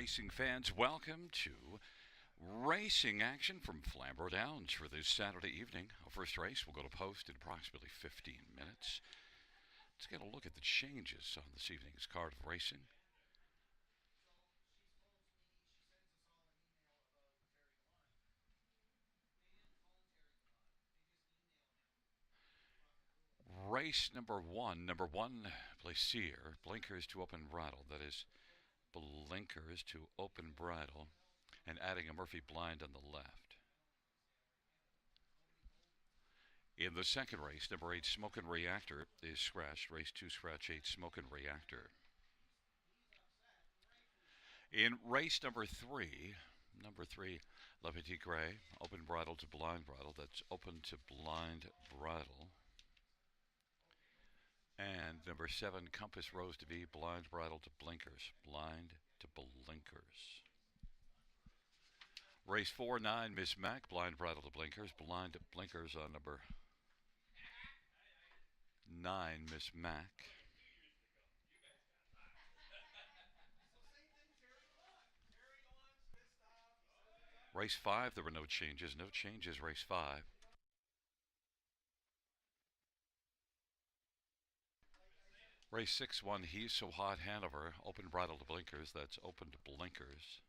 racing fans. Welcome to racing action from Flamboro Downs for this Saturday evening. Our first race will go to post in approximately 15 minutes. Let's get a look at the changes on this evening's card of racing. Race number one, Plaisir, blinkers to open bridle. That is blinkers to open bridle, and adding a Murphy blind on the left. In the second race, number 8, Smokin' Reactor is scratched. Race 2, scratch 8, Smokin' Reactor. In race number three, La Petite Gray, open bridle to blind bridle. That's open to blind bridle. And number 7, Compass Rose to be blind bridle to blinkers. Blind to blinkers. Race 4, 9, Miss Mac, blind bridle to blinkers. Blind to blinkers on number 9, Miss Mac. Race 5, there were no changes. No changes, race 5. Race 6, 1, He's So Hot, Hanover, open bridle to blinkers. That's open to blinkers.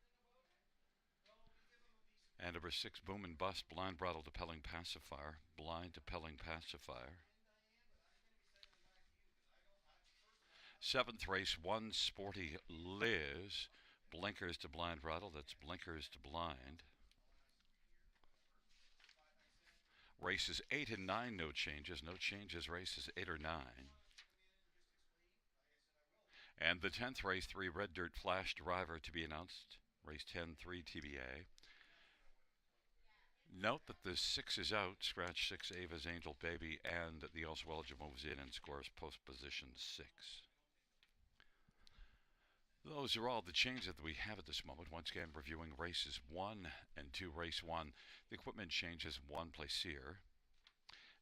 And number 6, Boom and Bust, blind bridle to Pelling Pacifier. Blind to Pelling Pacifier. 7th race, 1, Sporty Liz, blinkers to blind bridle. That's blinkers to blind. Races 8 and 9, no changes. No changes, races 8 or 9. And the 10th race, 3, Red Dirt Flash Driver to be announced. Race 10, 3 TBA. Note that the 6 is out. Scratch 6, Ava's Angel Baby, and the also eligible moves in and scores post position 6. Those are all the changes that we have at this moment. Once again, reviewing races 1 and 2. Race 1, the equipment changes 1 Plaisir.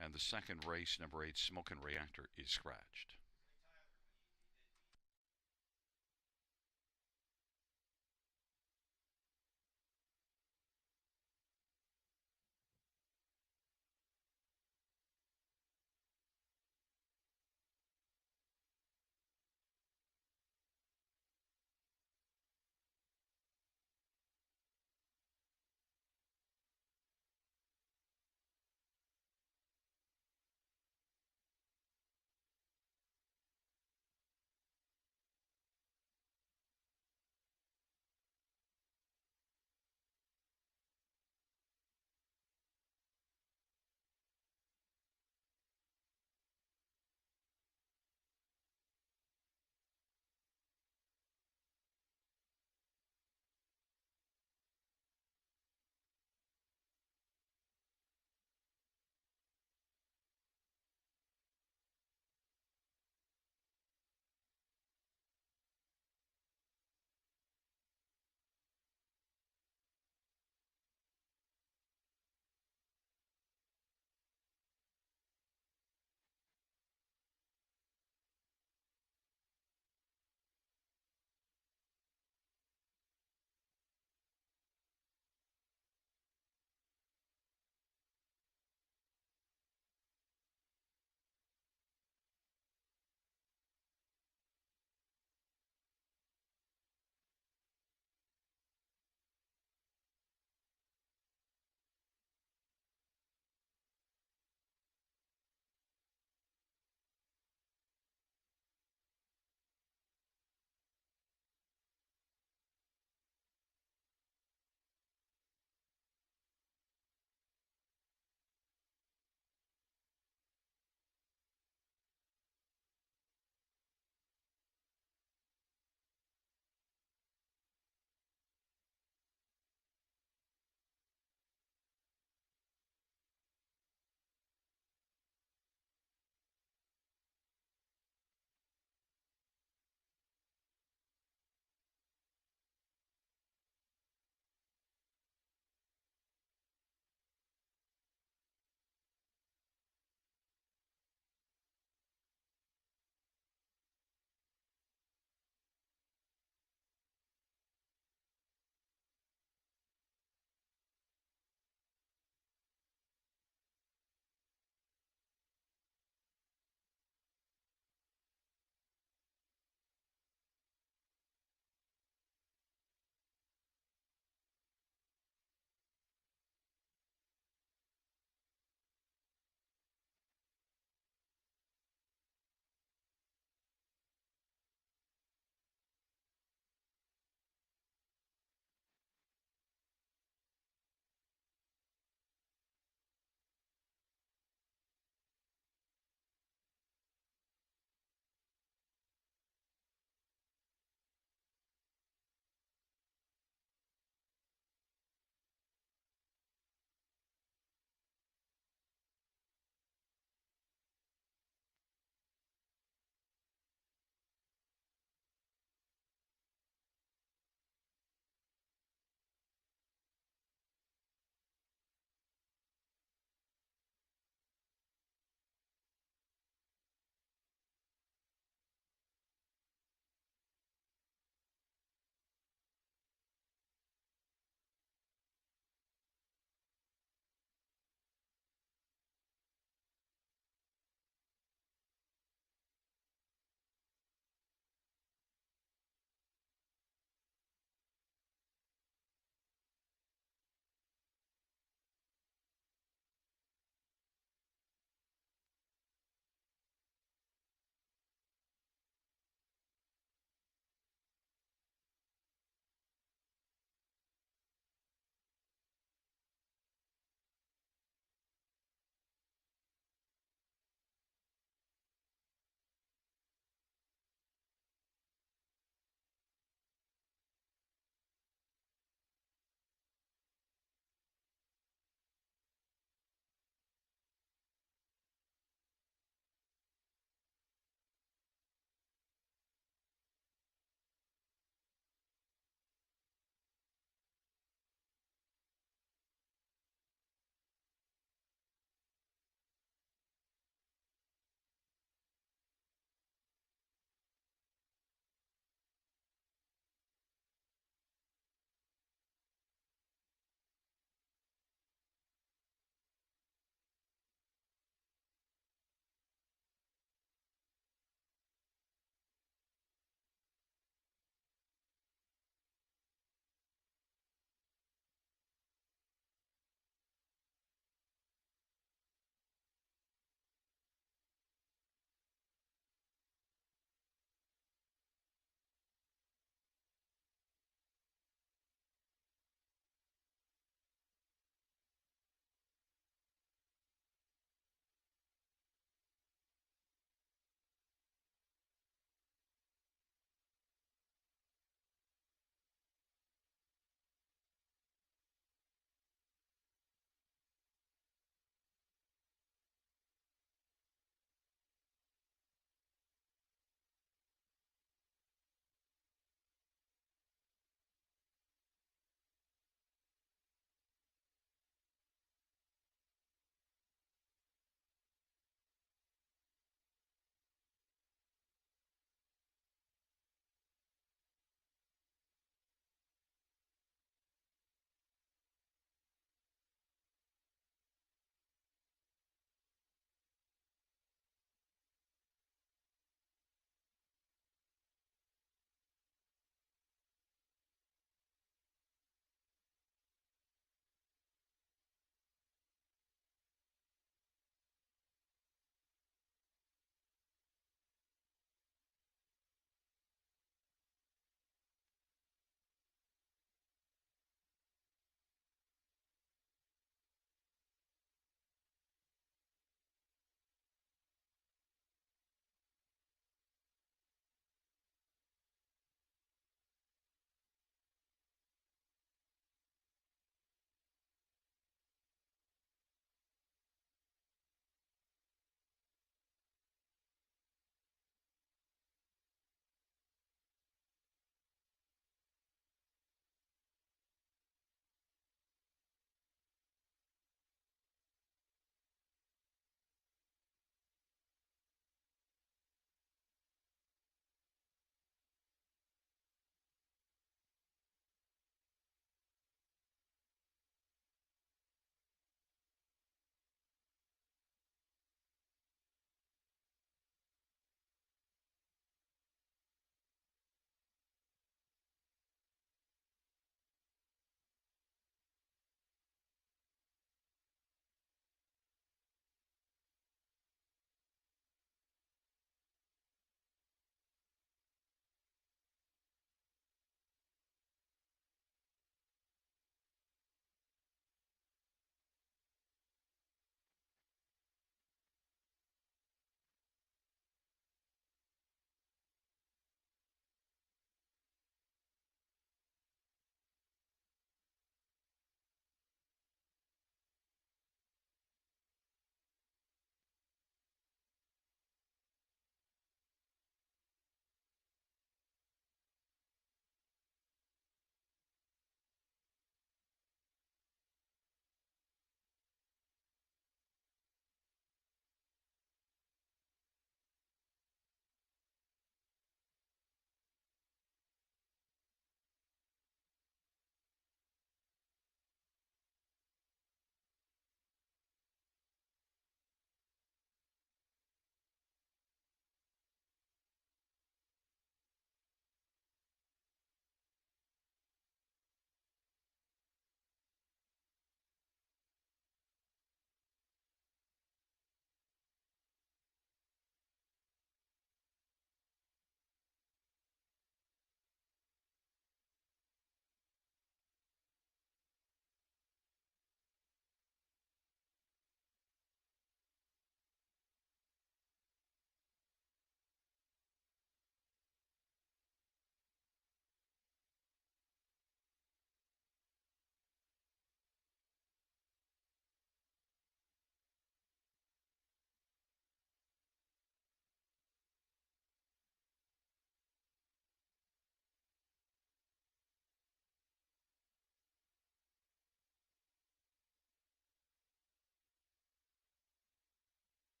And the second race, number 8, Smokin' Reactor, is scratched.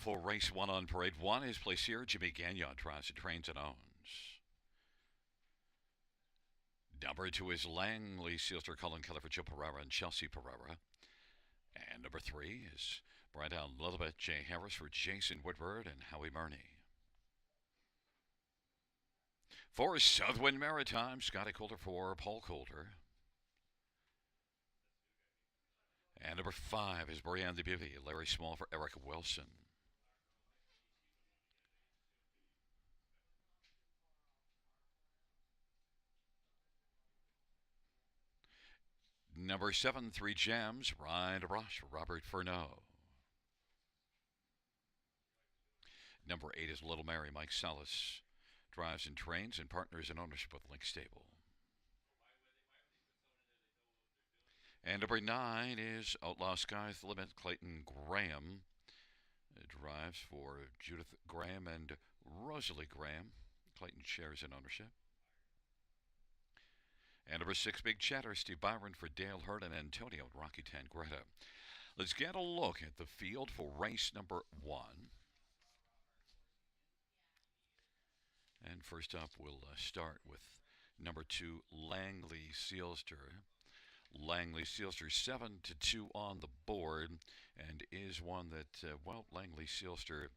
for race one on parade one is place here. Jimmy Gagnon tries and trains and owns. Number two is Langley Sealster, Colin Keller for Joe Pereira and Chelsea Pereira. And number three is Brighttown Lilibet, Jay Harris for Jason Woodward and Howie Murney. For Southwind Maritime, Scotty Coulter for Paul Coulter. And number five is Brianne the Beauty, Larry Small for Eric Wilson. Number seven, Three Gems, Ryan Rush for Robert Furneaux. Number eight is Little Mary, Mike Salas. Drives and trains and partners in ownership with Link Stable. And number nine is Outlaw Sky's the Limit, Clayton Graham. Drives for Judith Graham and Rosalie Graham. Clayton shares in ownership. And number six, Big Chatter, Steve Byron for Dale Hurd and Antonio Rocky Tangretta. Let's get a look at the field for race number one. And first up, we'll start with number two, Langley Sealster. Langley Sealster 7-2 on the board, and is one that, Langley Sealster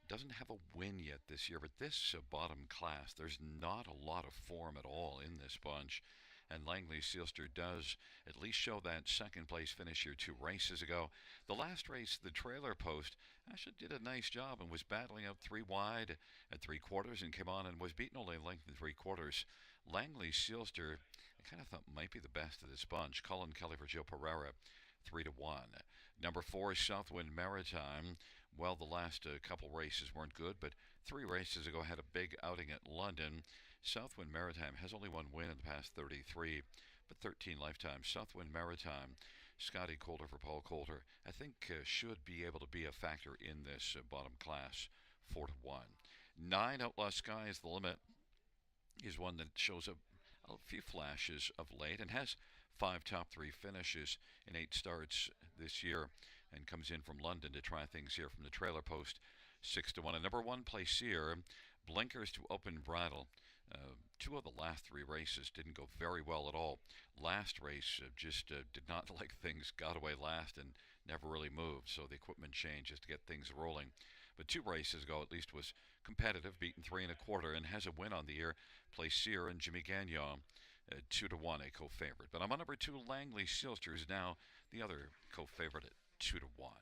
doesn't have a win yet this year, but this bottom class, there's not a lot of form at all in this bunch. And Langley Sealster does at least show that second place finish here 2 races ago. The last race, the trailer post, actually did a nice job and was battling out 3 wide at 3/4 and came on and was beaten only a length in 3/4. Langley Sealster, I kind of thought might be the best of this bunch. Colin Kelly for Joe Pereira, 3-1. Number 4, Southwind Maritime. Well, the last couple races weren't good, but 3 races ago had a big outing at London. Southwind Maritime has only 1 win in the past 33, but 13 lifetimes. Southwind Maritime, Scotty Coulter for Paul Coulter, I think should be able to be a factor in this bottom class, 4-1. 9, Outlaw Sky is the Limit, is one that shows a few flashes of late and has 5 top 3 finishes in 8 starts this year, and comes in from London to try things here from the trailer post, 6-1. And number 1, Place here, Blinkers to Open Bridle. 2 of the last 3 races didn't go very well at all. Last race just did not like things, got away last and never really moved, so the equipment changed just to get things rolling. But 2 races ago at least was competitive, beaten 3 1/4, and has a win on the year. Place here and Jimmy Gagnon, 2-1, a co-favorite. But I'm on number 2, Langley Sealster, is now the other co-favorite at 2-1.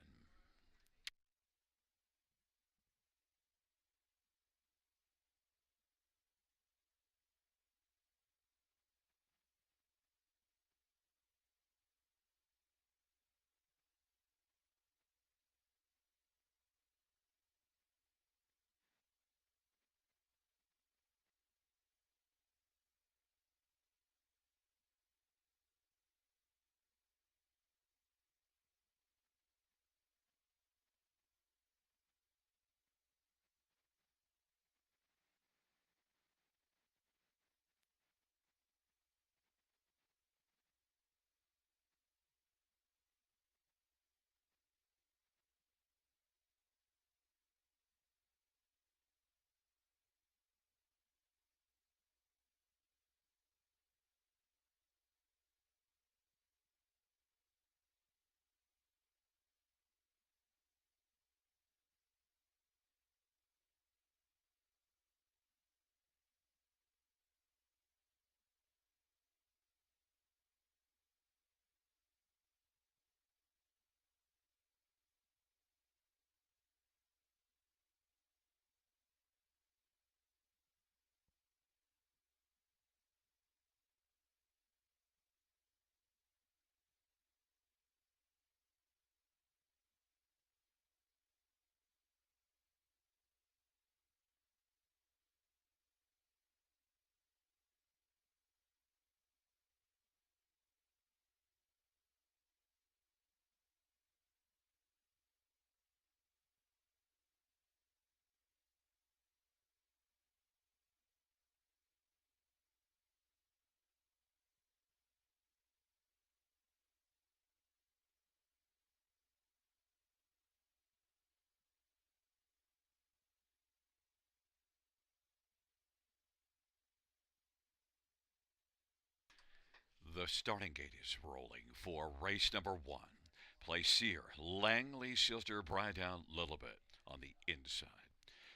The starting gate is rolling for race number one. Place here, Langley, Silster, Brydown, Lilibet on the inside.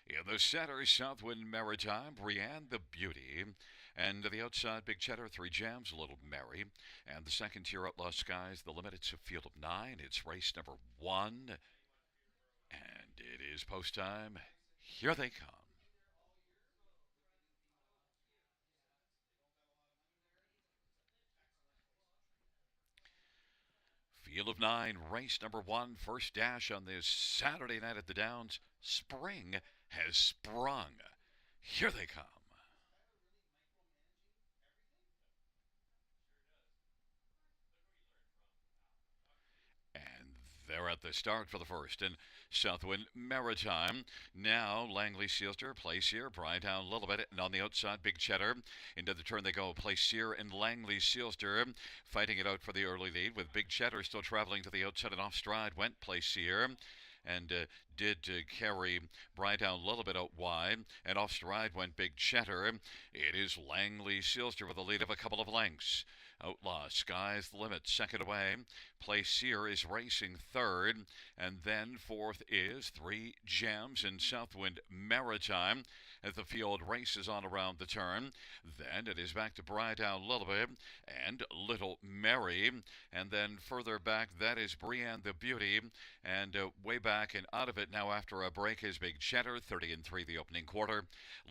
In the center, Southwind Maritime, Brienne the Beauty. And to the outside, Big Cheddar, Three Jams, Little Mary. And the second tier, Outlaw Skies, the limit. It's a field of nine. It's race number one. And it is post time. Here they come. Field of nine, race number one, first dash on this Saturday night at the Downs. Spring has sprung. Here they come. And they're at the start for the first. And Southwind Maritime. Now Langley Sealster, Place here, Bryantown a little bit. And on the outside, Big Cheddar. Into the turn they go. Place here and Langley Sealster fighting it out for the early lead with Big Cheddar still traveling to the outside and off stride. Went Place here and did carry Bryantown a little bit out wide. And off stride went Big Cheddar. It is Langley Sealster with a lead of a couple of lengths. Outlaw, Sky's the limit, second away. Place here is racing third. And then fourth is Three Gems in Southwind Maritime as the field races on around the turn. Then it is back to Brydown Lullaby and Little Mary. And then further back, that is Brienne the Beauty. And way back and out of it now after a break is Big Cheddar, 30 and 3 the opening quarter.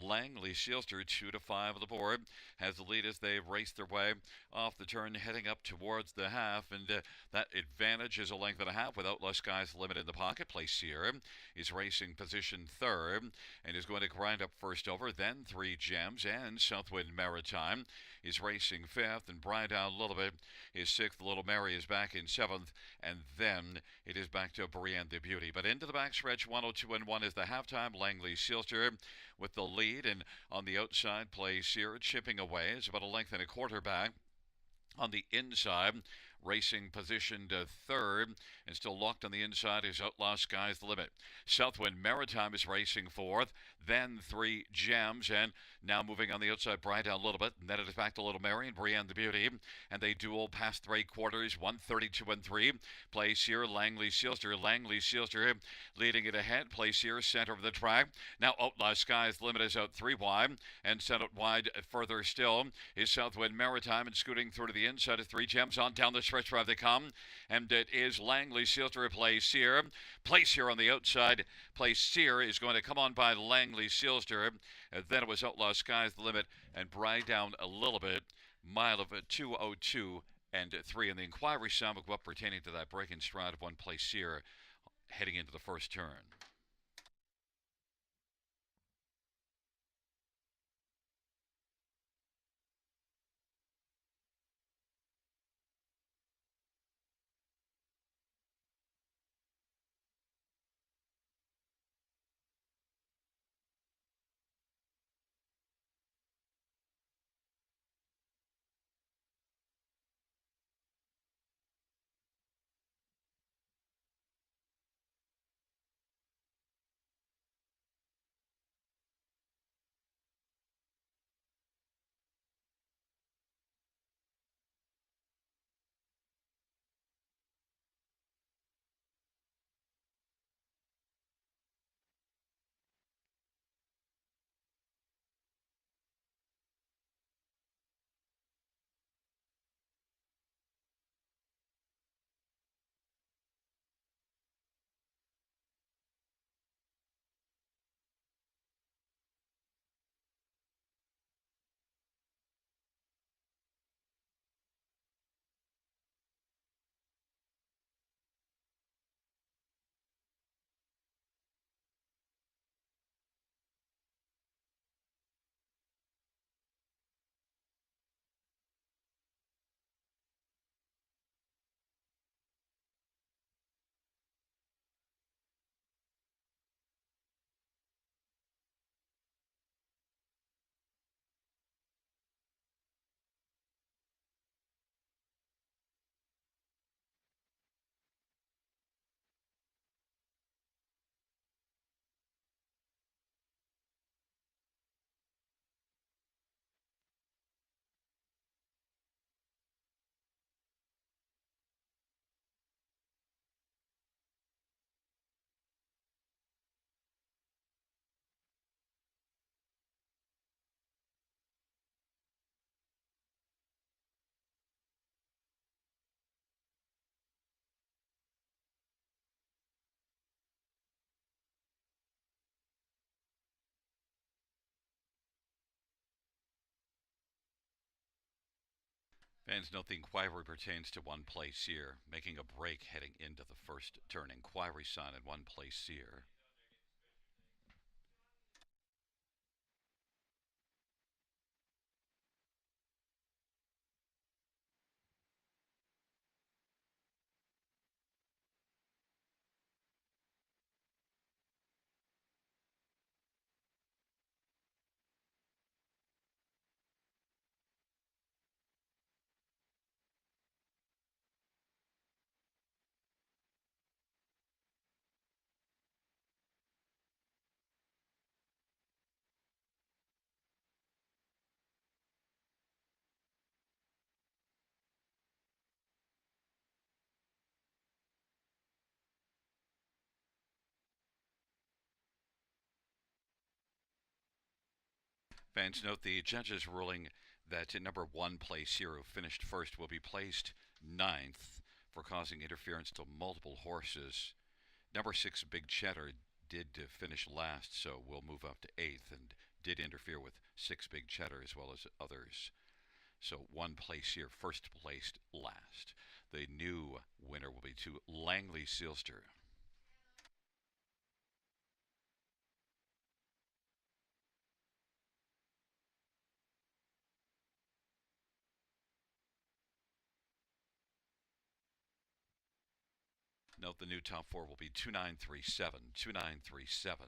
Langley Sealster, 2 to 5 on the board, has the lead as they race their way off the turn, heading up towards the half. And that advantage is a length and a half with Outlaw Sky's limit in the pocket. Place here is racing position third and is going to grind up first over. Then Three Gems and Southwind Maritime is racing fifth, and Brydown a little bit is sixth. Little Mary is back in seventh, and then it is back to Brienne the Beauty. But into the backstretch, 102 and 1 is the halftime. Langley Sealster with the lead, and on the outside, Place here chipping away. It's about a length and a quarter back. On the inside, racing positioned third and still locked on the inside is Outlaw Sky's the limit. Southwind Maritime is racing fourth, then Three Gems, and now moving on the outside, Brydown a little bit, and then it is back to Little Mary and Brienne the Beauty, and they duel past three quarters, 132 and 3. Place here, Langley Sealster leading it ahead. Place here, center of the track. Now Outlaw Sky's the limit is out three wide, and sent out wide further still is Southwind Maritime, and scooting through to the inside of Three Gems on down the stretch drive they come, and it is Langley Sealster. Place here on the outside. Place here is going to come on by Langley Sealster. Then it was Outlaw Sky's the limit and Brydown a little bit. Mile of 2:02 and 3. And the inquiry sound will go up pertaining to that break in stride of one. Place here heading into the first turn. Fans note the inquiry pertains to one place here, making a break heading into the first turn. Inquiry sign in one place here. Fans note the judge's ruling that number one place here, who finished first, will be placed ninth for causing interference to multiple horses. Number six, Big Cheddar, did finish last, so will move up to eighth and did interfere with six Big Cheddar as well as others. So one place here, first placed last. The new winner will be to Langley Sealster. Note the new top four will be 2937, 2937.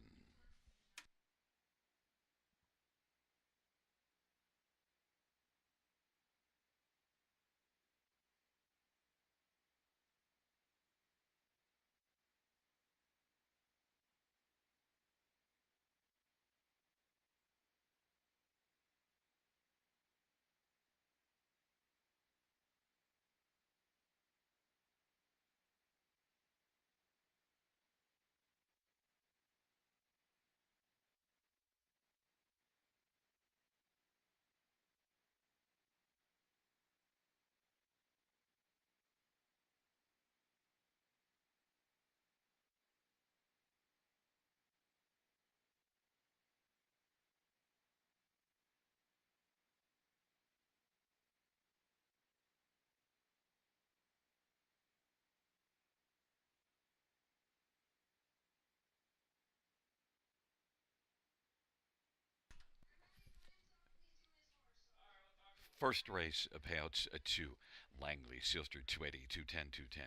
First race payouts to Langley, Sealster 280, 210, 210.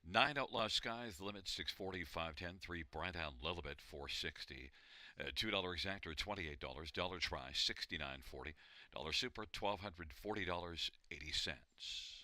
9 Outlaw Skies, the limit 640, 510. 3 Bright Out Lilibet 460. $2 exactor $28. Dollar try 69.40. Dollar super $1,240.80.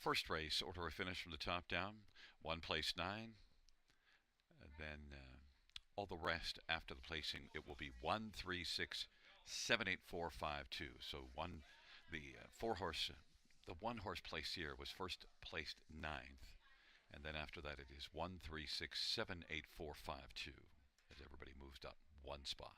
First race, order of finish from the top down. One place nine, and then all the rest after the placing. It will be 1, 3, 6, 7, 8, 4, 5, 2. So the 4 horse, the 1 horse place here was first placed ninth, and then after that it is 1, 3, 6, 7, 8, 4, 5, 2. As everybody moves up one spot.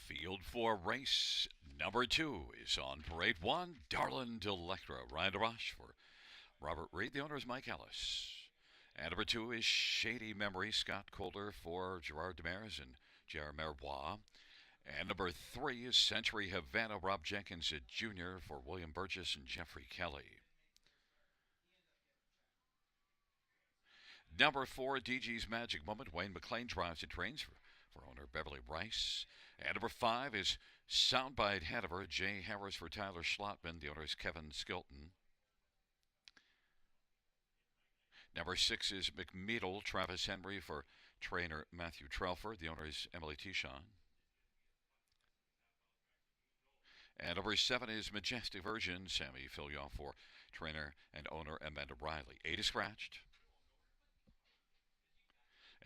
Field 4 race number 2 is on parade 1. Darlin Delectra, Ryan DeRoche for Robert Reed. The owner is Mike Ellis. And number 2 is Shady Memory, Scott Calder for Gerard Demers and J.R. Merbois. And number 3 is Century Havana, Rob Jenkins Jr. for William Burgess and Jeffrey Kelly. Number 4, DG's Magic Moment. Wayne McLean drives and trains for owner Beverly Rice. And number 5 is Soundbite Hanover. Jay Harris for Tyler Schlotman. The owner is Kevin Skilton. Number 6 is McMeadle. Travis Henry for trainer Matthew Trelfer. The owner is Emily Tishon. And number 7 is Majestic Virgin. Sammy Filioff for trainer and owner Amanda Riley. 8 is scratched.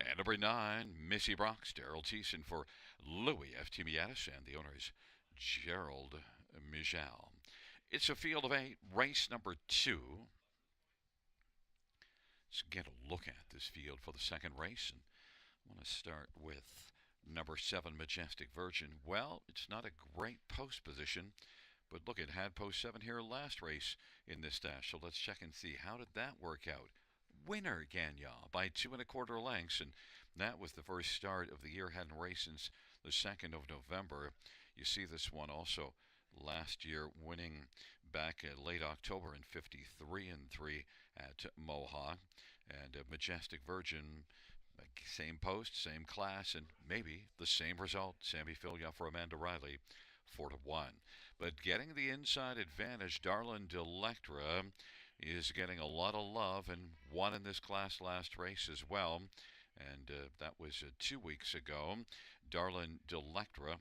And number 9, Missy Brox, Daryl Thiessen for Louis F. Timiatis, and the owner is Gerald Mijal. It's a field of 8, race number 2. Let's get a look at this field for the second race. And I want to start with number 7, Majestic Virgin. Well, it's not a great post position, but look, it had post 7 here last race in this dash. So let's check and see, how did that work out? Winner Gagnon by 2 1/4 lengths, and that was the first start of the year. Hadn't raced since the 2nd of November. You see this one also last year, winning back late October in 53-3 at Mohawk. And Majestic Virgin, same post, same class, and maybe the same result. Sammy Filioff for Amanda Riley, 4-1. But getting the inside advantage, Darlin Delectra is getting a lot of love and won in this class last race as well. And that was 2 weeks ago. Darlin Delectra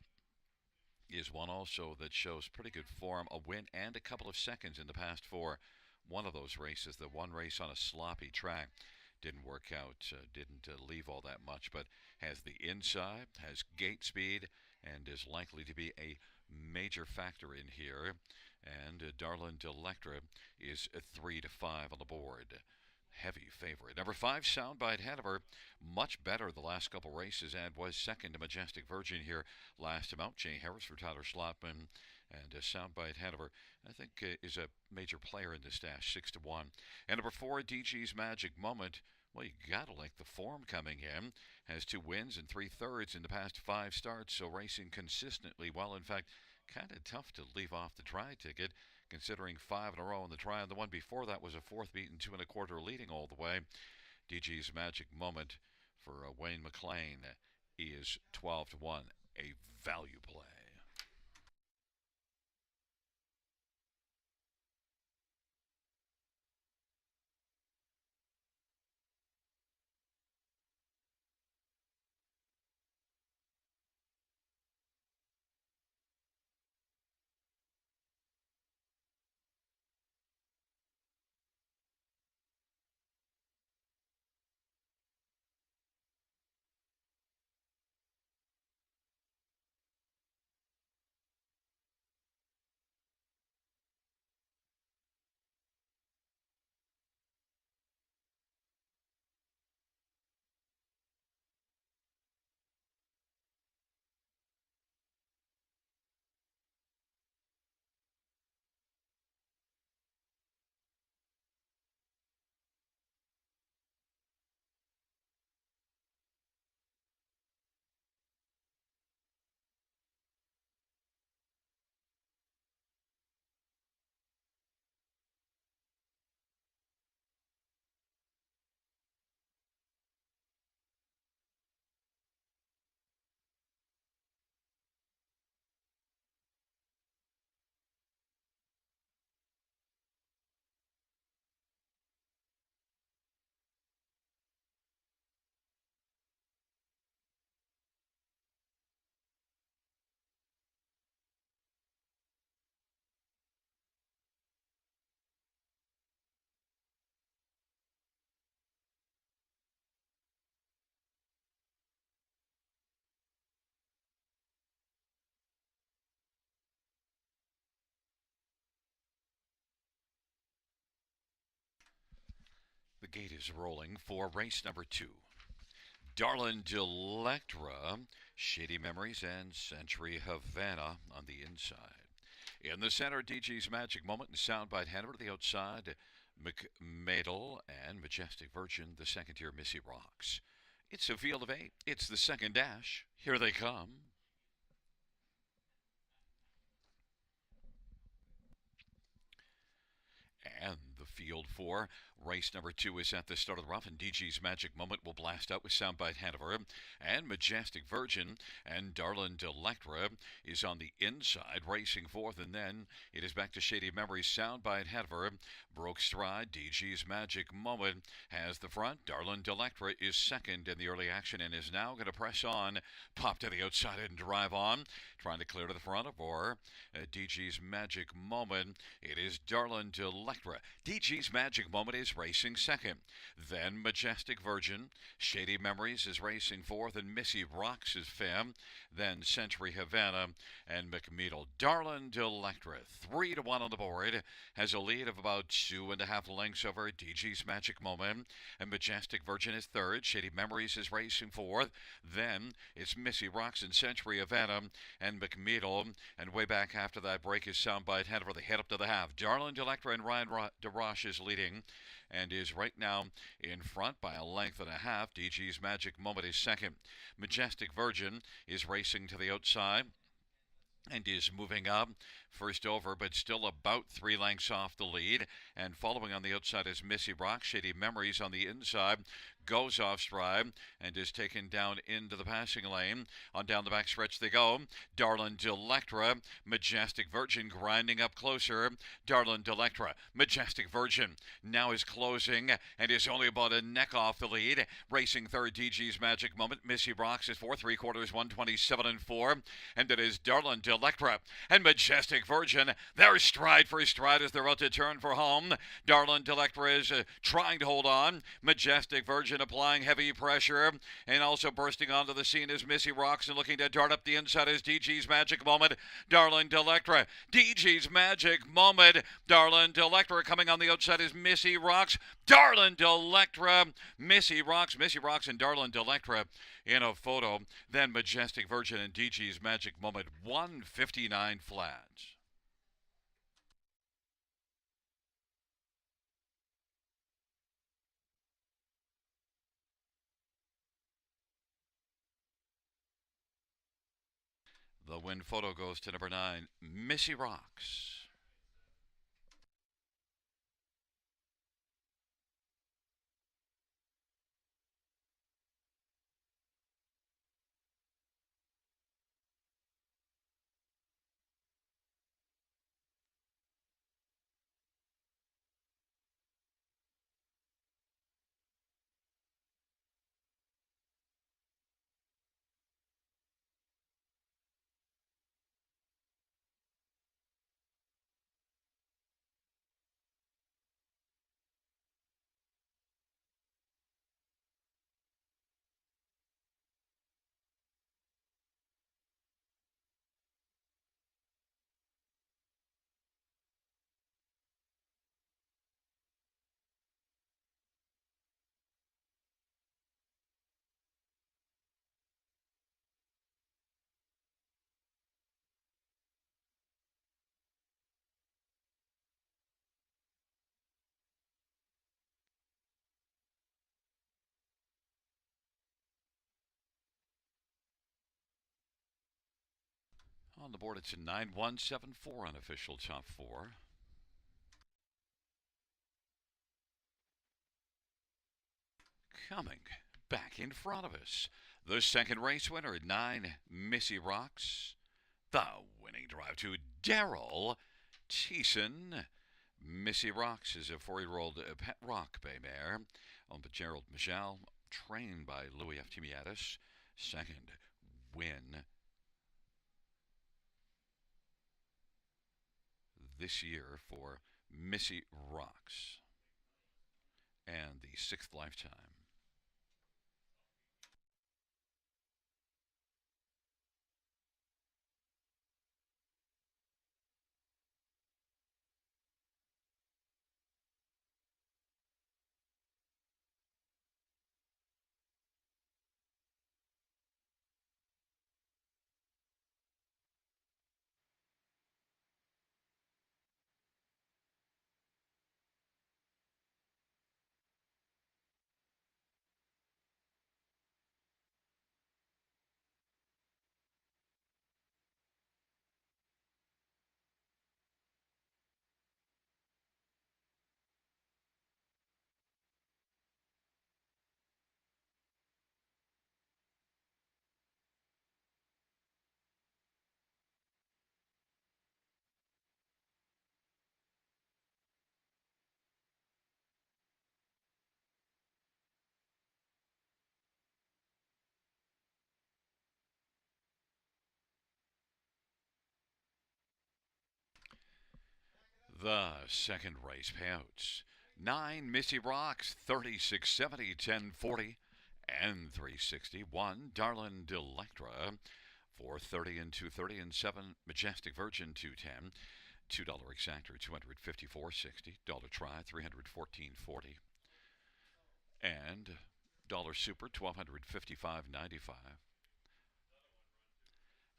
is one also that shows pretty good form, a win and a couple of seconds in the past 4. One of those races, the one race on a sloppy track, didn't work out, didn't leave all that much, but has the inside, has gate speed, and is likely to be a major factor in here. And Darlin Delectra is 3-5 on the board. Heavy favorite. Number 5, Soundbite Hanover, much better the last couple races, and was second to Majestic Virgin here last time out. Jay Harris for Tyler Schlotman, and Soundbite Hanover, I think, is a major player in this dash, 6-1. And number 4, DG's Magic Moment. Well, you gotta like the form coming in. Has 2 wins and 3/3 in the past 5 starts, so racing consistently well. In fact, kind of tough to leave off the try ticket, considering 5 in a row in the try, and the one before that was a 4th beaten 2 1/4 leading all the way. DG's Magic Moment for Wayne McLean is 12-1, a value play. The gate is rolling for race number 2. Darlin Delectra, Shady Memories, and Century Havana on the inside. In the center, DG's Magic Moment and Soundbite Hanover to the outside. McMadel and Majestic Virgin, the second tier Missy Rocks. It's a field of 8. It's the second dash. Here they come. And the field for Race number 2 is at the start of the rough, and DG's Magic Moment will blast out with Soundbite Hanover and Majestic Virgin, and Darlin Delectra is on the inside, racing fourth, and then it is back to Shady Memories. Soundbite Hanover broke stride. DG's Magic Moment has the front. Darlin Delectra is second in the early action and is now going to press on, pop to the outside and drive on, trying to clear to the front of DG's Magic Moment. It is Darlin Delectra. DG's Magic Moment is racing second. Then Majestic Virgin. Shady Memories is racing fourth, and Missy Rocks is fifth. Then Century Havana and McMeadle. Darlin Delectra, 3-1 on the board, has a lead of about 2.5 lengths over DG's Magic Moment. And Majestic Virgin is third. Shady Memories is racing fourth. Then it's Missy Rocks and Century Havana and McMeadle. And way back after that break is Soundbite Hanover. They head up to the half. Darlin Delectra and Ryan DeRoche is leading and is right now in front by a length and a half. DG's Magic Moment is second. Majestic Virgin is racing to the outside and is moving up first over, but still about 3 lengths off the lead. And following on the outside is Missy Rock. Shady Memories on the inside goes off stride and is taken down into the passing lane. On down the back stretch they go. Darlin Delectra, Majestic Virgin grinding up closer. Darlin Delectra, Majestic Virgin now is closing and is only about a neck off the lead. Racing third, DG's Magic Moment. Missy Rocks is 4 3/4, 127 and 4. And it is Darlin Delectra and Majestic Virgin. They're stride for stride as they're about to turn for home. Darlin Delectra is trying to hold on. Majestic Virgin applying heavy pressure, and also bursting onto the scene is Missy Rocks, and looking to dart up the inside is DG's Magic Moment. Darlin Delectra, DG's Magic Moment. Darlin Delectra coming on the outside is Missy Rocks. Darlin Delectra, Missy Rocks, and Darlin Delectra in a photo. Then Majestic Virgin and DG's Magic Moment, 159 flats. The win photo goes to number 9, Missy Rocks. On the board, it's a 9-1-7-4 unofficial top 4. Coming back in front of us, the second race winner at 9, Missy Rocks. The winning drive to Daryl Thiessen. Missy Rocks is a 4-year-old pet rock bay mare owned by Gerald Michel, trained by Louis F. Timiatis. Second win this year for Missy Rocks, and the 6th lifetime. The second race payouts. 9 Missy Rocks, 3670, 1040, and 360. 1 Darlin Delectra, 430 and 230, and 7 Majestic Virgin, 210. $2 exactor, 254.60. Dollar try, 314.40. And dollar super, 1255.95.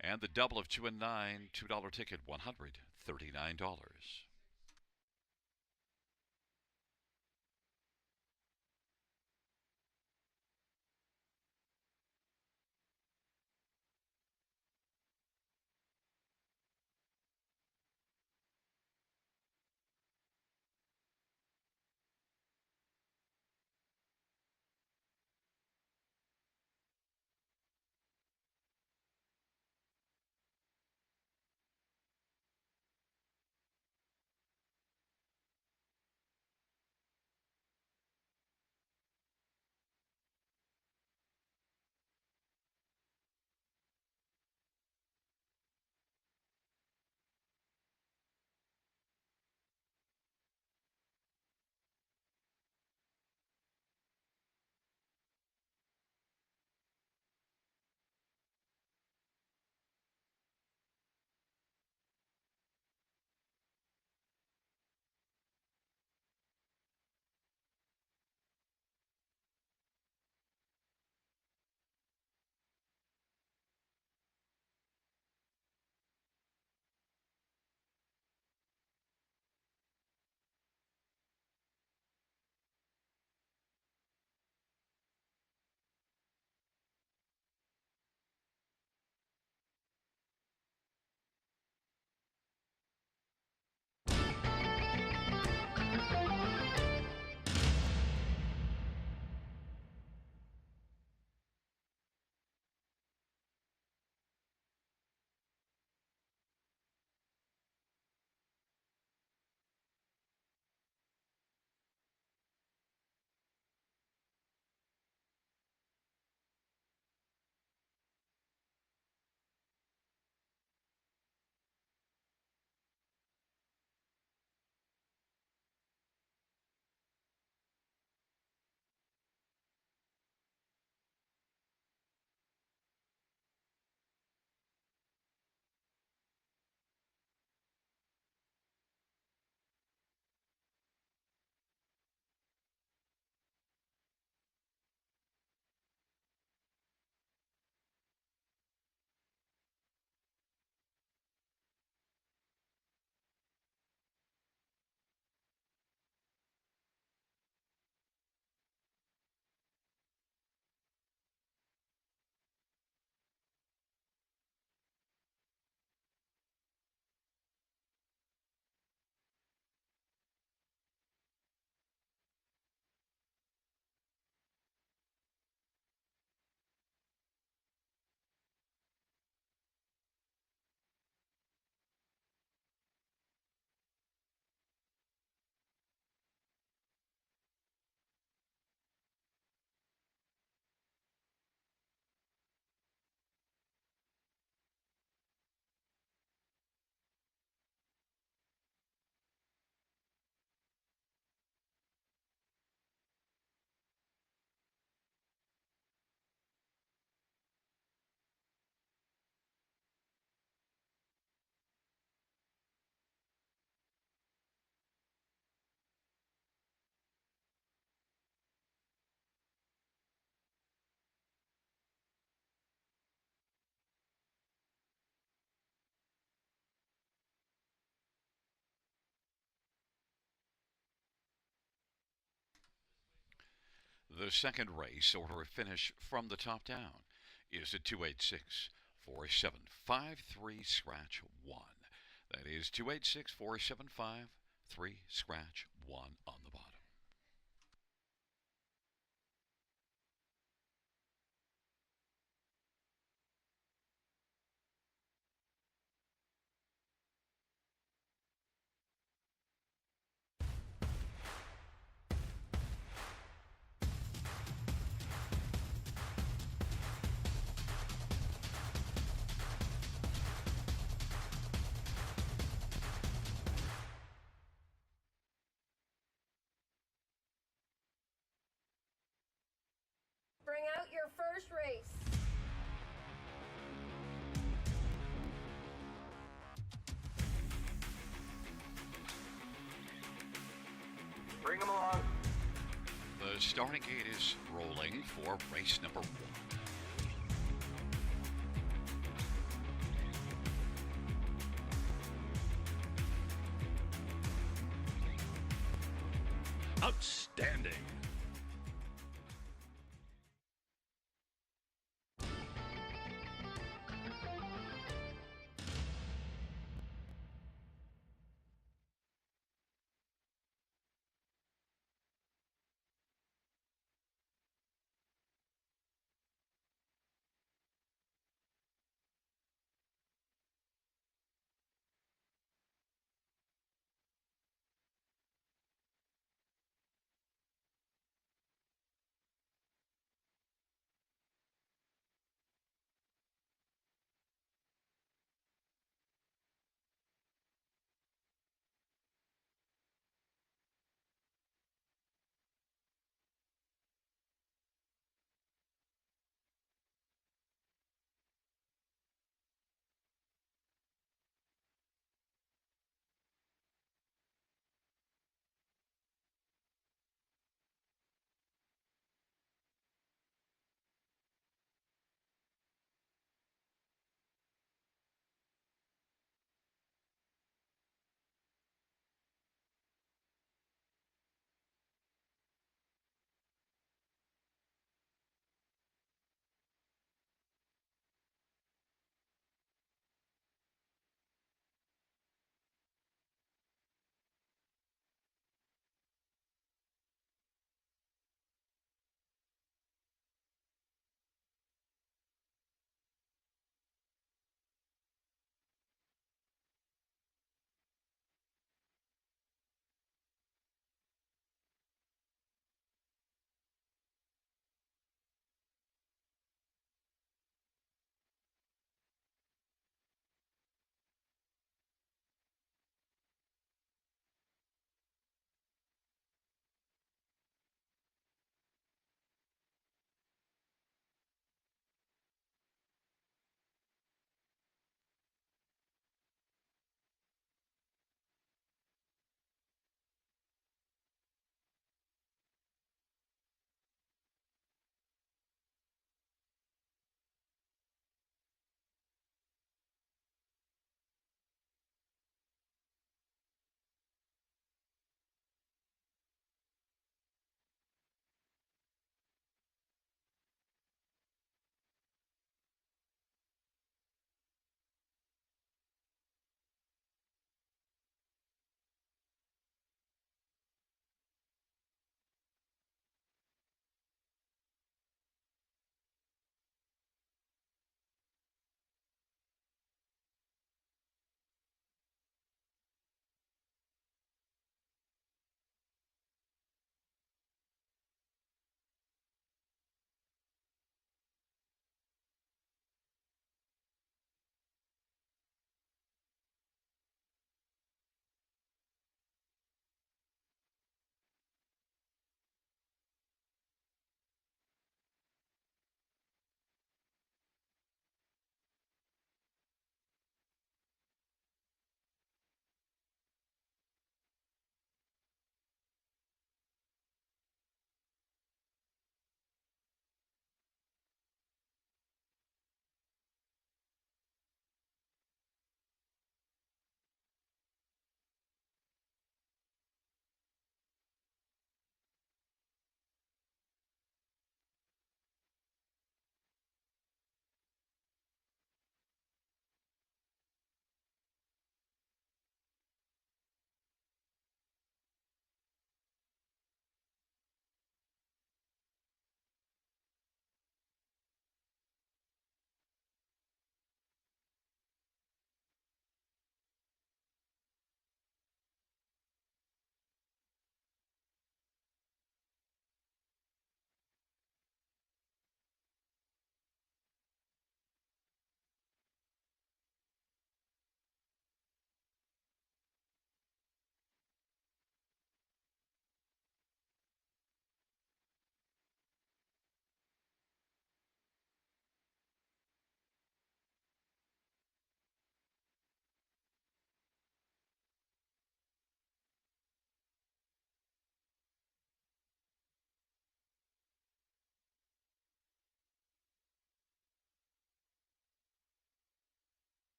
And the double of 2 and 9, $2 ticket, $139. The second race, order of finish from the top down, is at 286-4753 scratch 1. That is 286-4753 scratch 1 on the bottom. first race. Bring them along. The starting gate is rolling for race number 1. Outstanding.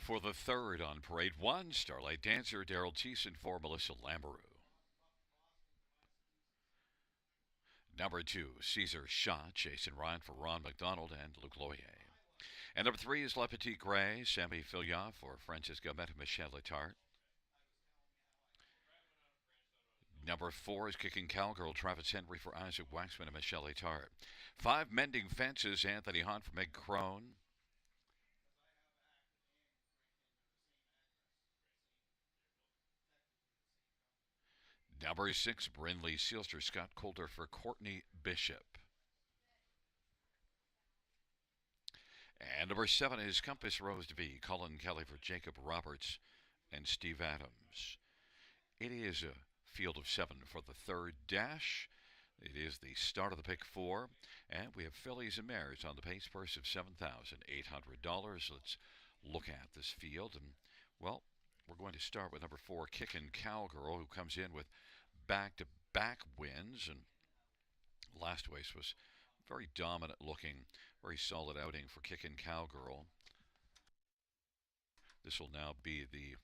For the third on parade, one Starlight Dancer, Daryl Thiessen for Melissa Lambaroo. Number two, Caesar Shot, Jason Ryan for Ron McDonald and Luke Loyer. And number three is Le Petit Gray, Sammy Fillion for Francisco Met and Michelle Letarte. Number four is Kicking Cowgirl, Travis Henry for Isaac Waxman and Michelle Letarte. Five, Mending Fences, Anthony Hahn for Meg Crone. Number six, Brinley Sealster, Scott Coulter for Courtney Bishop. And number seven is Compass Rose V, Colin Kelly for Jacob Roberts and Steve Adams. It is a field of seven for the third dash. It is the start of the pick four, and we have fillies and mares on the pace purse of $7,800. Let's look at this field, and well, we're going to start with number four, Kickin' Cowgirl, who comes in with back-to-back wins, and last race was very dominant looking, very solid outing for Kickin' Cowgirl. This will now be the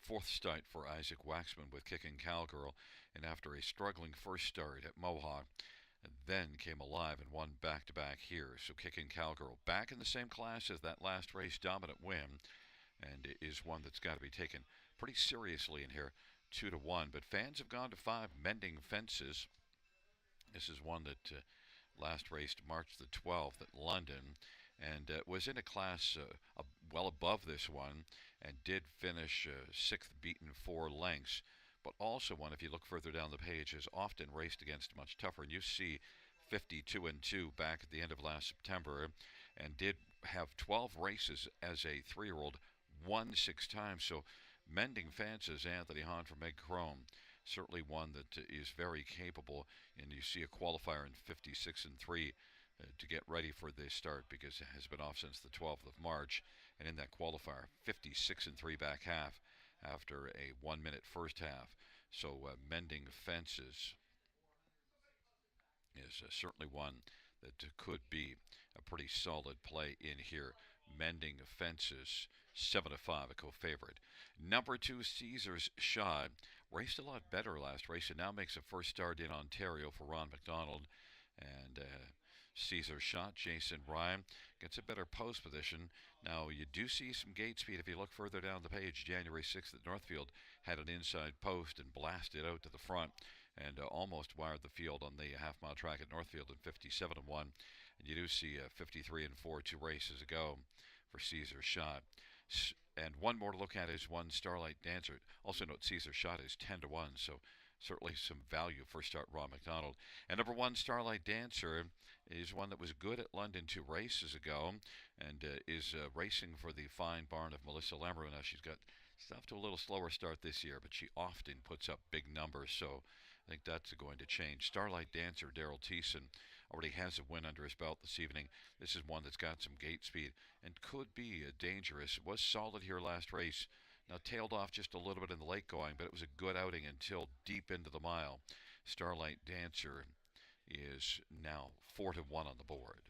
fourth start for Isaac Waxman with Kicking Cowgirl, and after a struggling first start at Mohawk, and then came alive and won back-to-back here. So Kicking Cowgirl back in the same class as that last race dominant win, and it is one that's got to be taken pretty seriously in here, 2-1. But fans have gone to five, Mending Fences. This is one that last raced March the 12th at London, and was in a class well above this one, and did finish sixth, beaten 4 lengths, but also one, if you look further down the page, has often raced against much tougher. And you see 52-2 back at the end of last September, and did have 12 races as a 3-year-old, won 6 times. So Mending Fences, Anthony Hahn from Meg Crone, certainly one that is very capable, and you see a qualifier in 56-3 to get ready for this start, because it has been off since the 12th of March, and in that qualifier, 56-3 back half after a 1-minute first half. So Mending Fences is certainly one that could be a pretty solid play in here. Mending Fences, 7-5, a co-favorite. Number two, Caesar's Shot, raced a lot better last race, and now makes a first start in Ontario for Ron McDonald. And Caesar's Shot, Jason Ryan, gets a better post position. Now, you do see some gate speed. If you look further down the page, January 6th at Northfield had an inside post and blasted out to the front, and almost wired the field on the half-mile track at Northfield in 57-1. And you do see 53-4 2 races ago for Caesar's Shot. And one more to look at is one Starlight Dancer. Also note Caesar's Shot is 10-1, so certainly some value for start Ron McDonald. And number one, Starlight Dancer, is one that was good at London 2 races ago, and is racing for the fine barn of Melissa Lambaroo. Now, she's off to a little slower start this year, but she often puts up big numbers, so I think that's going to change. Starlight Dancer, Daryl Thiessen, already has a win under his belt this evening. This is one that's got some gate speed and could be dangerous. It was solid here last race. Now tailed off just a little bit in the late going, but it was a good outing until deep into the mile. Starlight Dancer is now 4-1 on the board.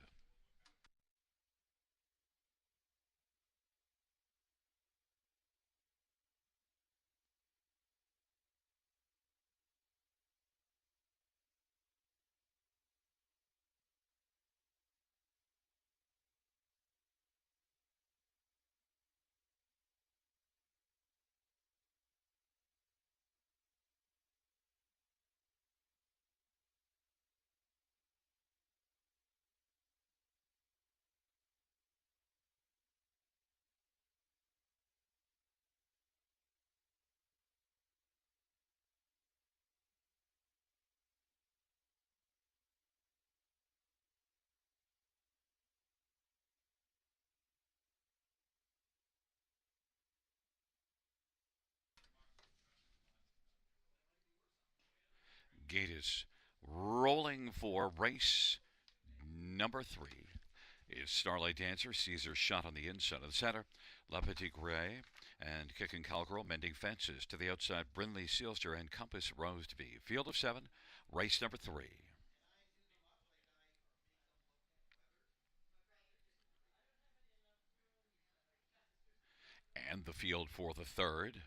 Gate is rolling for race number 3. Is Starlight Dancer, Caesar's Shot on the inside of the center, La Petite Gray, and Kicking Cowgirl, Mending Fences. To the outside, Brinley Sealster and Compass Rose to be. Field of 7, race number 3. And the field for the third.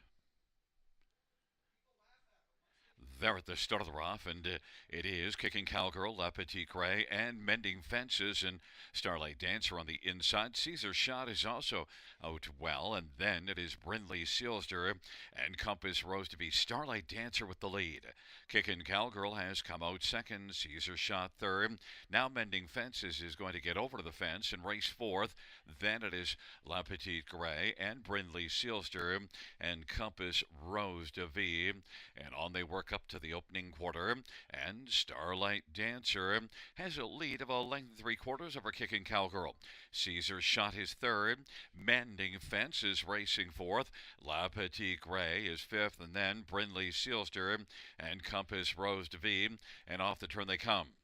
There at the start of the rough, and it is Kicking Cowgirl, La Petite Gray, and Mending Fences, and Starlight Dancer on the inside. Caesar Shot is also out well, and then it is Brindley Sealster and Compass Rose to be Starlight Dancer with the lead. Kicking Cowgirl has come out second, Caesar Shot third. Now Mending Fences is going to get over to the fence and race fourth. Then it is La Petite Gray and Brindley Sealster and Compass Rose de V. And on they work up to the opening quarter, and Starlight Dancer has a lead of a length and 3/4 over Kicking Cowgirl. Caesar Shot his third, Mending Fence is racing fourth, La Petite Gray is fifth, and then Brindley Sealster and Compass Rose de V, and off the turn they come.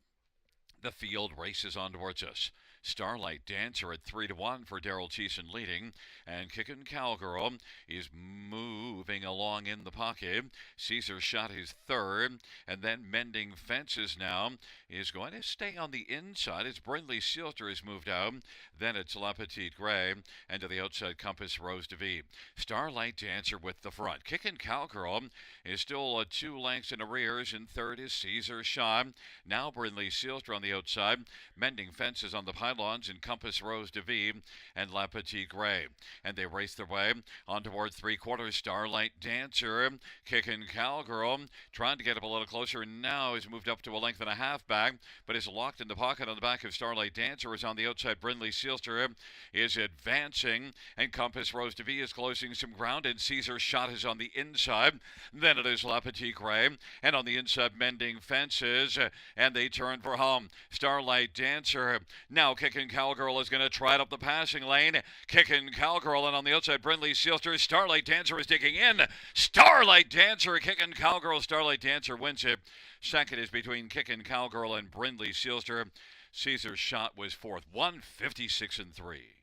The field races on towards us. Starlight Dancer at 3-1 for Daryl Cheeson leading, and Kickin' Cowgirl is moving along in the pocket. Caesar Shot his third, and then Mending Fences now is going to stay on the inside as Brindley Sealster is moved out. Then it's La Petite Gray, and to the outside Compass Rose de V. Starlight Dancer with the front. Kickin' Cowgirl is still 2 lengths in arrears, and third is Caesar Shot. Now Brindley Sealster on the outside. Mending Fences on the pylons and Compass Rose de V and La Petite Gray. And they race their way on towards 3/4. Starlight Dancer, Kicking Cowgirl, trying to get up a little closer. Now is moved up to a length and a half back, but is locked in the pocket on the back of Starlight Dancer. Is on the outside. Brindley Sealster is advancing, and Compass Rose de V is closing some ground, and Caesar Shot is on the inside. Then it is La Petite Gray, and on the inside Mending Fences, and they turn for home. Starlight Dancer now Kicking Cowgirl is going to try it up the passing lane. Kicking Cowgirl, and on the outside Brindley Sealster. Starlight Dancer is digging in. Starlight Dancer, Kicking Cowgirl. Starlight Dancer wins it. Second is between Kicking Cowgirl and Brindley Sealster. Caesar Shot was fourth. 156-3.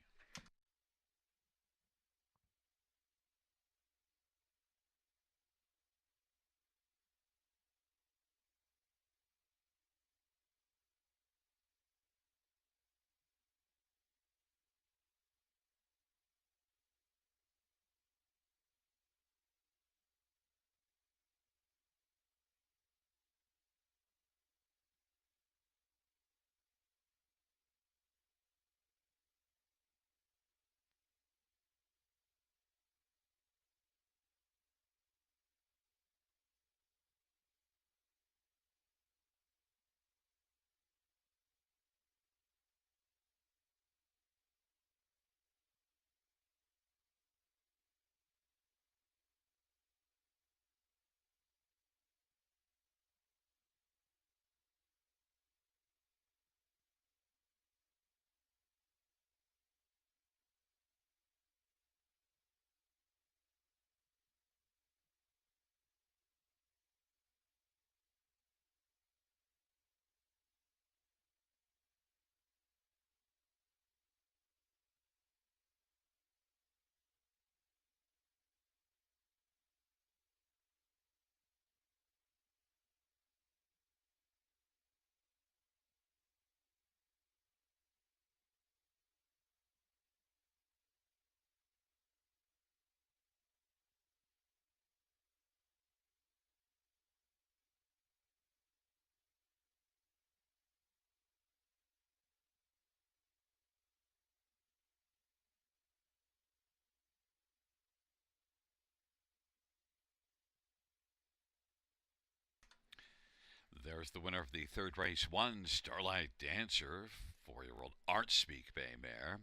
There's the winner of the third race, one Starlight Dancer, 4-year-old Art Speak Bay mare.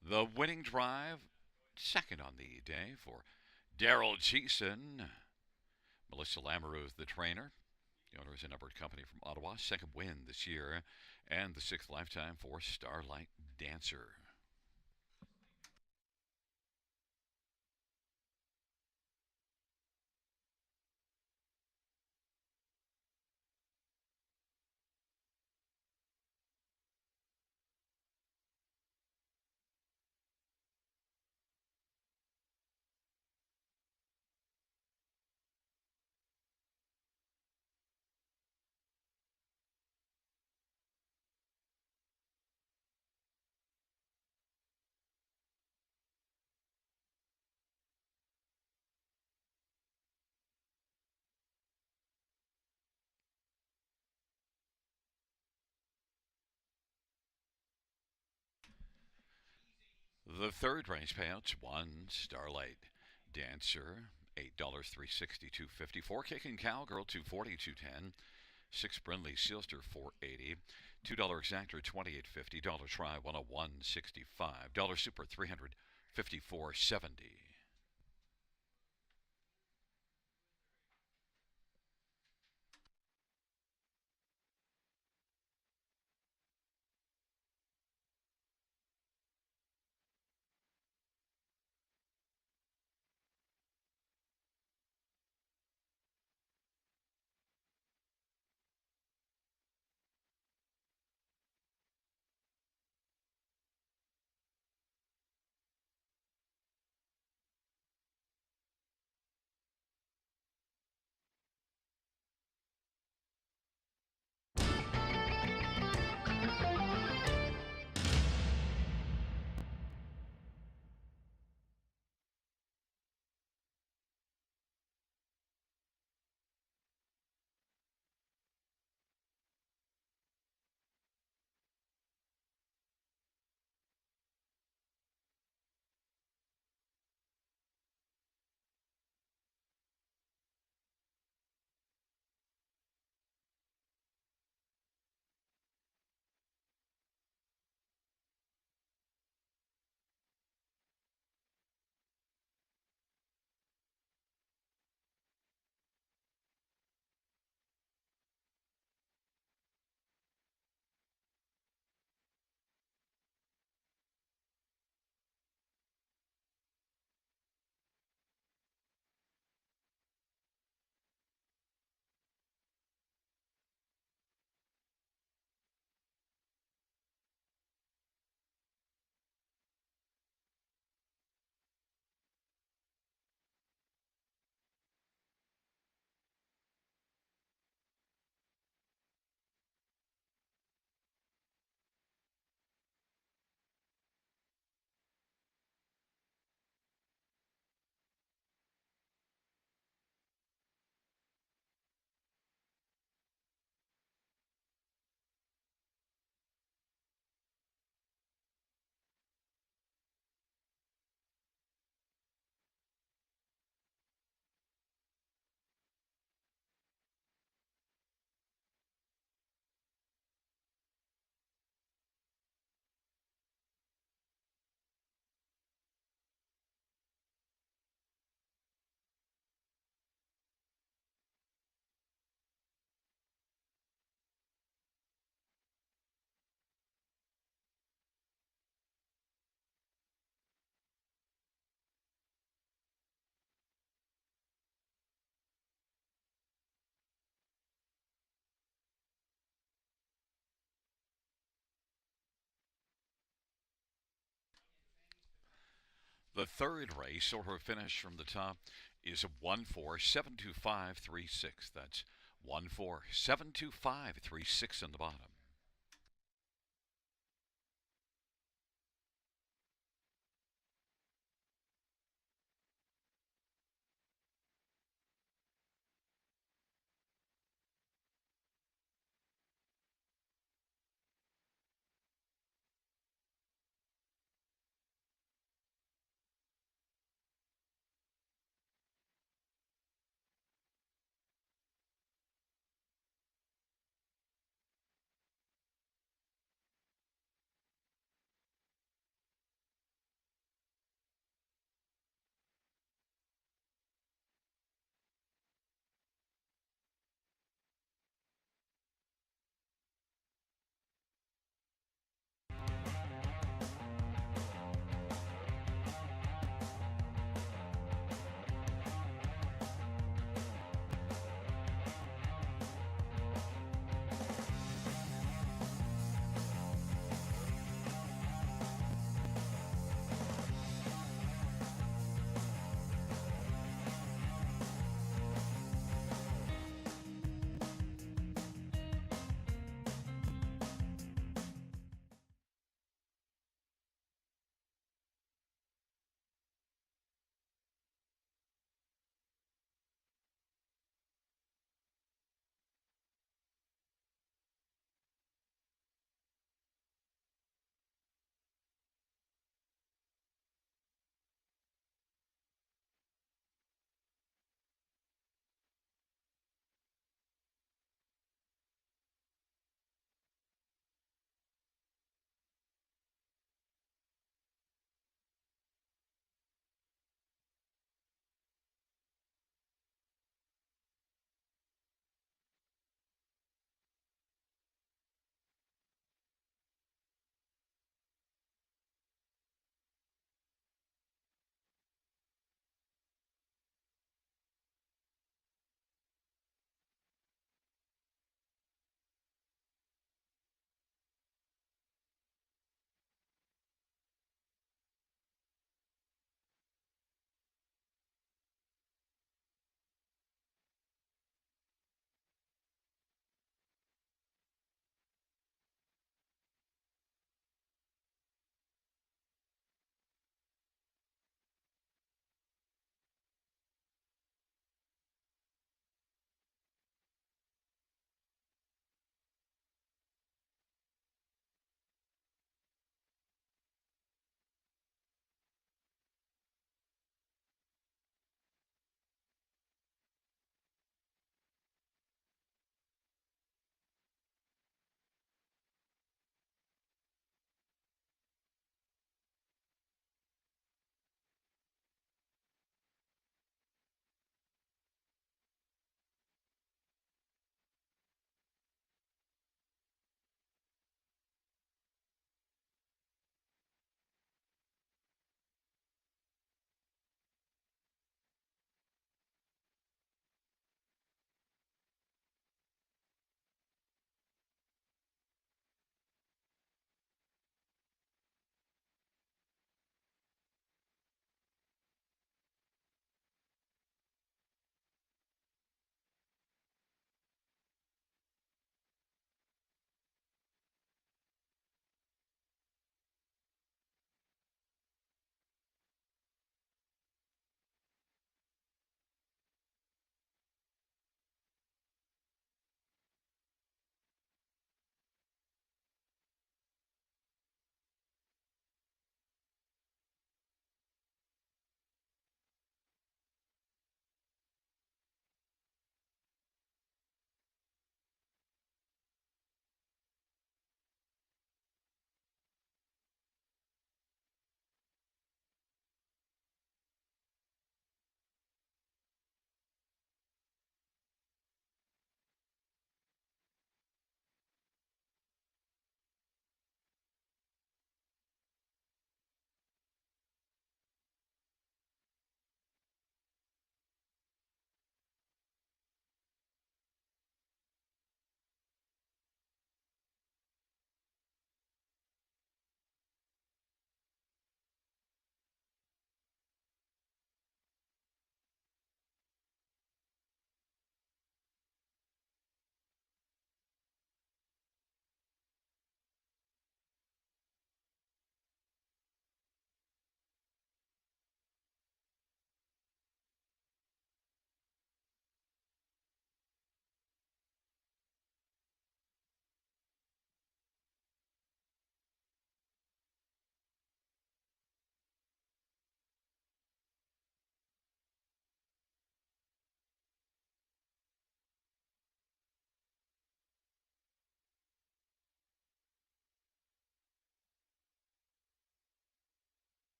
The winning drive, second on the day for Daryl Cheeson. Melissa Lamoureux is the trainer. The owner is a numbered company from Ottawa. Second win this year, and the 6th lifetime for Starlight Dancer. The third race payouts: one Starlight Dancer, $8, 360, 250. Four Kicking Cowgirl, 240, 210. Six Brindley Sealster, 480. $2 Exactor, 28.50. Dollar Try, 101, 65. Dollar Super, 354.70. The third race, order of finish from the top, is 1472536. That's 1472536 in the bottom.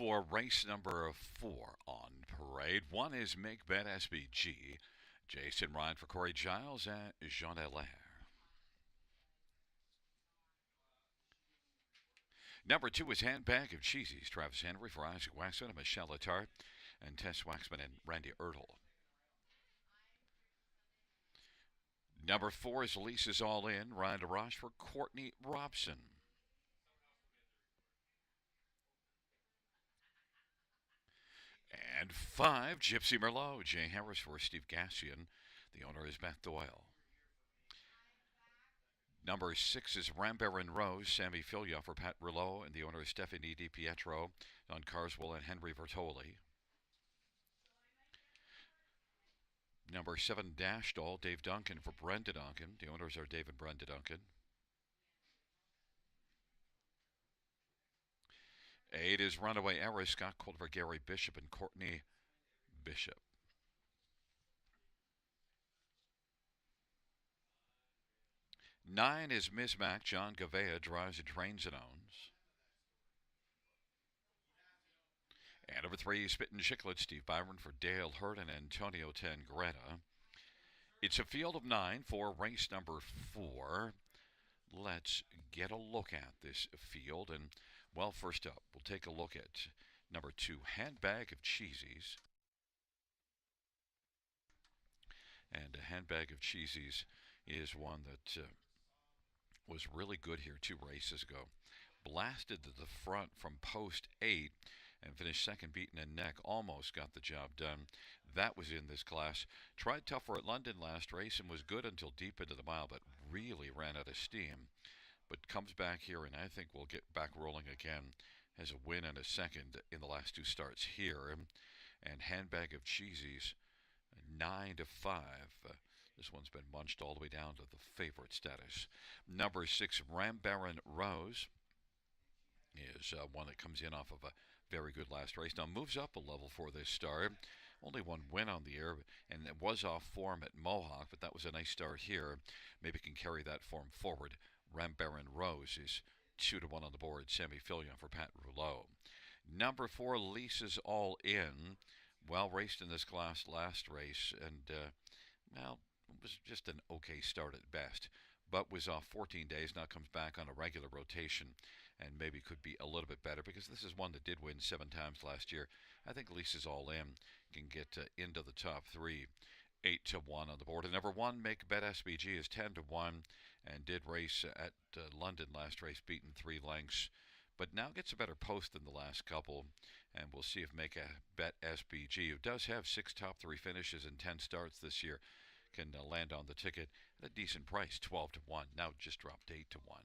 for race number 4 on parade. One is Make Bet SBG. Jason Ryan for Corey Giles and Jean Allaire. Number 2 is Handbag of Cheesies. Travis Henry for Isaac Waxman and Michelle Letarte and Tess Waxman and Randy Ertl. Number 4 is Lisa's All In. Ryan DeRoche for Courtney Robson. And 5, Gypsy Merlot. Jay Harris for Steve Gassian. The owner is Beth Doyle. Number 6 is Rambaron Rose. Sammy Filia for Pat Rouleau. And the owner is Stephanie DiPietro. Don Carswell and Henry Vertoli. Number 7, Dash Doll. Dave Duncan for Brenda Duncan. The owners are Dave and Brenda Duncan. 8 is Runaway Era. Scott Culver, Gary Bishop, and Courtney Bishop. 9 is Ms. Mac. John Gavea drives and trains and owns. And number 3 is Spittin' Chiclet. Steve Byron for Dale Hurd and Antonio Tangretta. It's a field of 9 for race number 4. Let's get a look at this field. And, well, first up, we'll take a look at number 2, Handbag of Cheesies. And a Handbag of Cheesies is one that was really good here 2 races ago. Blasted to the front from post 8 and finished second, beaten in neck. Almost got the job done. That was in this class. Tried tougher at London last race and was good until deep into the mile, but really ran out of steam. But comes back here, and I think we'll get back rolling again. Has a win and a second in the last 2 starts here. And Handbag of Cheesies, 9-5. This one's been munched all the way down to the favorite status. Number 6, Rambaron Rose, is one that comes in off of a very good last race. Now moves up a level for this start. Only 1 win on the year, and it was off form at Mohawk, but that was a nice start here. Maybe can carry that form forward. Rambaron Rose is 2-1 on the board. Sammy Fillion for Pat Rouleau. Number 4, Lisa's All In. Well raced in this class last race, and well, it was just an okay start at best. But was off 14 days, now comes back on a regular rotation and maybe could be a little bit better because this is one that did win 7 times last year. I think Lisa's All In can get into the top 3. 8-1 on the board. And number 1, Make Bet SBG, is 10-1 and did race at London last race, beaten 3 lengths. But now gets a better post than the last couple. And we'll see if Make Bet SBG, who does have 6 top 3 finishes and 10 starts this year, can land on the ticket at a decent price, 12-1. Now just dropped 8-1.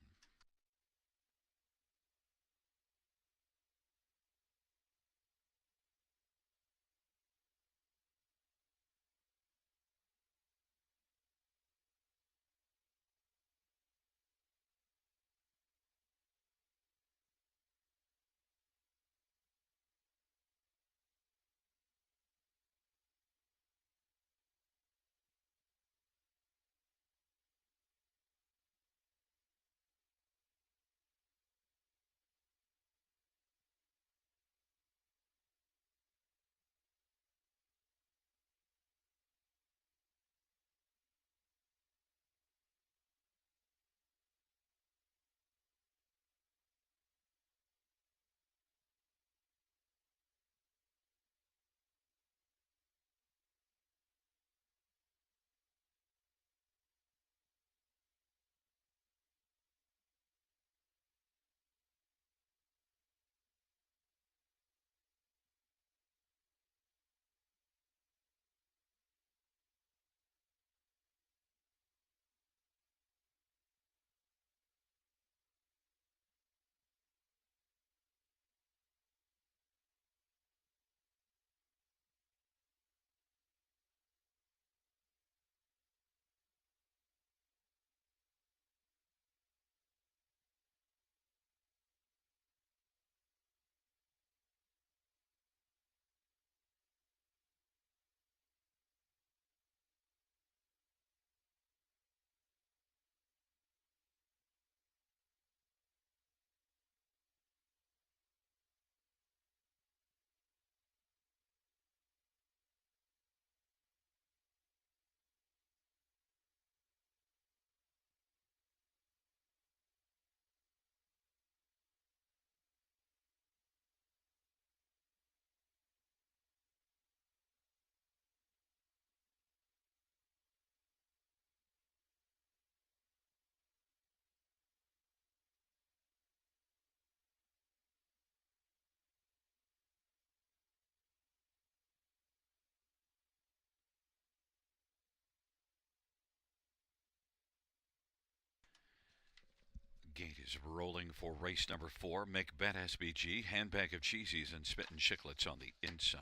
is rolling for race number 4. Make Bet SBG, handbag of cheesies and spittin' chiclets on the inside.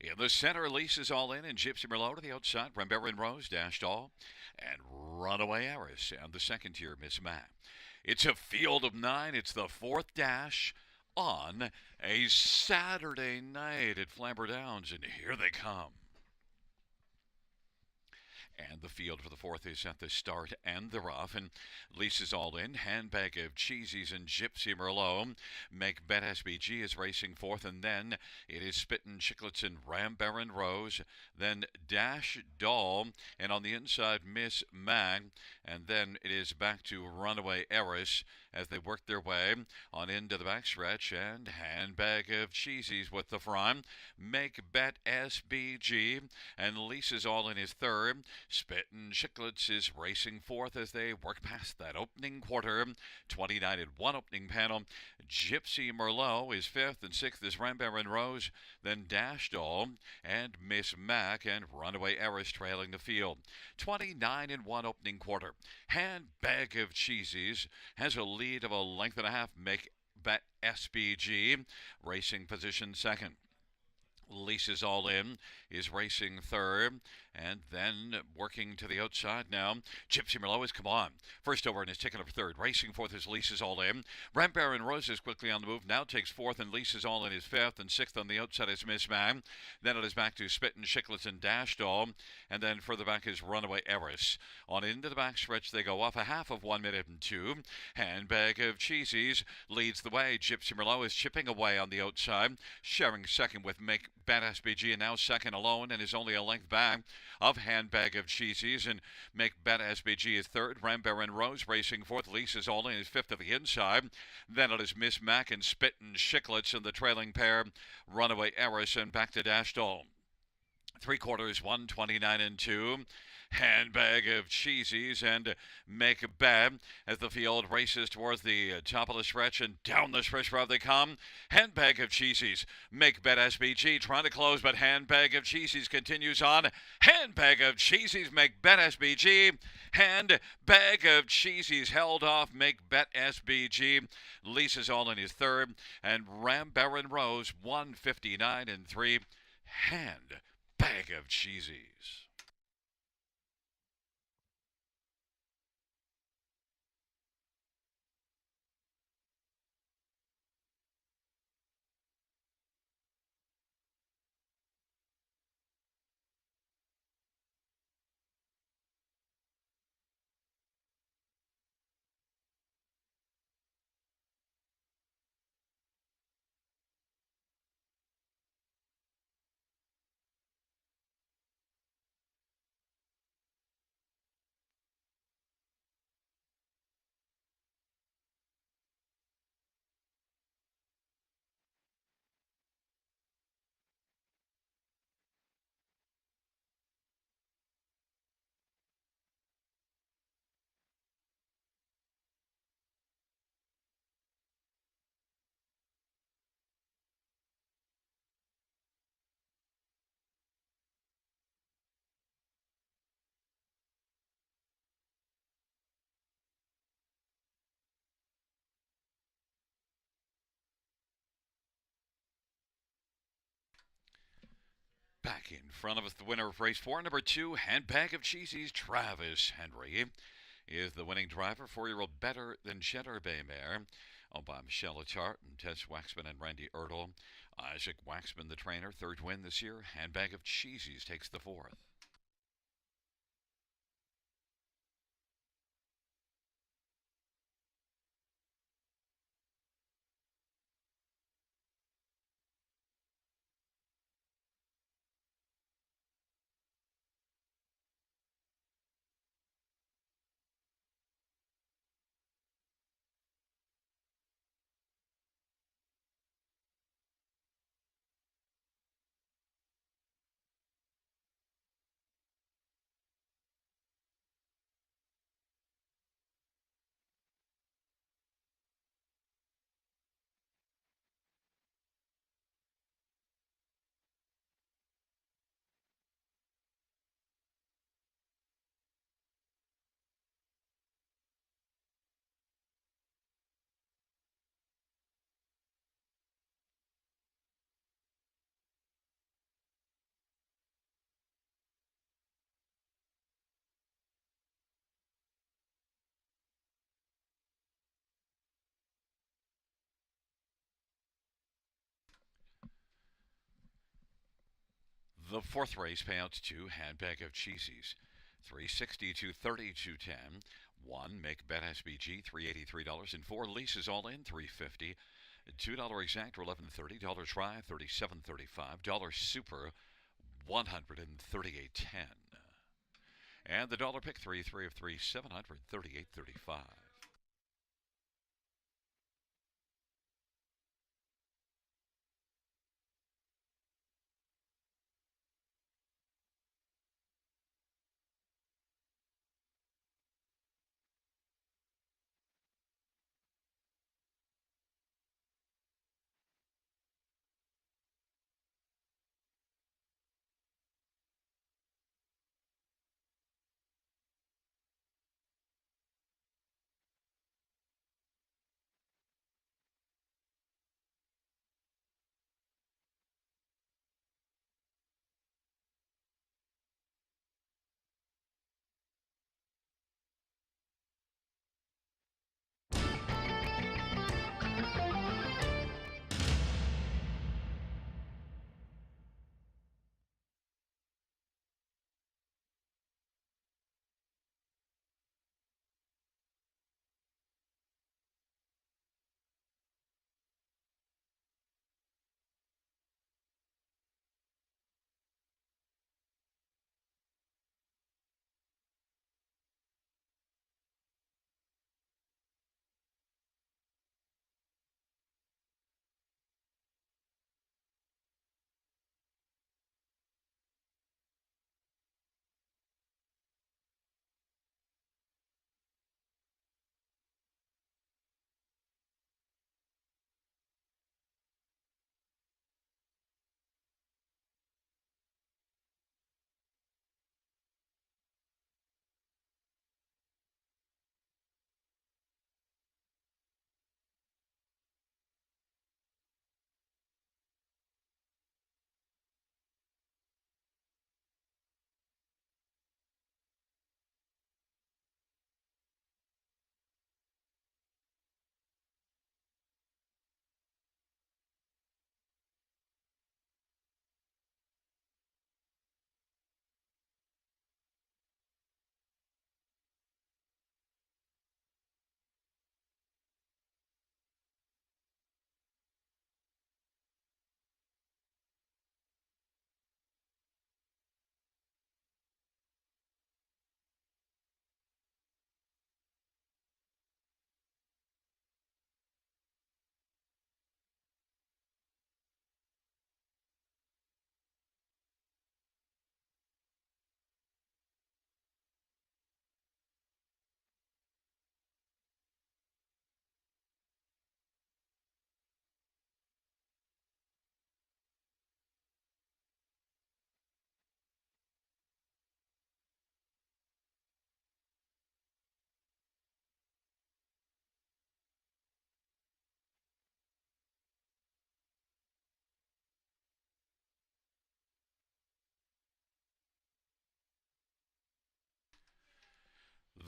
In the center, Lisa's All In and Gypsy Merlot to the outside. Flamboro and Rose dashed all. And Runaway Eris and the second tier, Miss Matt. It's a field of 9. It's the 4th dash on a Saturday night at Flamboro Downs. And here they come. And the field for the 4th is at the start and the rough. And Lisa's All In, handbag of cheesies and Gypsy Merlot. Make Bet SBG is racing 4th, and then it is Spittin' Chiclets and Baron Rose. Then Dash Doll, and on the inside, Miss Mag. And then it is back to Runaway Eris as they work their way on into the backstretch. And handbag of cheesies with the front. Make Bet SBG, and Lisa's All In is 3rd. Spittin' Chiclets is racing 4th as they work past that opening quarter. 29 and 1 opening panel. Gypsy Merlot is 5th, and 6th is Baron Rose. Then Dash Doll and Miss Mac and Runaway Eris trailing the field. 29 and 1 opening quarter. Handbag of cheesies has a lead of a length and a half. Make Bet SBG racing position 2nd. Lisa's All In is racing 3rd, and then working to the outside now. Gypsy Merlot has come on. First over and is taken up 3rd. Racing 4th is Lisa's All In. Baron Rose is quickly on the move. Now takes 4th, and Lisa's All In is 5th, and 6th on the outside is Miss Man. Then it is back to Spittin' Chiclets and Dash Doll, and then further back is Runaway Eris. On into the backstretch they go off a half of 1 minute and 2. Handbag of cheesies leads the way. Gypsy Merlot is chipping away on the outside, sharing 2nd with Make Bet SBG, and now 2nd alone, and is only a length back of handbag of cheesies. And Make Bet SBG is 3rd. Baron Rose racing 4th. Lisa's All In is 5th of the inside. Then it is Miss Mac and Spittin' Chiclets in the trailing pair. Runaway Eris and back to Dash Doll. 3/4, 129 and 2. Handbag of cheesies and Make a Bet as the field races towards the top of the stretch, and down the stretch road they come. Handbag of cheesies. Make Bet SBG trying to close, but handbag of cheesies continues on. Handbag of cheesies. Make Bet SBG. Handbag of cheesies held off. Make Bet SBG. Lisa's All In is 3rd, and Baron Rose 159 and 3. Handbag of cheesies. Back in front of us, the winner of race 4, number 2, Handbag of Cheesies, Travis Henry, is the winning driver. 4-year-old Better Than Cheddar Bay mare, owned by Michelle Achart and Tess Waxman and Randy Ertl. Isaac Waxman, the trainer, 3rd win this year. Handbag of Cheesies takes the 4th. The fourth race payouts two handbag of cheesies. 360 230 210. One make bet SBG $383 and four leases all in $350. $2 exact or $11.30. Dollar try $37.35. Dollar super $138.10. And the dollar pick 3 of 3 $738.35.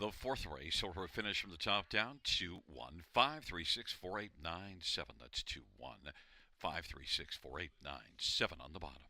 The fourth race, order of finish from the top down, 2-1, 5364897. That's 2-1, 5364897 on the bottom.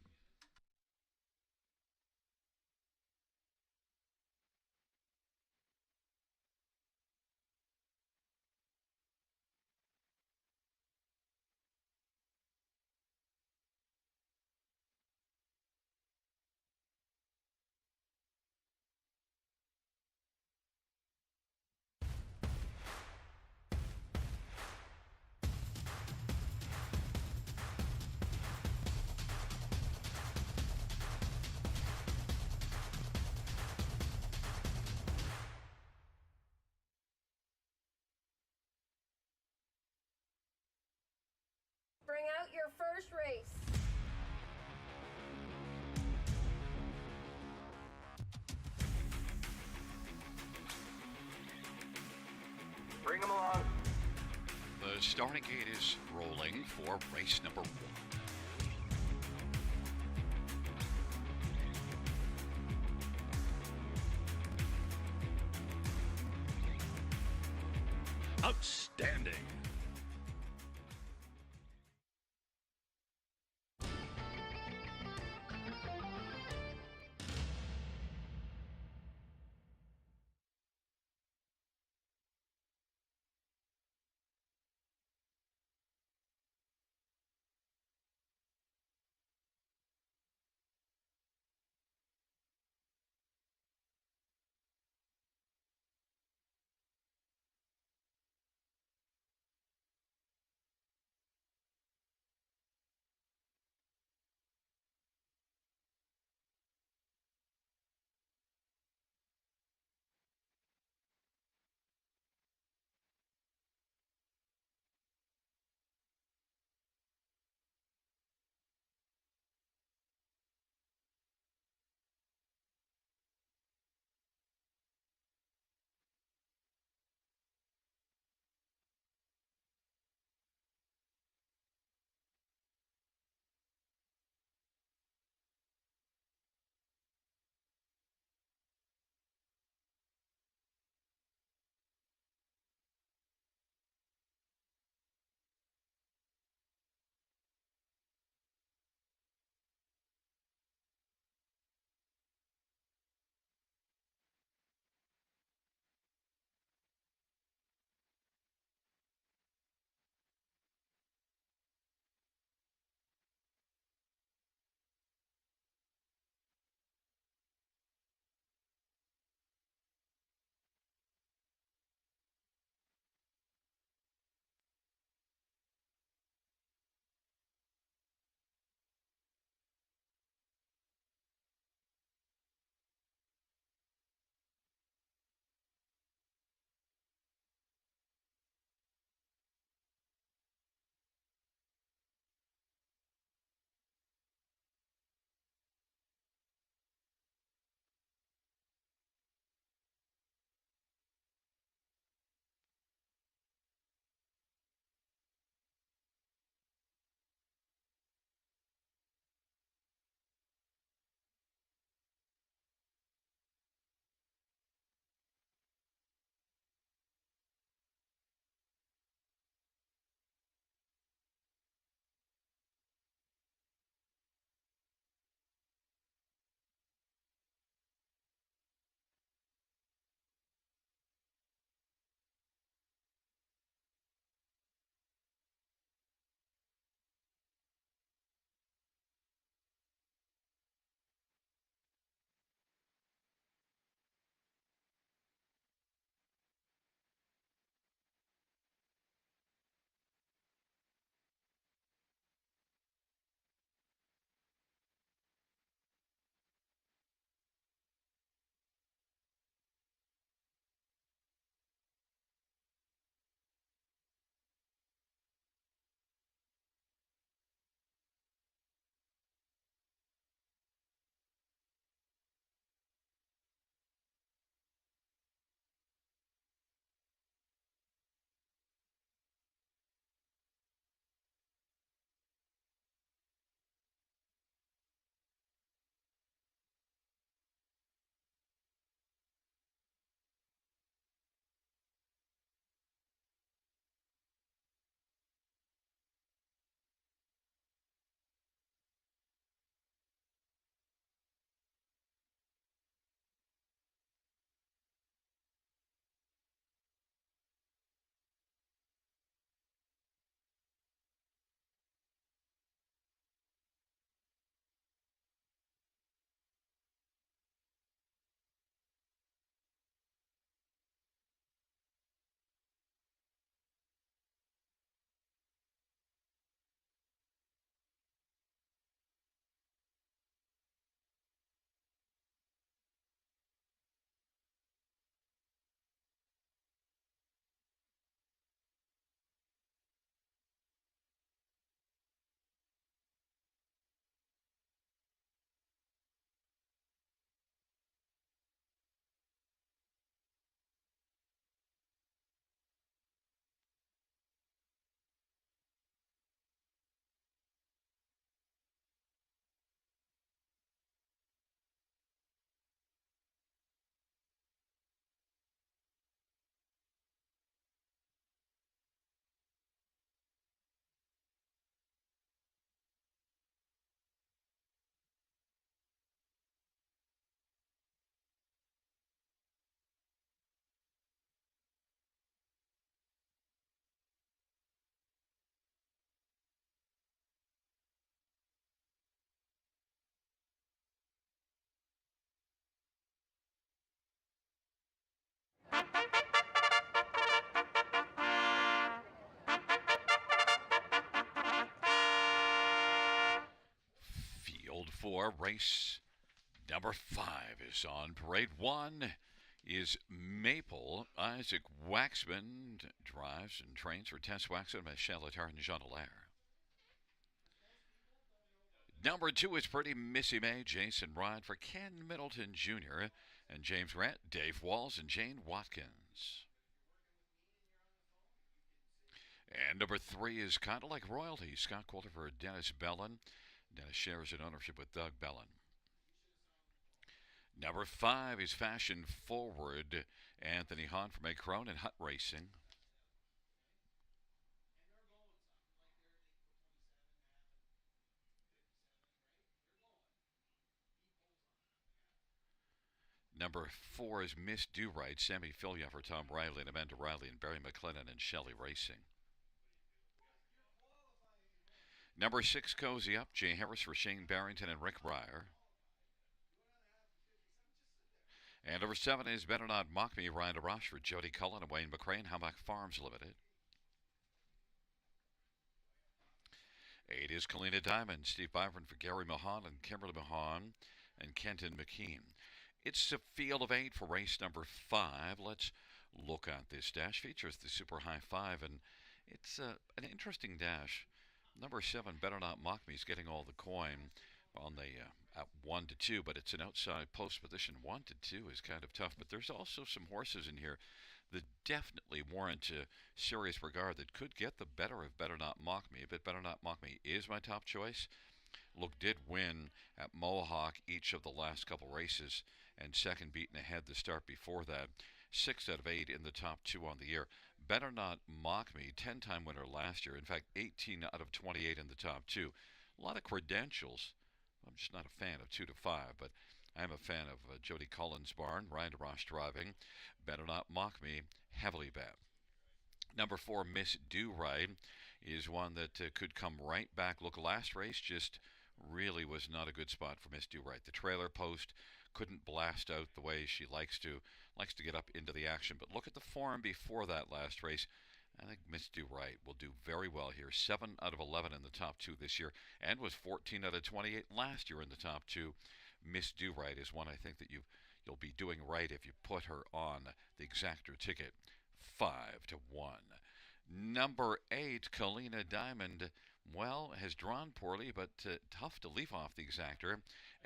Bring out your first race. Bring them along. The starting gate is rolling for race number 1. Outstanding. 4, race number 5 is on parade. 1 is Maple. Isaac Waxman drives and trains for Tess Waxman, Michelle Attar, and Jean Allaire. Number 2 is Pretty Missy May. Jason Ride for Ken Middleton Jr. and James Grant, Dave Walls, and Jane Watkins. And number 3 is Kind of Like Royalty. Scott Coulter for Dennis Bellin. Dennis shares an ownership with Doug Bellin. Number 5 is Fashion Forward. Anthony Hahn from Crone and Hut Racing. Number 4 is Miss Do Right. Sammy Filia for Tom Riley and Amanda Riley and Barry McLennan and Shelley Racing. Number 6, Cozy Up. Jay Harris for Shane Barrington and Rick Ryer. And number 7 is Better Not Mock Me. Ryan DeRoche for Jody Cullen and Wayne McCrane. Humbuck Farms Limited. 8 is Kalina Diamond. Steve Byron for Gary Mahan and Kimberly Mahan and Kenton McKean. It's a field of 8 for race number 5. Let's look at this dash. Features the Super High 5, and it's an interesting dash. Number 7, Better Not Mock Me, is getting all the coin on the at 1 to 2, but it's an outside post position. 1 to 2 is kind of tough, but there's also some horses in here that definitely warrant serious regard that could get the better of Better Not Mock Me. But Better Not Mock Me is my top choice. Look, did win at Mohawk each of the last couple races, and second beaten ahead the start before that. 6 out of 8 in the top 2 on the year. Better Not Mock Me, 10-time winner last year. In fact, 18 out of 28 in the top 2. A lot of credentials. I'm just not a fan of 2 to 5, but I'm a fan of Jody Collins' barn. Ryan DeRoche driving. Better Not Mock Me, heavily bet. Number 4, Miss Do Right, is one that could come right back. Look, last race just really was not a good spot for Miss Do Right. The trailer post couldn't blast out the way she likes to get up into the action. But look at the form before that last race. I think Miss Do Right will do very well here. 7 out of 11 in the top 2 this year, and was 14 out of 28 last year in the top 2. Miss Do Right is one I think that you'll be doing right if you put her on the exactor ticket. 5 to 1. Number 8, Kalina Diamond, well, has drawn poorly, but tough to leave off the exactor.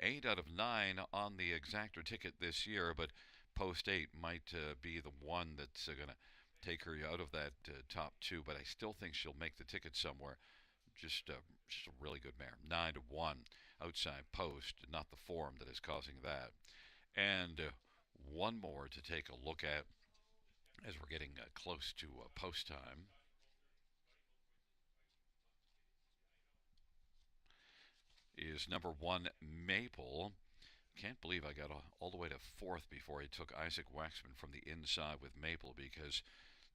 8 out of 9 on the exactor ticket this year, but post 8 might be the one that's going to take her out of that top 2, but I still think she'll make the ticket somewhere. Just a really good mare. 9 to 1 outside post, not the form that is causing that. And one more to take a look at as we're getting close to post time. Is number 1, Maple. Can't believe I got all the way to 4th before I took Isaac Waxman from the inside with Maple, because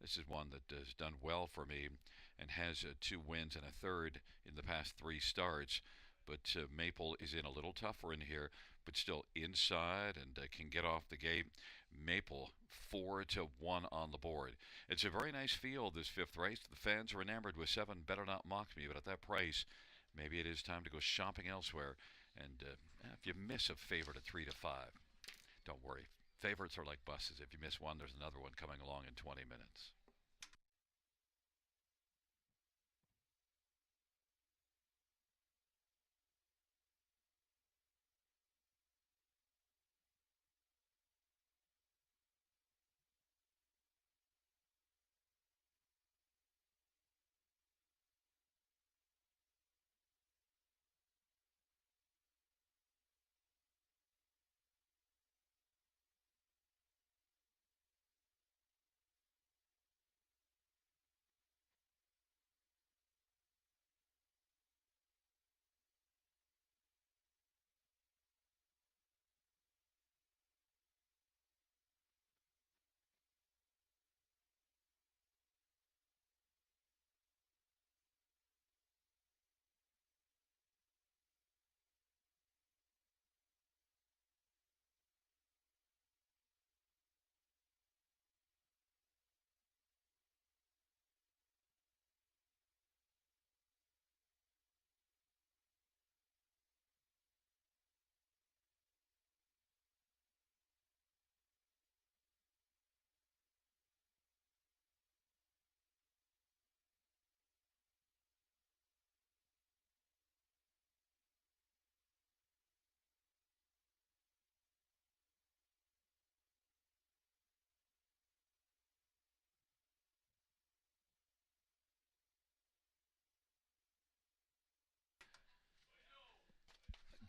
this is one that has done well for me and has 2 wins and a third in the past 3 starts. But Maple is in a little tougher in here, but still inside and can get off the gate. Maple 4 to 1 on the board. It's a very nice field, this 5th race. The fans are enamored with 7 Better Not Mock Me, but at that price, maybe it is time to go shopping elsewhere. And if you miss a favorite at 3 to 5, don't worry. Favorites are like buses. If you miss one, there's another one coming along in 20 minutes.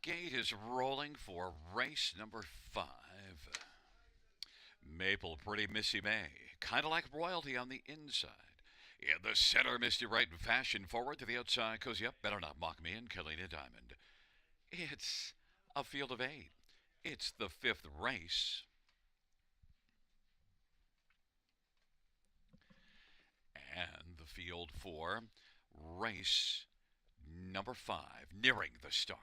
Gate is rolling for race number 5. Maple, Pretty Missy May, kind of like royalty on the inside. In the center, Misty Right and Fashion Forward to the outside. Cozy Up, Better Not Mock Me, and Kalina Diamond. It's a field of 8. It's the 5th race. And the field for race number 5, nearing the start.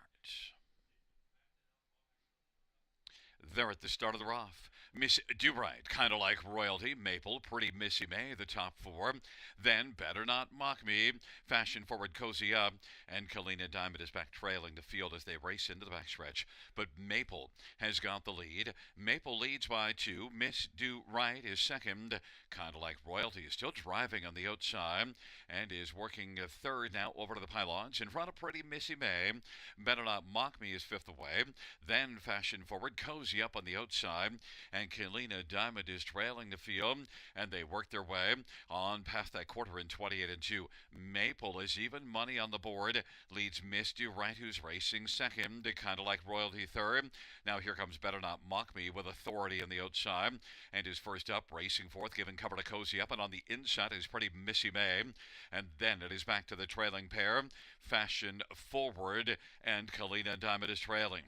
They're at the start of the rough. Miss Do Right, kind of like royalty. Maple, Pretty Missy May, the top 4. Then Better Not Mock Me, Fashion Forward, Cozy Up, and Kalina Diamond is back trailing the field as they race into the backstretch. But Maple has got the lead. Maple leads by 2. Miss Do Right is second. Kind of like royalty is still driving on the outside and is working third now over to the pylons in front of Pretty Missy May. Better Not Mock Me is 5th away. Then Fashion Forward, Cozy Up on the outside, and Kalina Diamond is trailing the field, and they work their way on past that quarter in 28 and 2. Maple is even money on the board, leads Miss Do Right, who's racing second, kind of like royalty third. Now here comes Better Not Mock Me with authority on the outside, and is first up, racing fourth, giving cover to Cozy Up, and on the inside is Pretty Missy May, and then it is back to the trailing pair, Fashion Forward, and Kalina Diamond is trailing.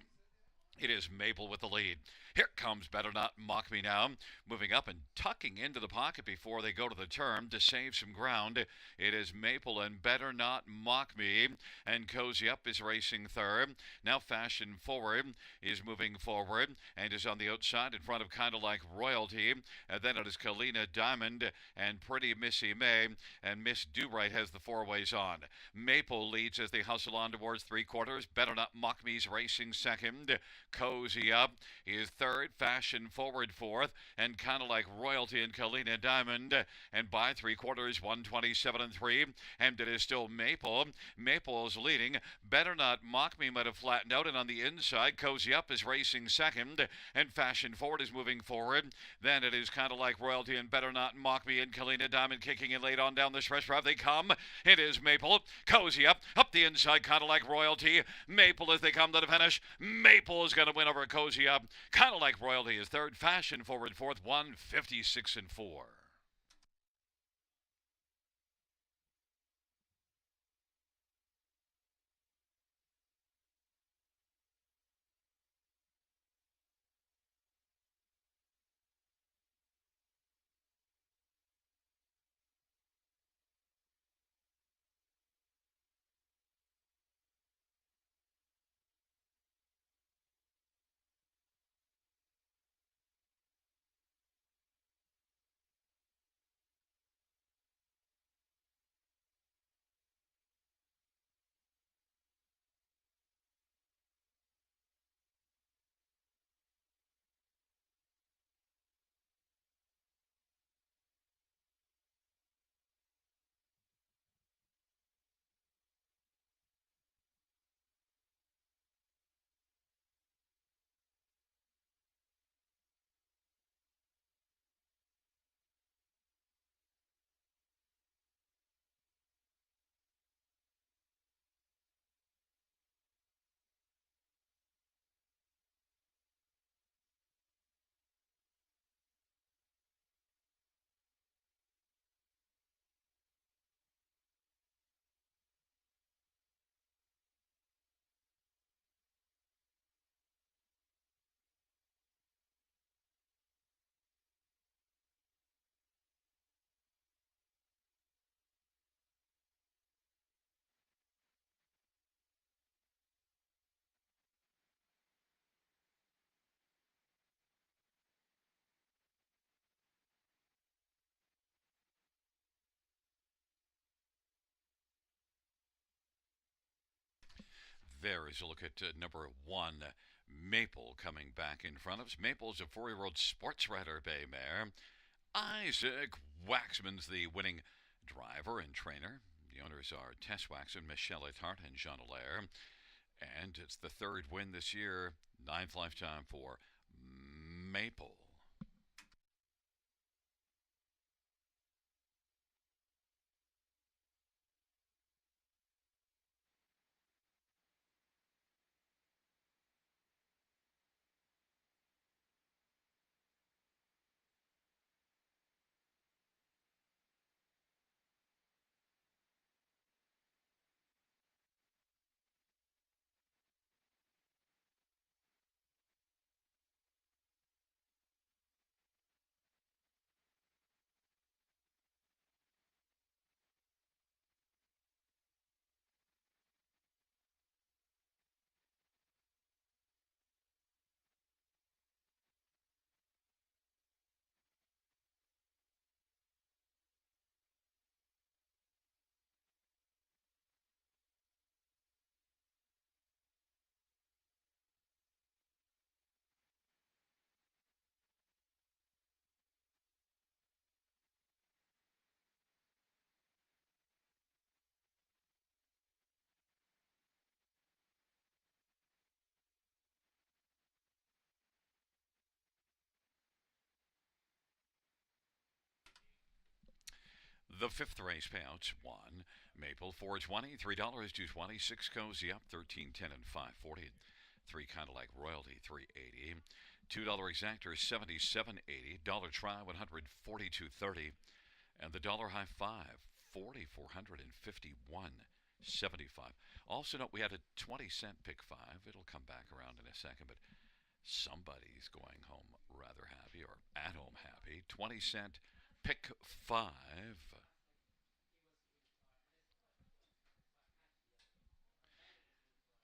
It is Maple with the lead. Here comes Better Not Mock Me now, moving up and tucking into the pocket before they go to the turn to save some ground. It is Maple and Better Not Mock Me, and Cozy Up is racing third. Now Fashion Forward is moving forward and is on the outside in front of kind of like royalty. And then it is Kalina Diamond and Pretty Missy May, and Miss Do Right has the 4 ways on. Maple leads as they hustle on towards 3/4. Better Not Mock Me's racing second. Cozy Up is third, Fashion Forward fourth, and kind of like royalty and Kalina Diamond, and by 3/4, 127 and 3, and it is still Maple. Maple is leading. Better Not Mock Me might have flattened out, and on the inside, Cozy Up is racing second, and Fashion Forward is moving forward. Then it is kind of like royalty and Better Not Mock Me and Kalina Diamond kicking in late on down the stretch. They come. It is Maple. Cozy Up the inside, kind of like royalty. Maple as they come to the finish. Maple is going to win over Cozy Up. Kind of like royalty is third. Fashion Forward fourth. 156 and 4. There is a look at number 1, Maple, coming back in front of us. Maple is a 4-year-old sports rider bay mare. Isaac Waxman's the winning driver and trainer. The owners are Tess Waxman, Michelle Etart, and Jean Allaire. And it's the 3rd win this year, 9th lifetime for Maple. The fifth race payouts: 1 Maple 420, $3 to 26 Cozy up 13.10 and 540. 3 Cadillac Royalty 380. $2 Exactor 77.80. Dollar Try 142.30. And the Dollar High Five 4,451.75. Also note we had a 20-cent pick five. It'll come back around in a second, but somebody's going home rather happy or at home happy. 20-cent pick five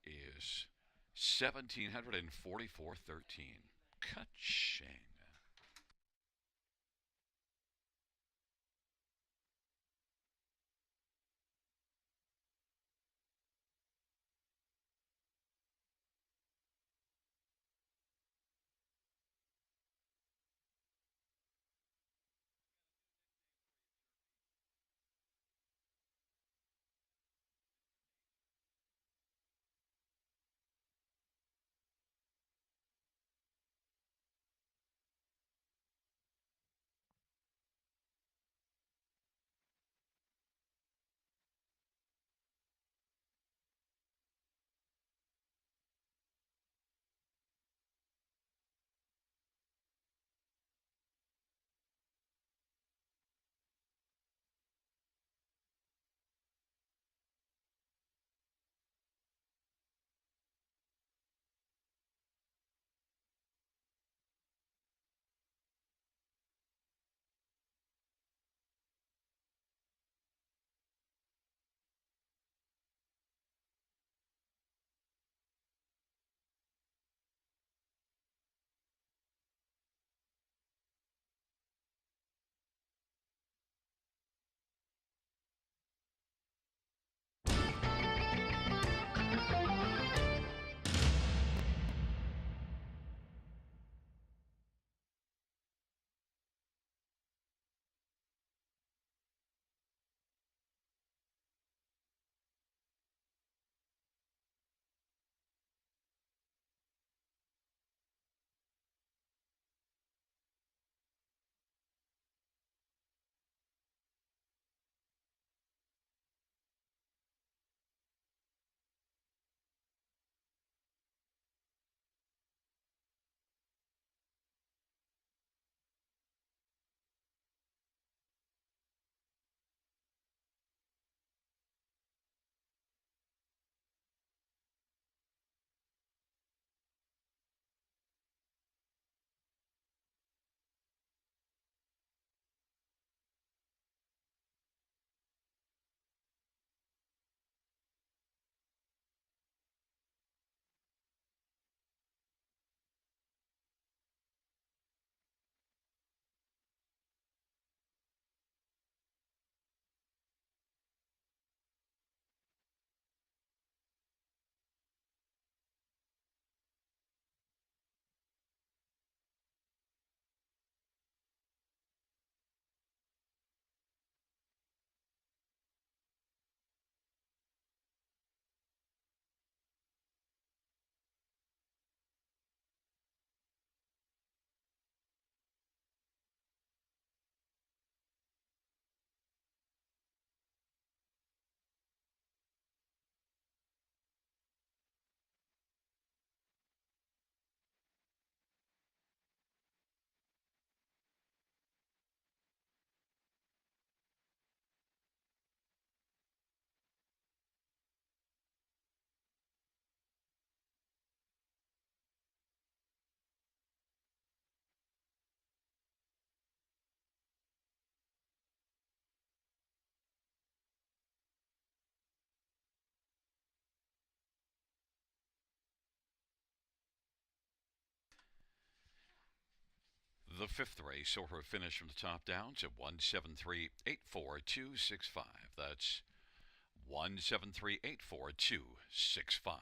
is 1,744.13. Ka-ching. The fifth race over finish from the top down at 173.84265. That's 173.84265.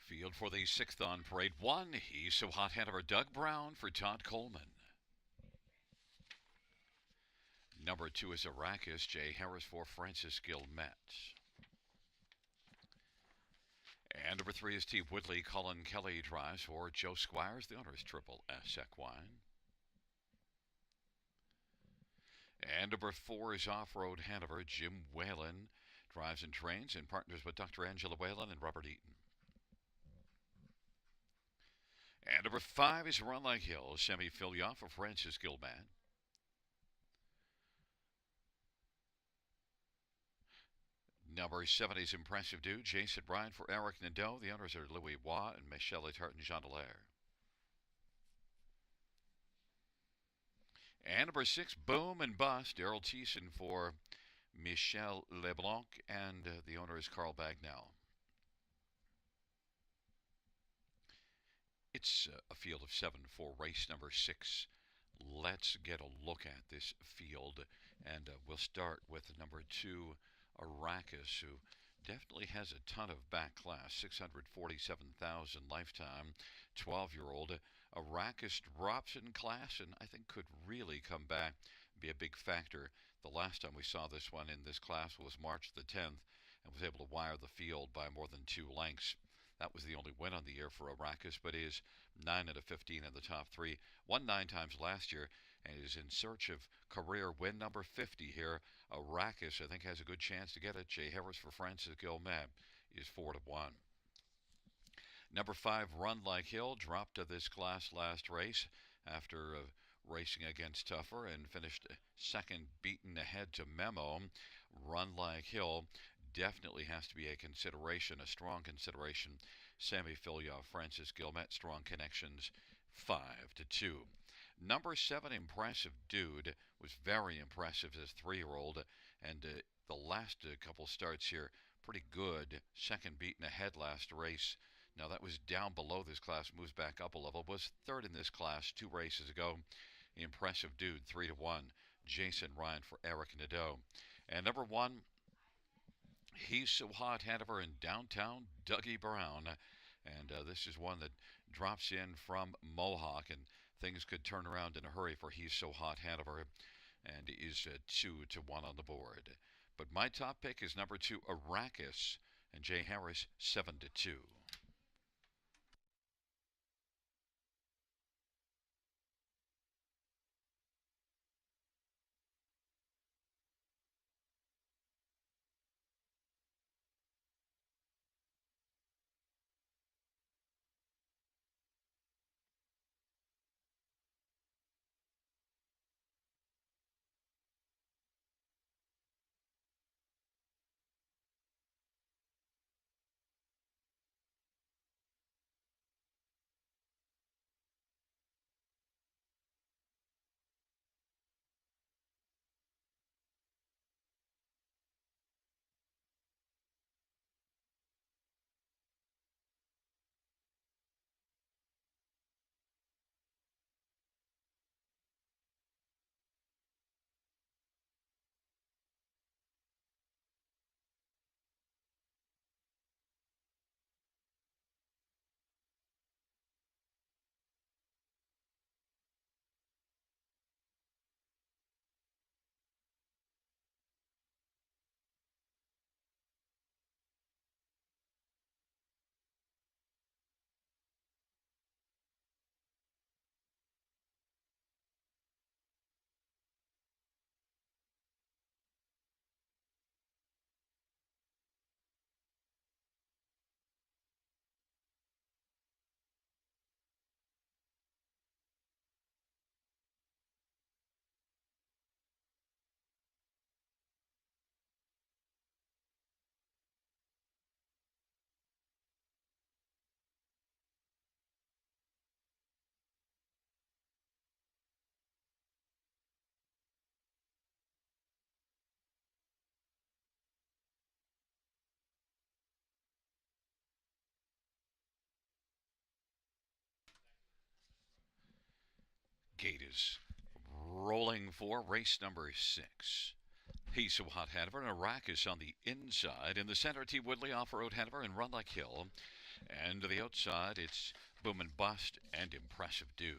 Field for the sixth on parade. One, He's So Hot Hanover, Doug Brown for Todd Coleman. Number 2 is Arrakis, Jay Harris for Francis Gilmet. And number 3 is Steve Woodley, Colin Kelly drives for Joe Squires. The owner is Triple S Equine. And number 4 is Off-Road Hanover, Jim Whalen drives and trains and partners with Dr. Angela Whalen and Robert Eaton. And number 5 is Run Like Hill, Sammy Filioff for Francis Gilman. Number 7 is Impressive Dude, Jason Bryan for Eric Nadeau. The owners are Louis Watt and Michelle Etart and Jean Dallaire. And number 6, Boom and Bust, Daryl Thiessen for Michel LeBlanc, and the owner is Carl Bagnell. It's a field of 7 for race number 6. Let's get a look at this field, and we'll start with number 2, Arrakis, who definitely has a ton of back class, 647,000 lifetime, 12-year-old. Arrakis drops in class and I think could really come back, be a big factor. The last time we saw this one in this class was March the 10th and was able to wire the field by more than 2 lengths. That was the only win on the year for Arrakis, but is 9 out of 15 in the top 3. Won 9 times last year and is in search of career win number 50 here. Arrakis, I think, has a good chance to get it. Jay Harris for Francis Gilman is 4-1. Number 5, Run Like Hill, dropped to this class last race after racing against Tougher and finished second, beaten ahead to Memo. Run Like Hill definitely has to be a consideration, a strong consideration. Sammy Filioff, Francis Gilmet, strong connections, 5-2. Number 7, Impressive Dude, was very impressive as a 3-year-old, and the last couple starts here, pretty good. Second beaten ahead last race. Now that was down below this class, moves back up a level, was 3rd in this class 2 races ago. Impressive Dude, 3-1. Jason Ryan for Eric Nadeau. And number 1, He's So Hot Hanover in downtown, Dougie Brown. And this is one that drops in from Mohawk, and things could turn around in a hurry for He's So Hot Hanover, and is 2-1 on the board. But my top pick is number 2, Arrakis, and Jay Harris, 7-2. gate is rolling for race number 6. He's so hot Hanover and Arrakis on the inside. In the center, T. Woodley off-road Hanover and Run Like Hill. And to the outside, it's Boom and Bust and Impressive Dude.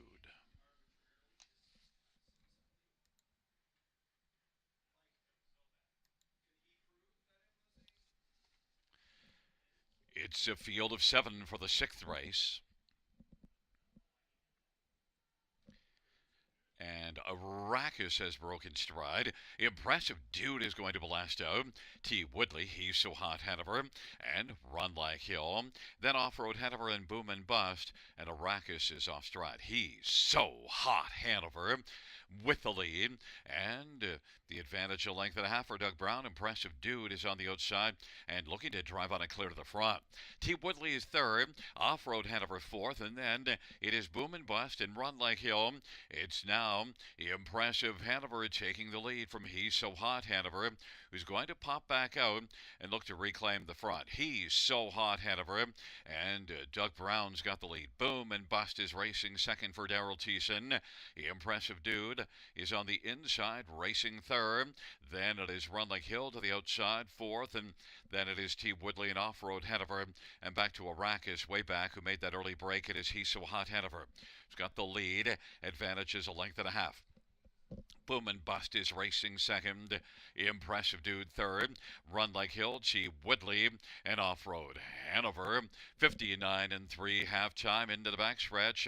It's a field of 7 for the 6th race. And Arrakis has broken stride. Impressive Dude is going to blast out. T. Woodley, He's So Hot Hanover, and Run Like Hill. Then Off-Road Hanover and Boom and Bust. And Arrakis is off stride. He's So Hot Hanover with the lead. And the advantage a length and a half for Doug Brown. Impressive Dude is on the outside and looking to drive on and clear to the front. T. Woodley is third. Off-Road Hanover fourth. And then it is Boom and Bust and Run Like Hill. It's now Impressive Hanover taking the lead from He's So Hot Hanover, who's going to pop back out and look to reclaim the front. He's So Hot Hanover, and Doug Brown's got the lead. Boom and Bust is racing second for Darrell Thiessen. Impressive Dude is on the inside, racing third. Then it is Run Like Hill to the outside, fourth, and then it is T. Woodley and Off-Road Hanover, and back to Arrakis way back, who made that early break. It is He's So Hot Hanover. He's got the lead. Advantage is a length and a half. Boom and Bust is racing second. Impressive Dude third. Run Like Hill, T. Woodley, and Off-Road Hanover. 59 and 3 halftime into the backstretch.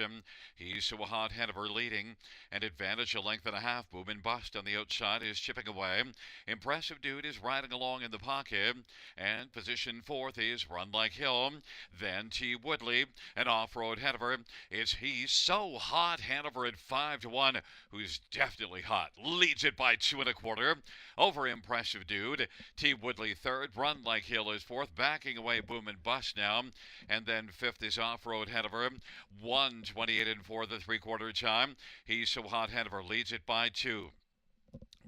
He's So Hot Hanover leading. And advantage a length and a half. Boom and Bust on the outside is chipping away. Impressive Dude is riding along in the pocket. And position fourth is Run Like Hill. Then T. Woodley and Off-Road Hanover. It's He's So Hot Hanover at 5-1, who's definitely hot. Leads it by 2 1/4 over Impressive Dude. T. Woodley third. Run Like Hill is fourth. Backing away Boom and Bust now. And then fifth is Off-Road Hanover. 1:28 and 4 the 3/4 time. He's So Hot Hanover leads it by 2.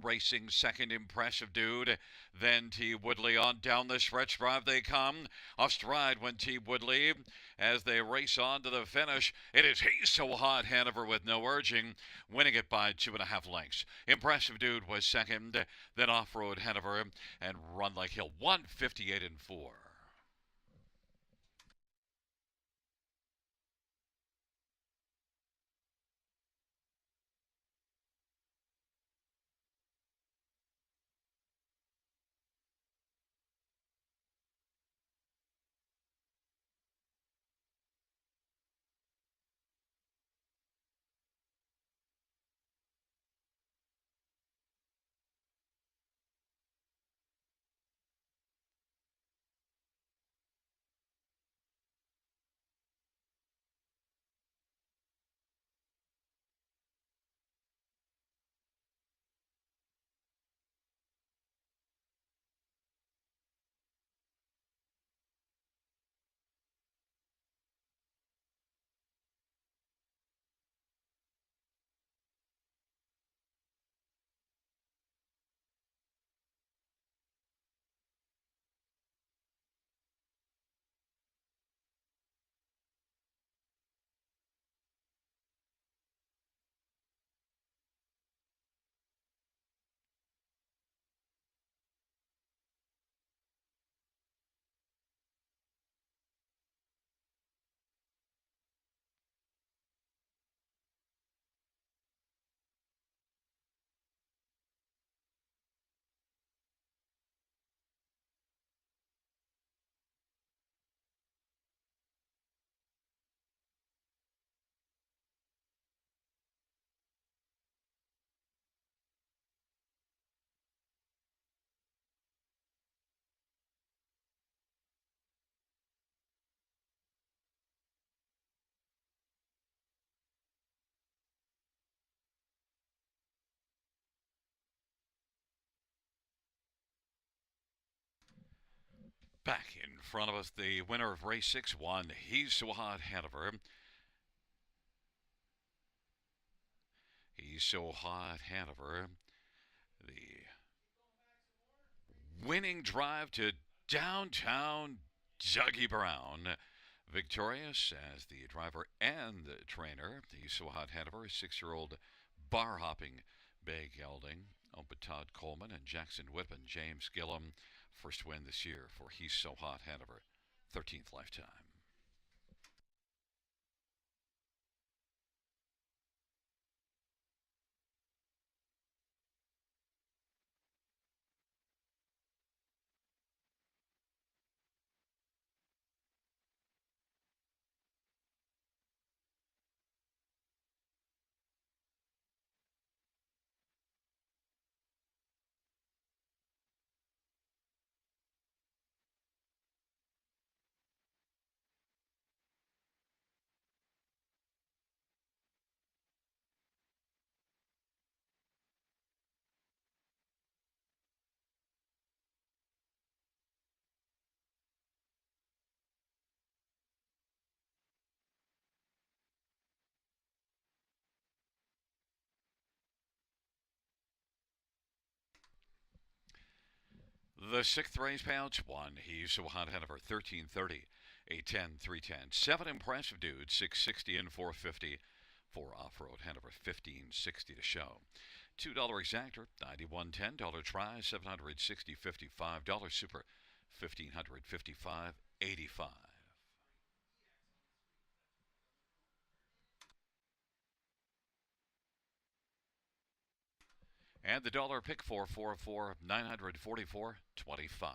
Racing second, Impressive Dude. Then T. Woodley on down the stretch drive they come. Off stride when T. Woodley as they race on to the finish. It is He's So Hot Hanover with no urging, winning it by 2.5 lengths. Impressive Dude was second. Then Off-Road Hanover and Run Like Hill. 1:58 and 4. Back in front of us, the winner of race 6-1, He's So Hot Hanover. He's So Hot Hanover. The winning drive to downtown Dougie Brown. Victorious as the driver and the trainer. He's So Hot Hanover, 6-year-old bar hopping Bay Gelding, owned by Todd Coleman and Jackson Whitman. James Gillum, first win this year for He's So Hot Hanover, 13th lifetime. The sixth race pouch, one. He's So Hot Hanover, 1330, a 10, 310. Seven impressive dudes, 660 and 450 for off-road Hanover, 1560 to show. $2 exactor, 91.10. Dollar try, 760, 55. Dollar super, 1555, 85. And the dollar pick 444, 944, 25.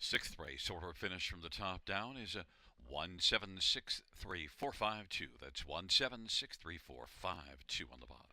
Sixth race order finish from the top down is a 1763452. That's 1763452 on the bottom.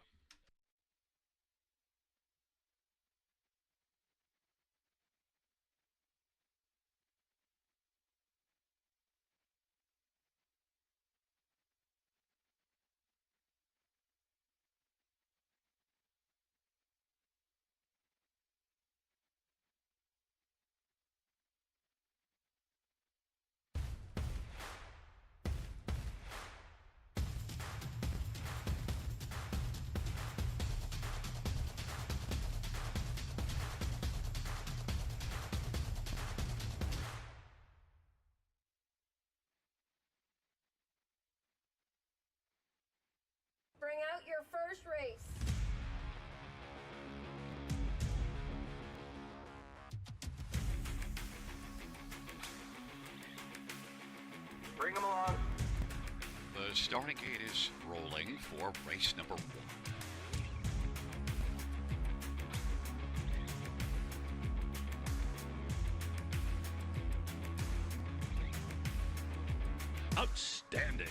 Bring out your first race. Bring them along. The starting gate is rolling for race number 1. Outstanding.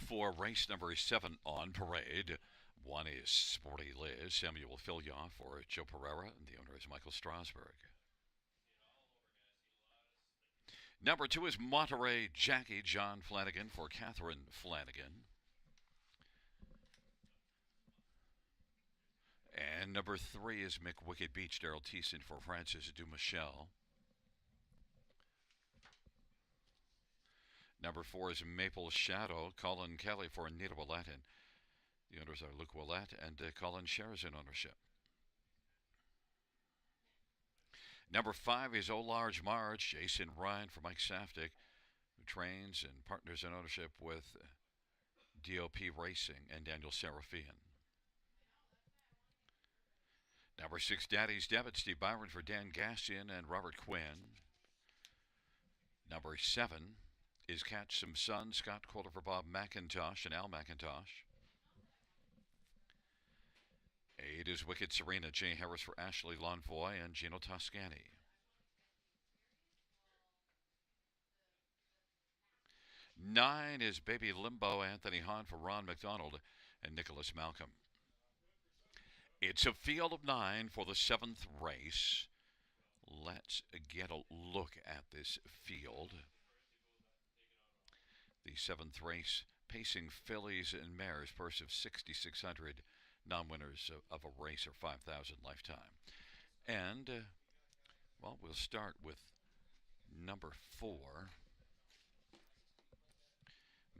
for race number 7 on parade. One is Sporty Liz. Sammy will fill you off for Joe Pereira, and the owner is Michael Strasberg. Number 2 is Monterey Jackie John Flanagan for Catherine Flanagan. And number 3 is McWicked Beach Daryl Thiessen for Francis Dumichel. Number 4 is Maple Shadow, Colin Kelly for Anita Willett, and the owners are Luke Willett and Colin shares in ownership. Number 5 is O Large Marge, Jason Ryan for Mike Safdie, who trains and partners in ownership with DOP Racing and Daniel Serafian. Number 6, Daddy's Debit, Steve Byron for Dan Gassian and Robert Quinn. Number 7 is Catch Some Sun, Scott Coulter for Bob McIntosh and Al McIntosh. 8 is Wicked Serena, Jay Harris for Ashley Lonvoy and Gino Toscani. 9 is Baby Limbo, Anthony Hahn for Ron McDonald and Nicholas Malcolm. It's a field of 9 for the 7th race. Let's get a look at this field. The 7th race, pacing fillies and mares, purse of $6,600. Non-winners of a race are $5,000 lifetime. And, well, we'll start with number 4,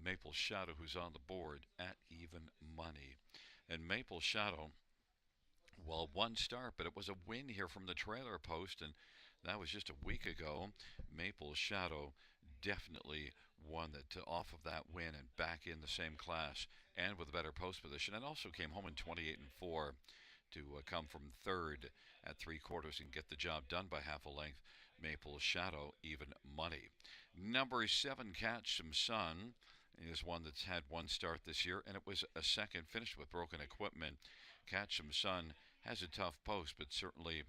Maple Shadow, who's on the board at even money. And Maple Shadow, well, 1 start, but it was a win here from the trailer post, and that was just a week ago. Maple Shadow definitely won that off of that win and back in the same class and with a better post position, and also came home in 28-4 to come from 3rd at 3/4 and get the job done by half a length. Maple Shadow, even money. Number 7, Catch Some Sun, is one that's had 1 start this year, and it was a second, finished with broken equipment. Catch Some Sun has a tough post, but certainly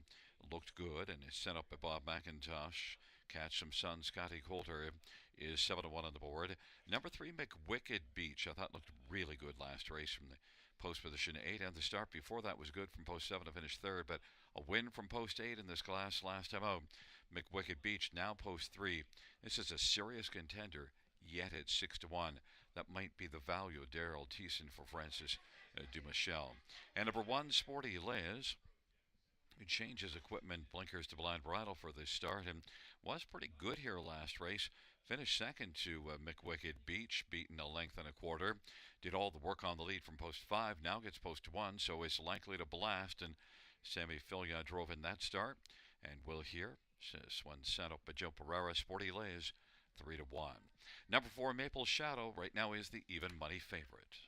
looked good and is sent up by Bob McIntosh. Catch Some Sun, Scotty Coulter is 7-1 on the board. Number 3, McWicked Beach, I thought looked really good last race from the post position 8, and the start before that was good from post 7 to finish 3rd, but a win from post 8 in this class last time out. McWicked Beach now post 3. This is a serious contender, yet at 6-1. That might be the value of Daryl Thiessen for Francis Dumichel. And number 1, Sporty Liz, who changes equipment, blinkers to blind bridle for this start, and was pretty good here last race. Finished second to McWicked Beach, beaten a length and a quarter. Did all the work on the lead from post 5, now gets post 1, so is likely to blast. And Sammy Filia drove in that start, and we'll hear this one set up by Joe Pereira. Sporty Liz, 3-1. Number 4, Maple Shadow, right now is the even money favorite.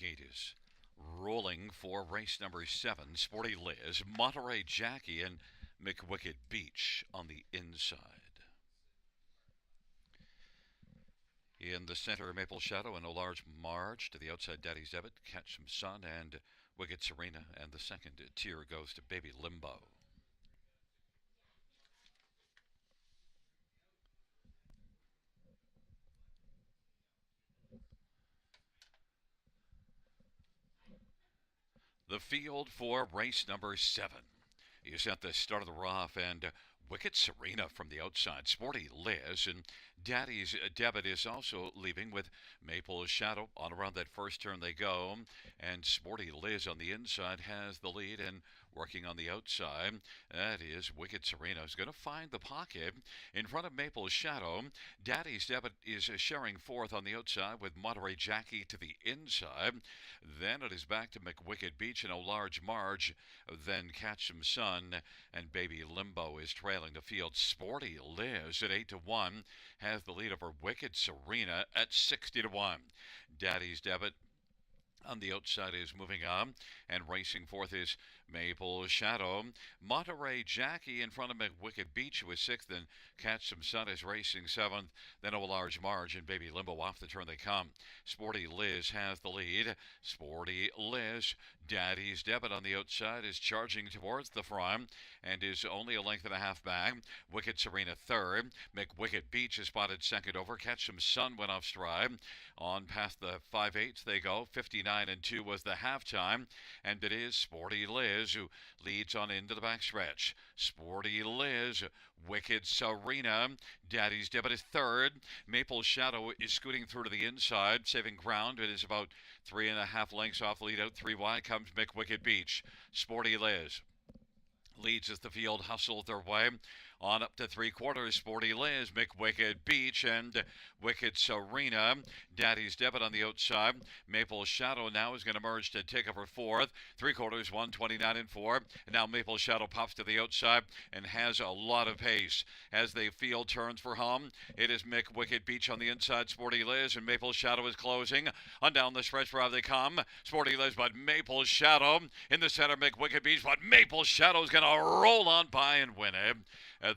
gate is rolling for race number 7. Sporty Liz, Monterey Jackie, and McWicked Beach on the inside. In the center, Maple Shadow and a large marge to the outside, Daddy's Debit, Catch Some Sun, and Wicked Serena. And the second tier goes to Baby Limbo. The field for race number 7 is at the start of the rough, and Wicked Serena from the outside, Sporty Liz, and Daddy's Debit is also leaving with Maple Shadow. On around that first turn they go, and Sporty Liz on the inside has the lead, and working on the outside, that is Wicked Serena, who's going to find the pocket in front of Maple Shadow. Daddy's Debit is sharing fourth on the outside with Monterey Jackie to the inside. Then it is back to McWicked Beach in a large marge. Then Catch Some Sun and Baby Limbo is trailing the field. Sporty Liz at 8-1 has the lead over Wicked Serena at 60-1. Daddy's Debit on the outside is moving on, and racing fourth is Maple Shadow. Monterey Jackie in front of McWicked Beach, who is sixth, and Catch Some Sun is racing seventh. Then a large margin, and Baby Limbo off the turn they come. Sporty Liz has the lead. Sporty Liz, Daddy's Debit on the outside is charging towards the front and is only a length and a half back. Wicked Serena third. McWicked Beach is spotted second over. Catch Some Sun went off stride. On past the 5/8 they go. 59-2 was the halftime, and it is Sporty Liz who leads on into the backstretch. Sporty Liz, Wicked Serena, Daddy's Debit is third. Maple Shadow is scooting through to the inside, saving ground. It is about 3.5 lengths off the lead out. 3 wide comes McWicked Beach. Sporty Liz leads as the field hustles their way on up to 3/4. Sporty Liz, McWicked Beach, and Wicked Serena. Daddy's Debit on the outside. Maple Shadow now is going to merge to take over fourth. 3/4, 129-4. And now Maple Shadow pops to the outside and has a lot of pace as the field turns for home. It is McWicked Beach on the inside. Sporty Liz and Maple Shadow is closing on down the stretch where they come. Sporty Liz, but Maple Shadow in the center. McWicked Beach, but Maple Shadow is going to roll on by and win it.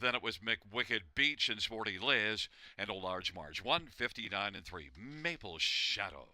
Then it was McWicked Beach and Sporty Liz and a large march. 159-3. Maple Shadow.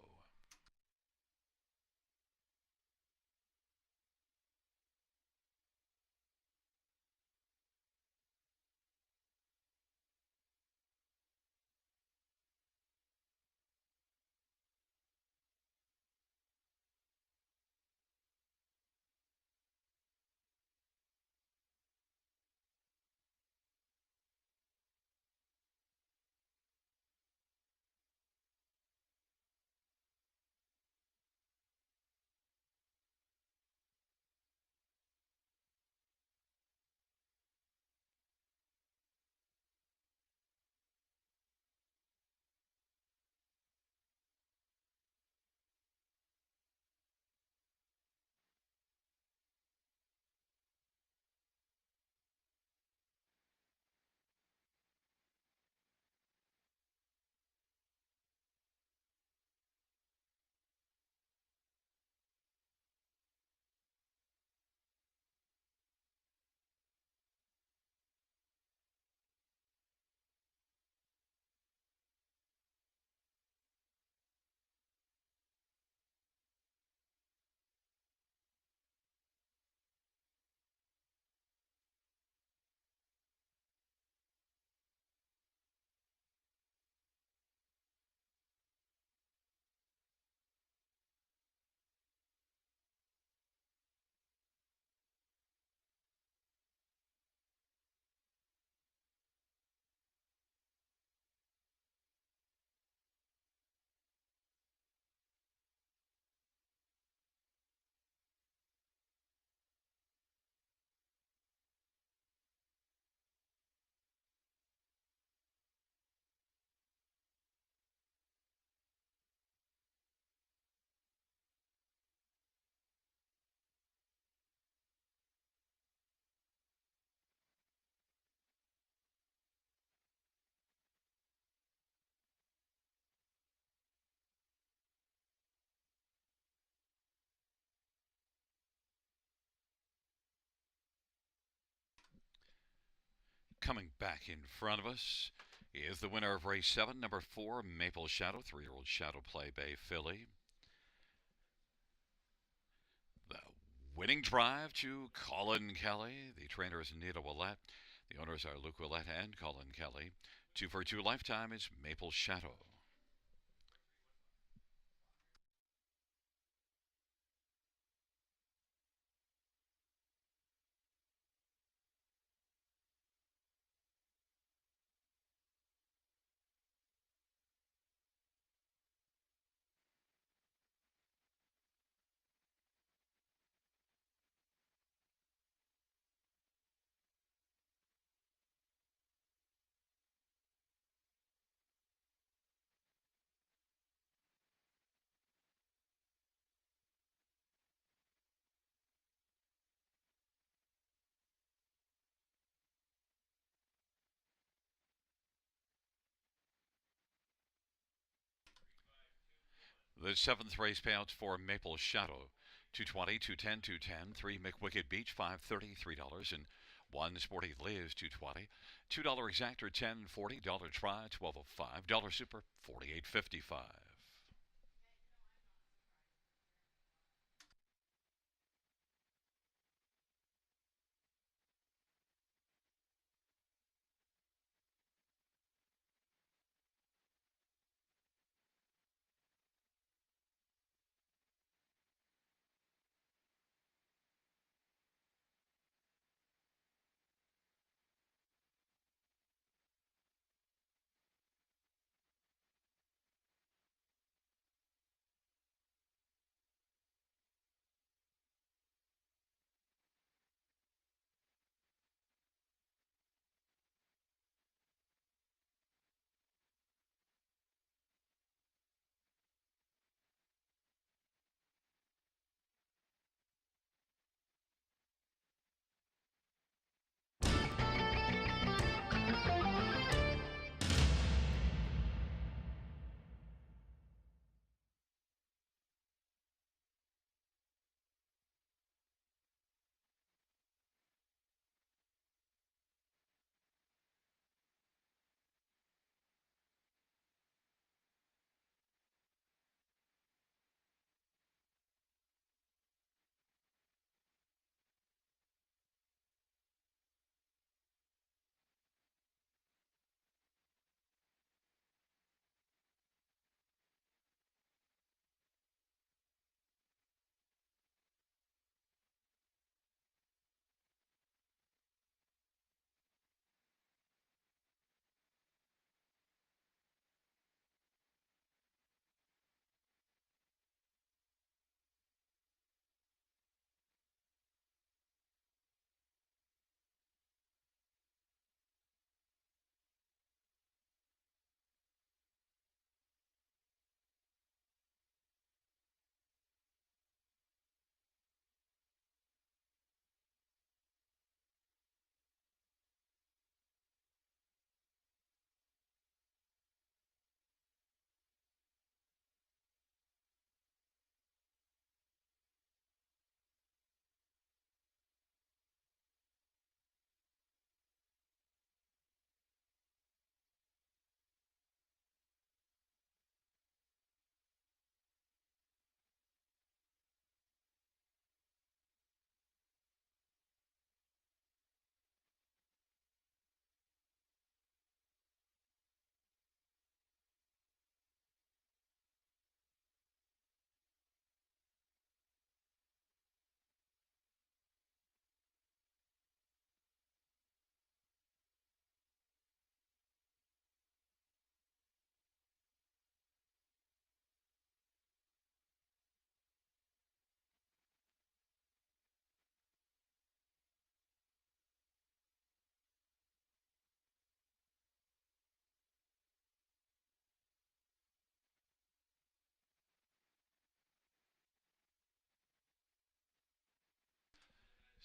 coming back in front of us is the winner of race 7, number 4, Maple Shadow, 3-year-old Shadow Play Bay filly. The winning drive to Colin Kelly. The trainer is Nita Willette. The owners are Luke Willette and Colin Kelly. 2 for 2 lifetime is Maple Shadow. The 7th race payouts for Maple Shadow. 220, 210, 210, 3 McWicked Beach, $5.30, $3, and 1 Sporty Liz, $2.20, $2 exactor, $10.40, $1 try, $12.05, $1 super, $48.55.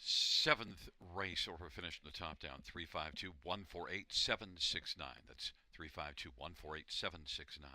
Seventh race order finished in the top down. 352 148 769. That's 352 148 769.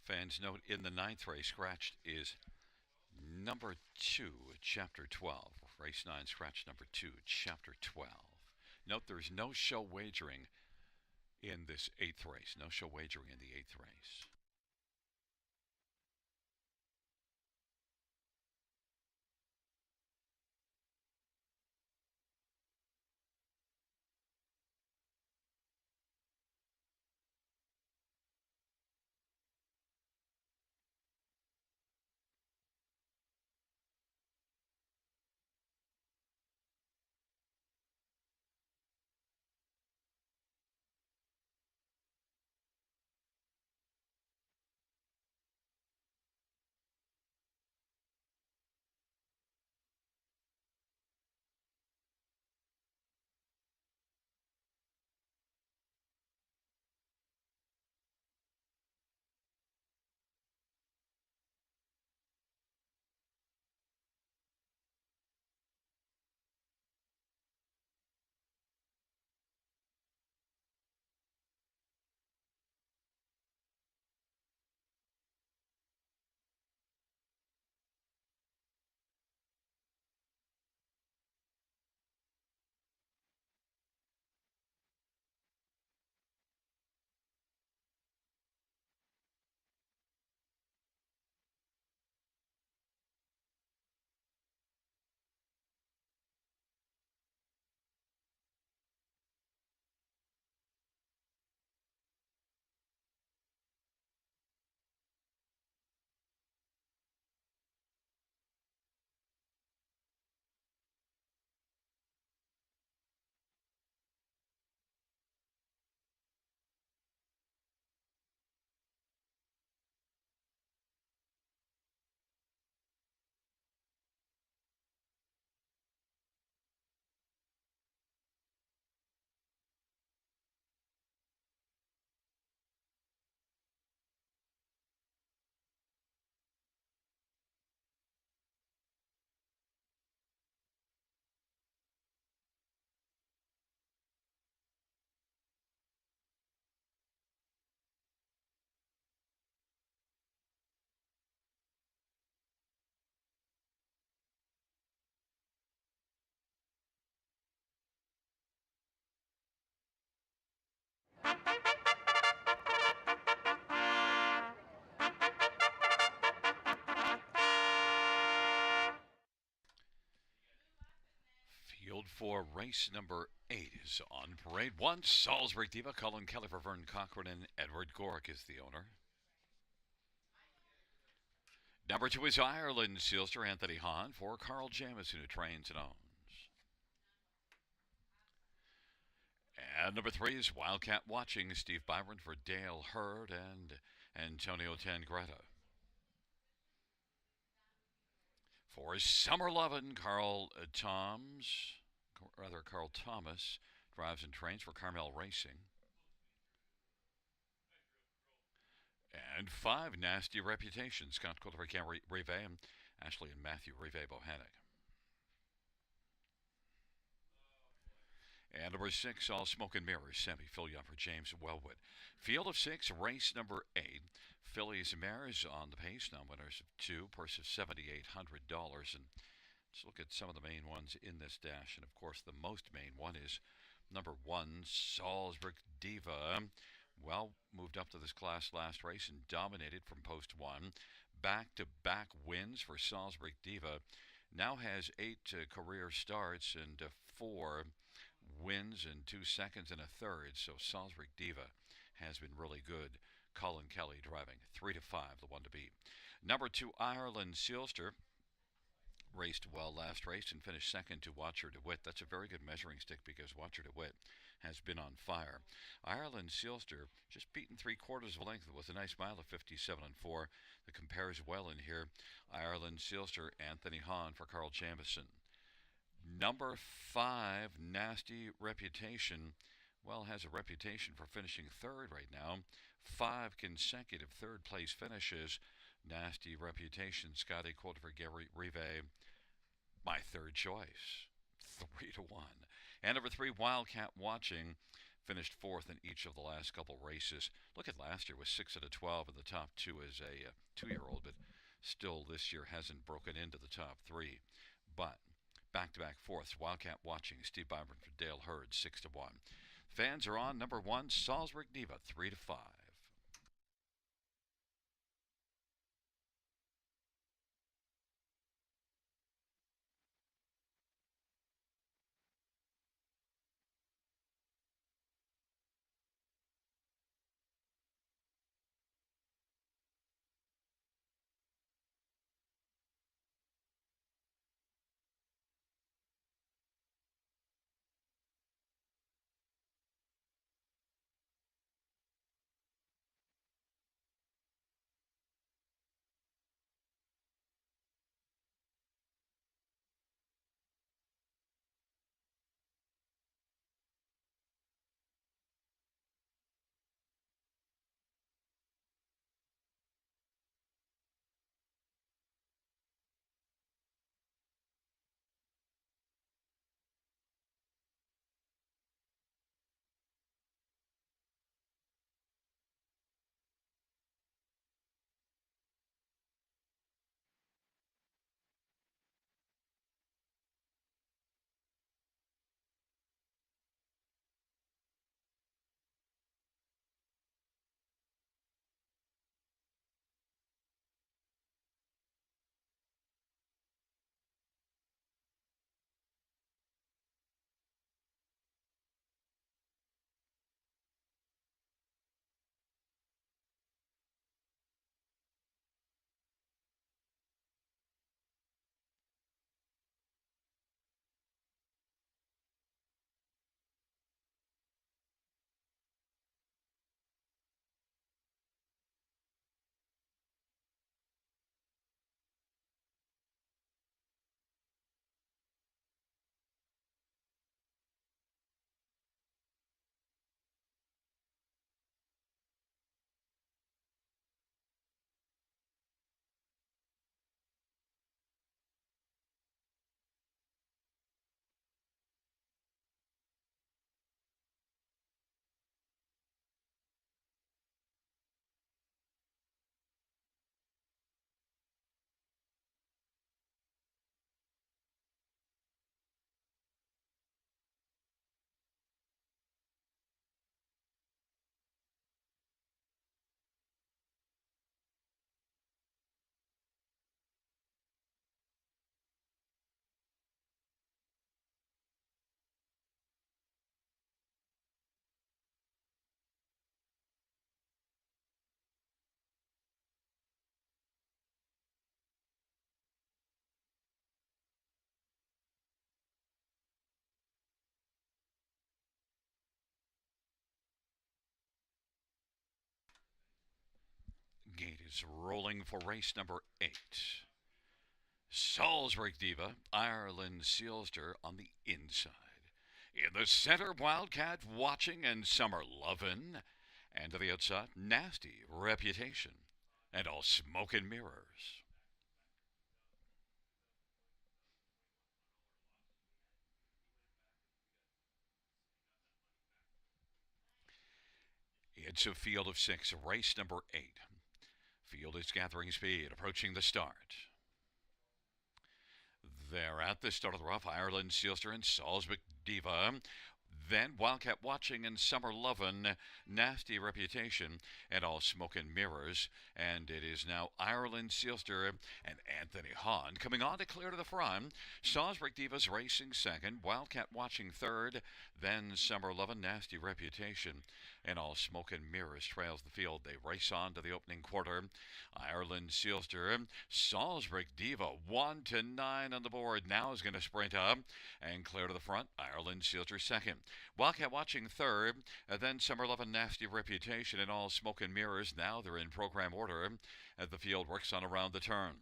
Fans note in the ninth race, scratched is number 2, Chapter 12. Race 9, scratch number 2, Chapter 12. Note there's no show wagering in this 8th race. No show wagering in the 8th race. Field for race number 8 is on parade. 1, Salisbury Diva, Colin Kelly for Vern Cochran, and Edward Gork is the owner. Number 2 is Ireland Sealster, Anthony Hahn for Carl Jamison, who trains and owns. And number 3 is Wildcat Watching, Steve Byron for Dale Hurd and Antonio Tangretta. For Summer Lovin', Carl Thomas drives and trains for Carmel Racing. And 5, Nasty Reputation, Scott Coulter, Gary Rive, and Ashley and Matthew Rive Bohannic. And number 6, All Smoke and Mirrors, Sammy Fillion for James Wellwood. Field of 6, race number 8. Fillies and Mares on the pace, now winners of 2, purse of $7,800. And let's look at some of the main ones in this dash. And of course, the most main one is number 1, Salisbury Diva. Well, moved up to this class last race and dominated from post 1. Back-to-back wins for Salisbury Diva. Now has 8 career starts and 4 wins in 2 seconds and a third. So Salisbury Diva has been really good. Colin Kelly driving 3-5, the one to beat. Number 2, Ireland Sealster. Raced well last race and finished second to Watcher DeWitt. That's a very good measuring stick because Watcher DeWitt has been on fire. Ireland Sealster just beaten 3/4 of a length with a nice mile of 57-4. That compares well in here. Ireland Sealster, Anthony Hahn for Carl Jamison. Number 5, Nasty Reputation. Well, has a reputation for finishing third right now. 5 consecutive third place finishes. Nasty Reputation, Scotty Coulter for Gary Rive. My third choice, 3-1. And number 3, Wildcat Watching. finished fourth in each of the last couple races. Look at last year was 6 out of 12 in the top two as a 2-year-old, but still this year hasn't broken into the top three. But back-to-back fourths, Wildcat Watching, Steve Byron for Dale Hurd, 6-1. Fans are on number one, Salzburg Diva, 3-5. Gate is rolling for race number 8. Salzburg Diva, Ireland Sealster on the inside. In the center, Wildcat Watching and Summer Lovin'. And to the outside, Nasty Reputation. And all smoke and mirrors. It's a field of 6, race number 8. Field is gathering speed, approaching the start. They're at the start of the rough, Ireland Sealster and Salzburg Diva. Then Wildcat Watching and Summer Lovin', Nasty Reputation, and all smoke and mirrors. And it is now Ireland Sealster and Anthony Hahn coming on to clear to the front. Salzburg Divas racing second, Wildcat Watching third, then Summer Lovin', Nasty Reputation, and all smoke and mirrors trails the field. They race on to the opening quarter. Ireland Sealster, Salzburg Diva, 1-9 on the board. Now is going to sprint up and clear to the front. Ireland Sealster second. Wildcat Watching third, then Summer Lovin', Nasty Reputation, and all smoke and mirrors. Now they're in program order as the field works on around the turn.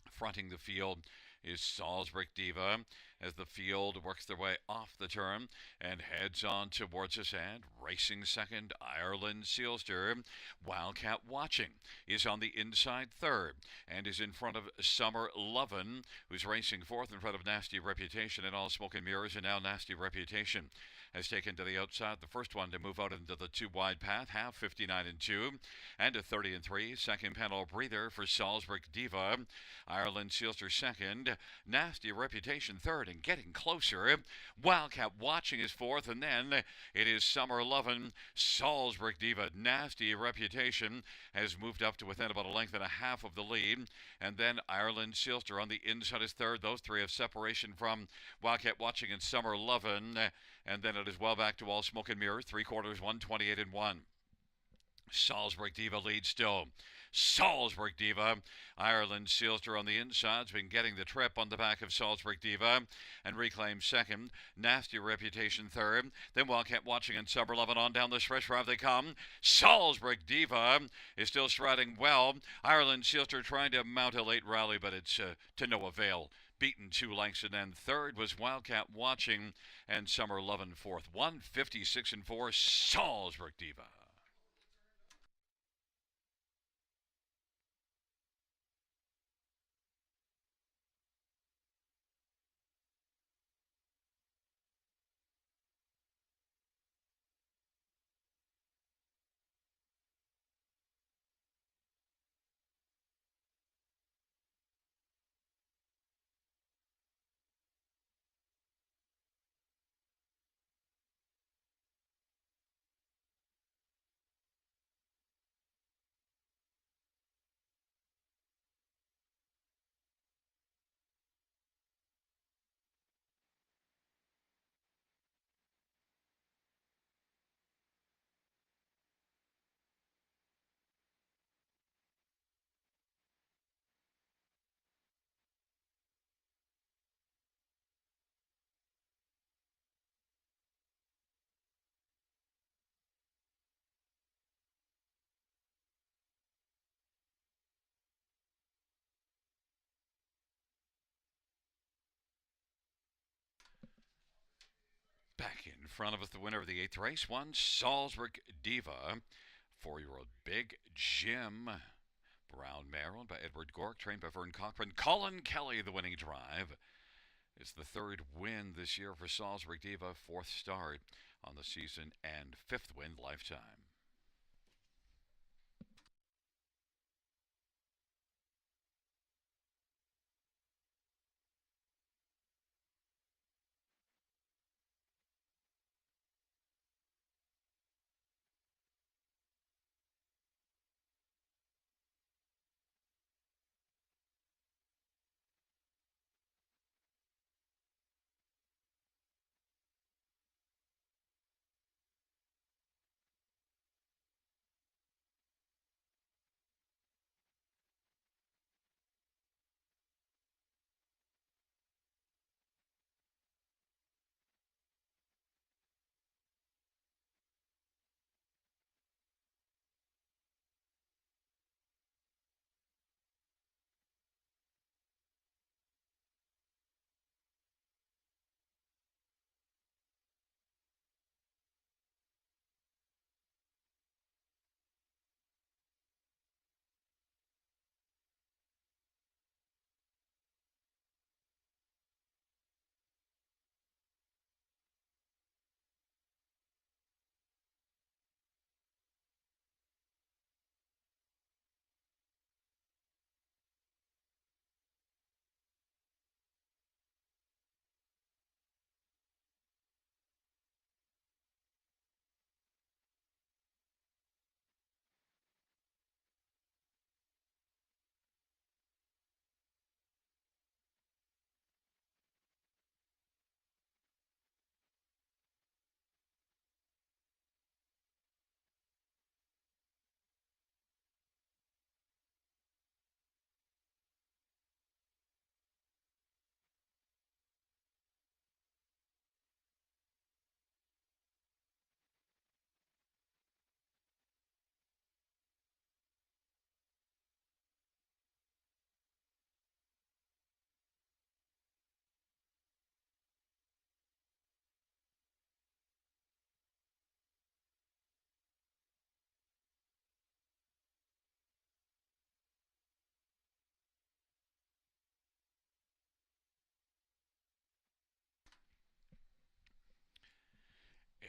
Fronting the field is Salzburg Diva as the field works their way off the turn and heads on towards us. And racing second, Ireland Sealster. Wildcat Watching is on the inside third and is in front of Summer Lovin, who's racing fourth in front of Nasty Reputation and All Smoke and Mirrors. And now Nasty Reputation has taken to the outside. The first one to move out into the two wide path, half 59 and 2, and a 30 and 3. Second panel breather for Salzburg Diva. Ireland Sealster second. Nasty Reputation third and getting closer. Wildcat Watching is fourth, and then it is Summer Lovin, Salzburg Diva. Nasty Reputation has moved up to within about a length and a half of the lead, and then Ireland Sealster on the inside is third. Those three have separation from Wildcat Watching and Summer Lovin, and then it is well back to All Smoke and Mirrors, three quarters, 128 and 1. Salzburg Diva leads still. Salzburg Diva. Ireland Sealster on the inside's been getting the trip on the back of Salzburg Diva and reclaims second. Nasty Reputation third. Then Wildcat Watching and Summer Lovin on down the stretch. Wherever they come. Salzburg Diva is still striding well. Ireland Sealster trying to mount a late rally, but it's to no avail. Beaten 2 lengths, and then third was Wildcat Watching and Summer Lovin fourth. 156 and 4. Salzburg Diva. Back in front of us, the winner of the 8th race, one Salzburg Diva. 4-year-old Big Jim Brown mare owned by Edward Gork, trained by Vern Cochran. Colin Kelly, the winning drive. It's the third win this year for Salzburg Diva, fourth start on the season, and fifth win lifetime.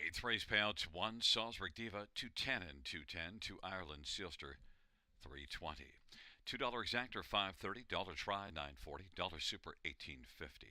Eighth race payouts: 1 Salzburg Diva, 210 and 210, 2 Ireland Sealster, 320. $2 exactor, 530. Dollar try, 940. Dollar super, 1850.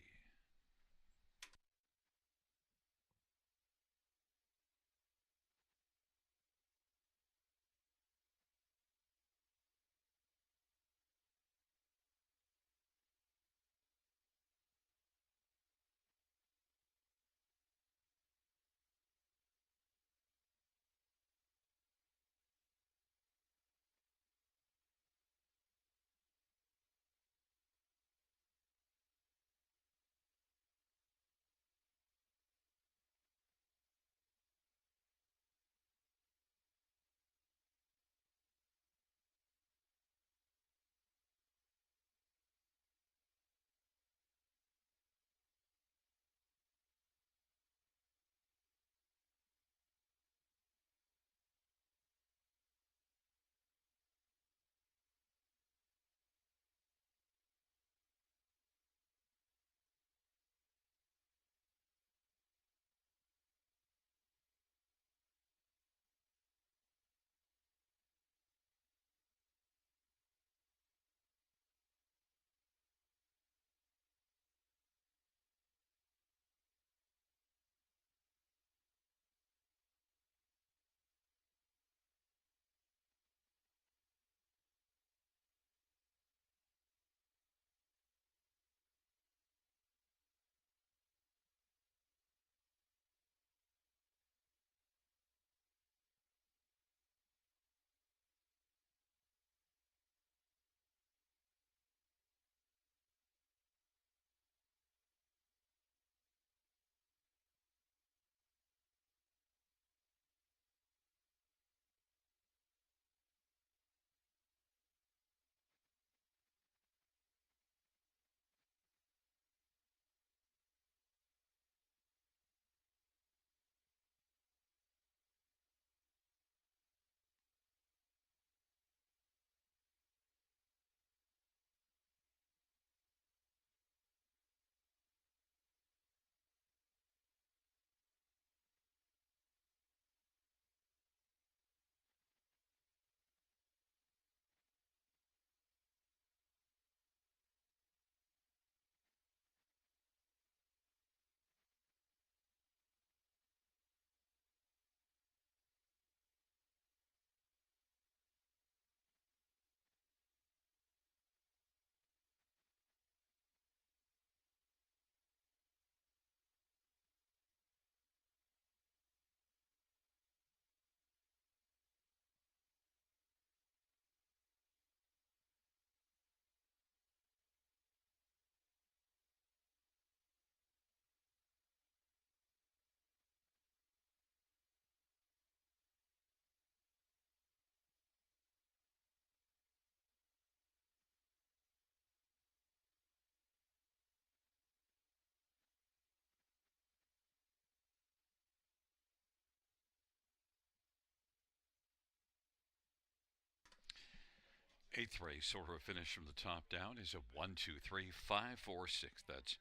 Eighth race, order of finish from the top down is a 1, 2, 3, 5, 4, 6. That's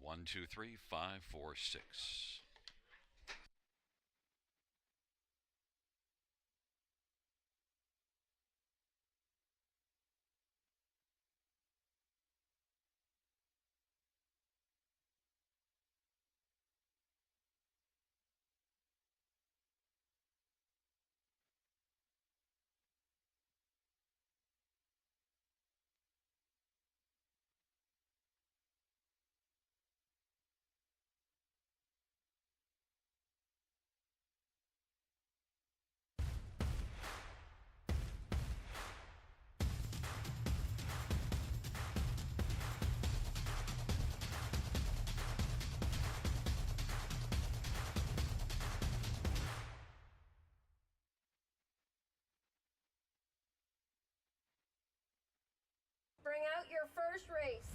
1, 2, 3, 5, 4, 6. Bring out your first race.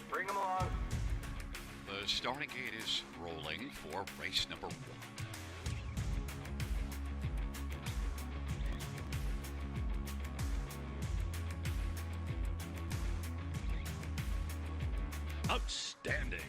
Bring them along. The starting gate is rolling for race number 1. Outstanding.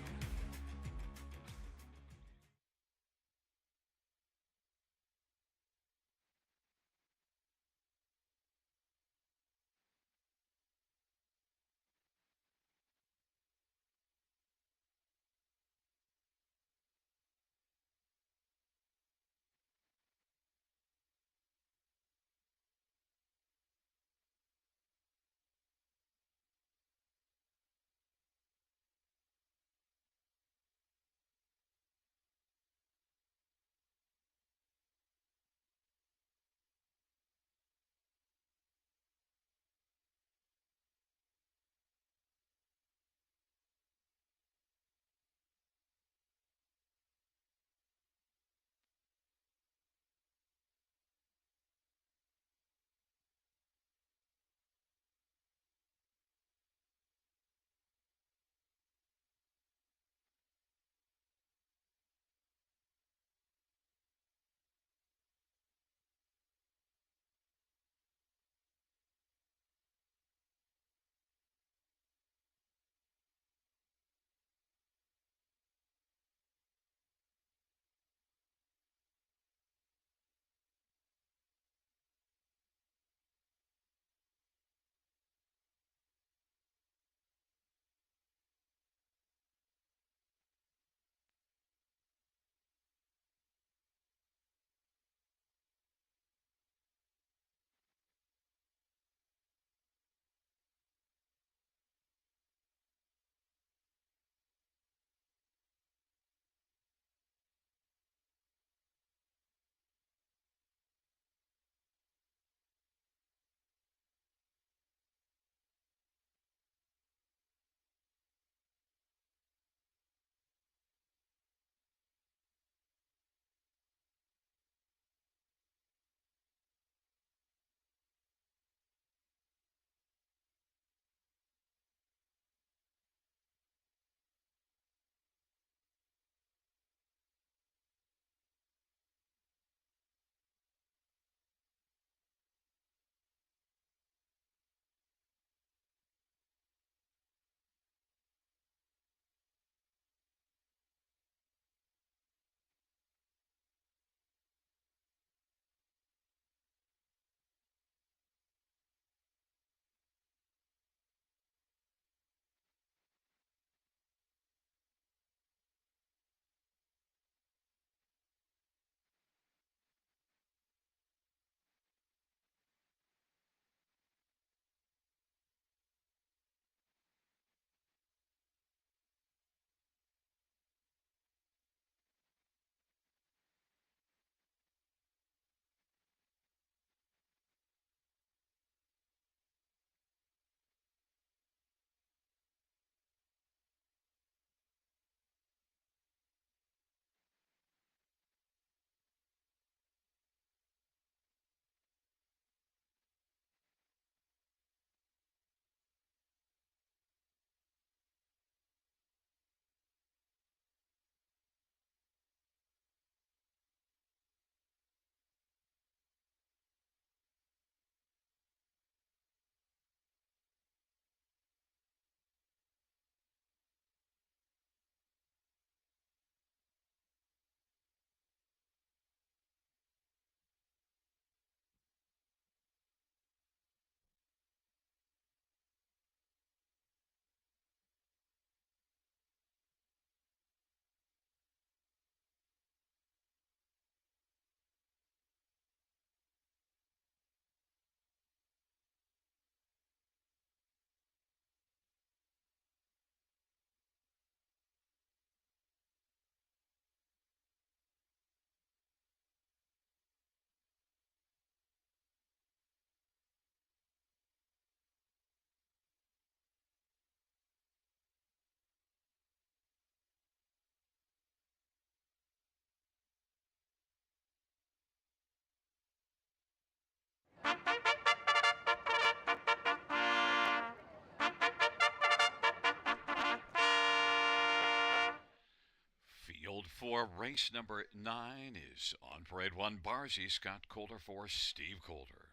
Field 4, race number 9 is on parade 1, Barzy, Scott Coulter for Steve Coulter.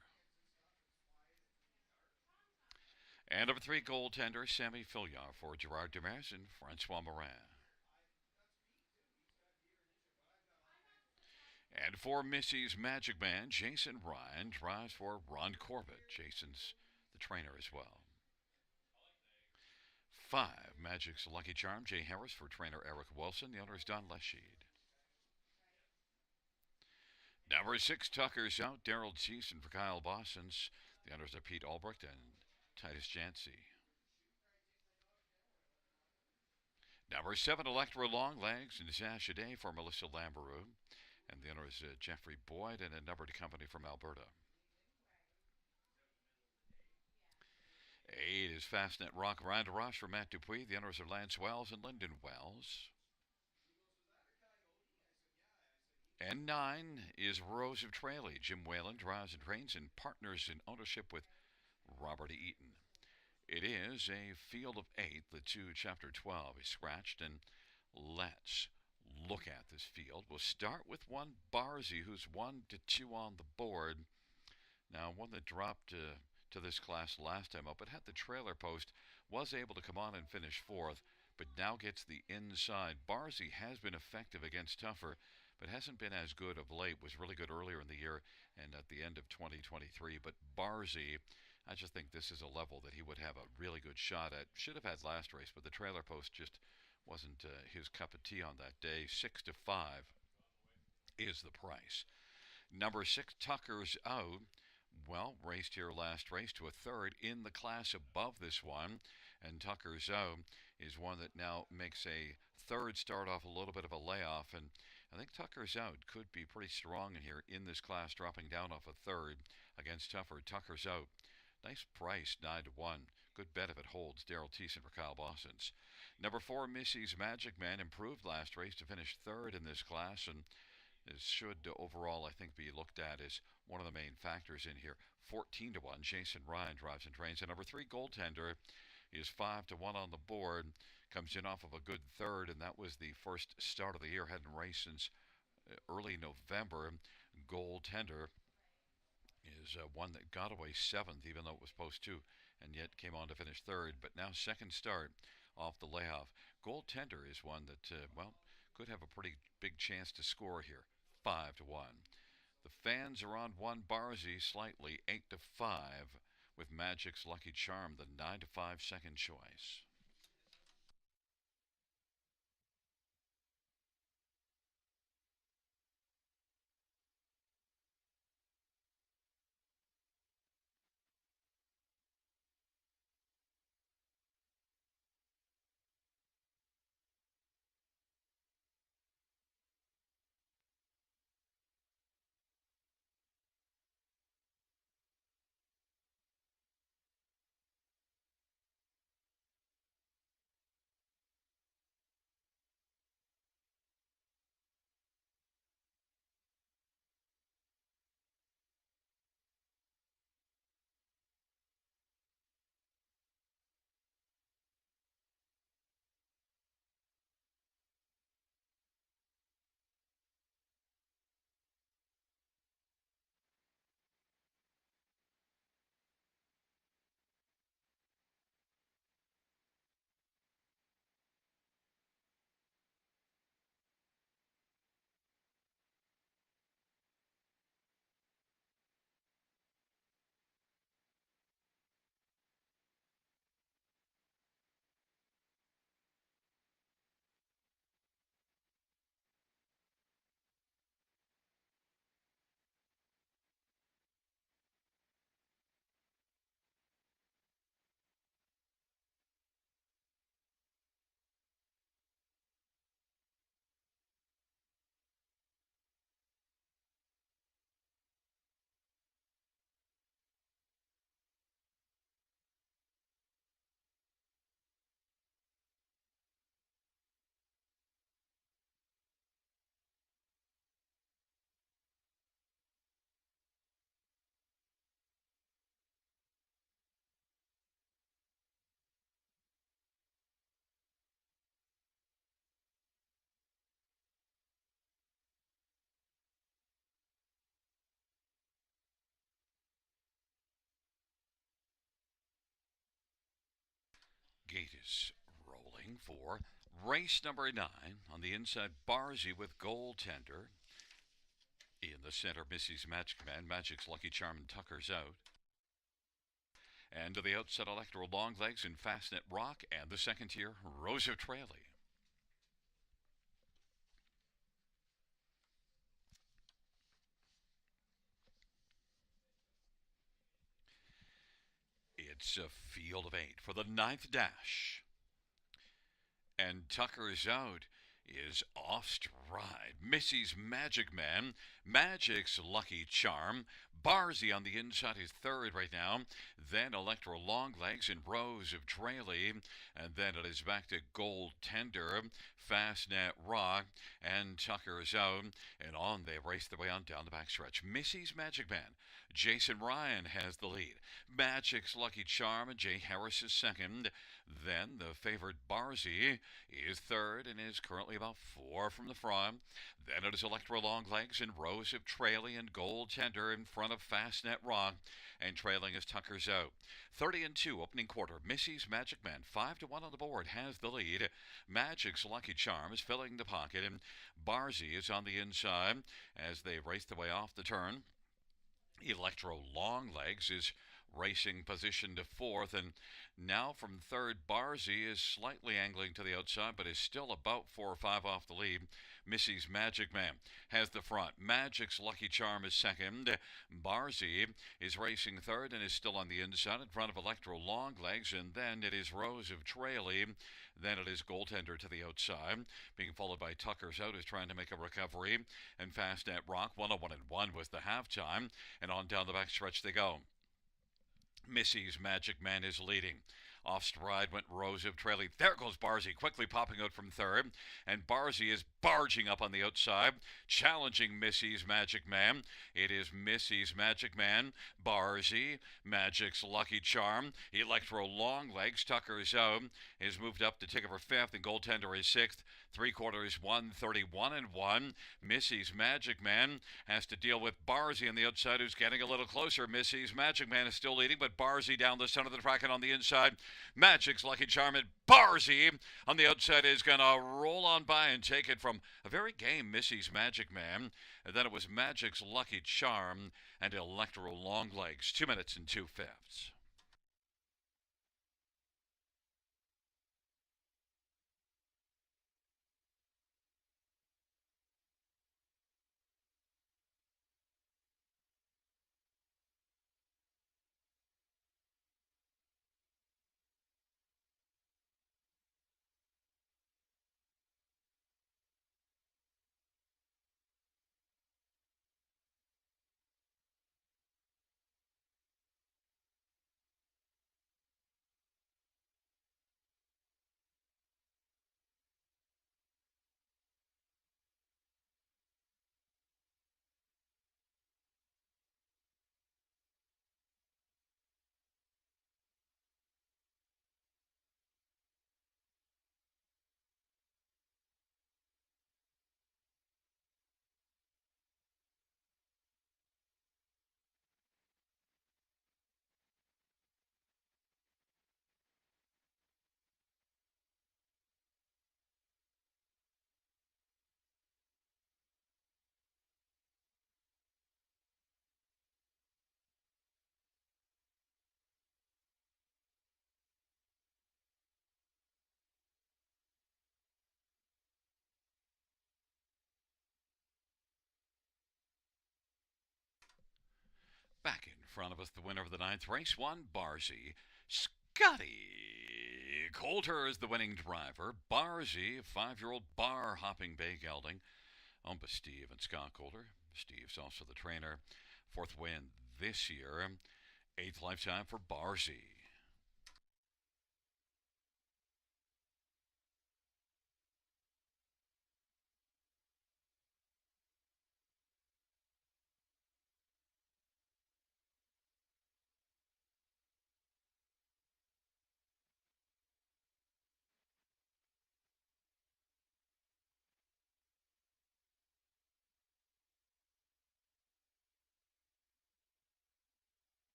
And number 3, goaltender Sammy Fillion for Gerard Demers and Francois Morin. And for Missy's Magic Man, Jason Ryan drives for Ron Corbett. Jason's the trainer as well. 5, Magic's Lucky Charm, Jay Harris for trainer Eric Wilson. The owner is Don Lesheed. Number 6, Tucker's out, Daryl Thiessen for Kyle Boston's. The owners are Pete Albrecht and Titus Jancy. Number 7, Electra Longlegs and Zash Day for Melissa Lambaroo. And the owner is Jeffrey Boyd and a numbered company from Alberta. 8 is Fastnet Rock Ryan Rush for Matt Dupuis. The owners are Lance Wells and Lyndon Wells. And 9 is Rose of Tralee. Jim Whalen drives and trains and partners in ownership with Robert Eaton. It is a field of 8. The 2, Chapter 12 is scratched, and let's look at this field. We'll start with 1 Barzy, who's 1 to 2 on the board. Now, one that dropped to this class last time up, but had the trailer post, was able to come on and finish 4th, but now gets the inside. Barzy has been effective against tougher, but hasn't been as good of late. Was really good earlier in the year and at the end of 2023. But Barzy, I just think this is a level that he would have a really good shot at. Should have had last race, but the trailer post just wasn't his cup of tea on that day. 6 to 5 is the price. Number 6, Tucker's Out. Well, raced here last race to a 3rd in the class above this one. And Tucker's Out is one that now makes a 3rd start off a little bit of a layoff. And I think Tucker's Out could be pretty strong in here in this class, dropping down off a 3rd against tougher. Tucker's Out. Nice price, 9 to 1. Good bet if it holds. Daryl Thiessen for Kyle Boston's. Number 4, Missy's Magic Man, improved last race to finish 3rd in this class, and this should overall, I think, be looked at as one of the main factors in here. 14 to 1. Jason Ryan drives and trains. And number 3, goaltender, is 5 to 1 on the board. Comes in off of a good 3rd, and that was the first start of the year. Hadn't raced since early November. Goaltender is one that got away 7th, even though it was post 2, and yet came on to finish 3rd. But now 2nd start off the layoff. Goaltender is one that, could have a pretty big chance to score here. 5 to 1. The fans are on 1 Barzy slightly, 8 to 5, with Magic's Lucky Charm, the 9 to 5 second choice. gate is rolling for race number 9. On the inside, Barzy with Goaltender. In the center, Missy's Magic Man, Magic's Lucky Charm, and Tucker's out. And to the outside, Electro Longlegs and Fastnet Rock, and the second tier, Rose of Tralee. It's a field of 8 for the 9th dash. And Tucker's out is off stride. Missy's Magic Man, Magic's Lucky Charm, Barzy on the inside is third right now. Then Electro Longlegs and Rose of Tralee. And then it is back to Goaltender, Fastnet Rock, and Tucker's out. And on they race their way on down the backstretch. Missy's Magic Man, Jason Ryan has the lead. Magic's Lucky Charm and Jay Harris is second. Then the favorite Barzy is third and is currently about 4 from the front. Then it is Electro Longlegs and Rose of Tralee and Goaltender in front of Fastnet Rock, and trailing is Tucker's out. 30-2 opening quarter. Missy's Magic Man 5-1 on the board has the lead. Magic's Lucky Charm is filling the pocket, and Barzy is on the inside as they race their way off the turn. Electro Longlegs is racing position to fourth, and now from third, Barzy is slightly angling to the outside, but is still about 4 or 5 off the lead. Missy's Magic Man has the front. Magic's Lucky Charm is second. Barzy is racing third and is still on the inside in front of Electro Longlegs, and then it is Rose of Tralee. Then it is Goaltender to the outside, being followed by Tucker's out, who's trying to make a recovery, and Fastnet Rock 101-1 was the halftime, and on down the backstretch they go. Missy's Magic Man is leading. Off stride went Rose of Tralee. There goes Barzy, quickly popping out from third. And Barzy is barging up on the outside, challenging Missy's Magic Man. It is Missy's Magic Man, Barzy, Magic's Lucky Charm, Electro Longlegs. Tucker's out, is moved up to take over fifth, and Goaltender is sixth. 3/4 131-1. Missy's Magic Man has to deal with Barzy on the outside, who's getting a little closer. Missy's Magic Man is still leading, but Barzy down the center of the track and on the inside. Magic's Lucky Charm and Barzy on the outside is going to roll on by and take it from a very game Missy's Magic Man. And then it was Magic's Lucky Charm and Electro Longlegs. 2 minutes and 2/5. Back in front of us, the winner of the 9th race, 1, Barzy. Scotty Coulter is the winning driver. Barzy, 5-year-old bar-hopping bay gelding, owned by Steve and Scott Coulter. Steve's also the trainer. 4th win this year. 8th lifetime for Barzy.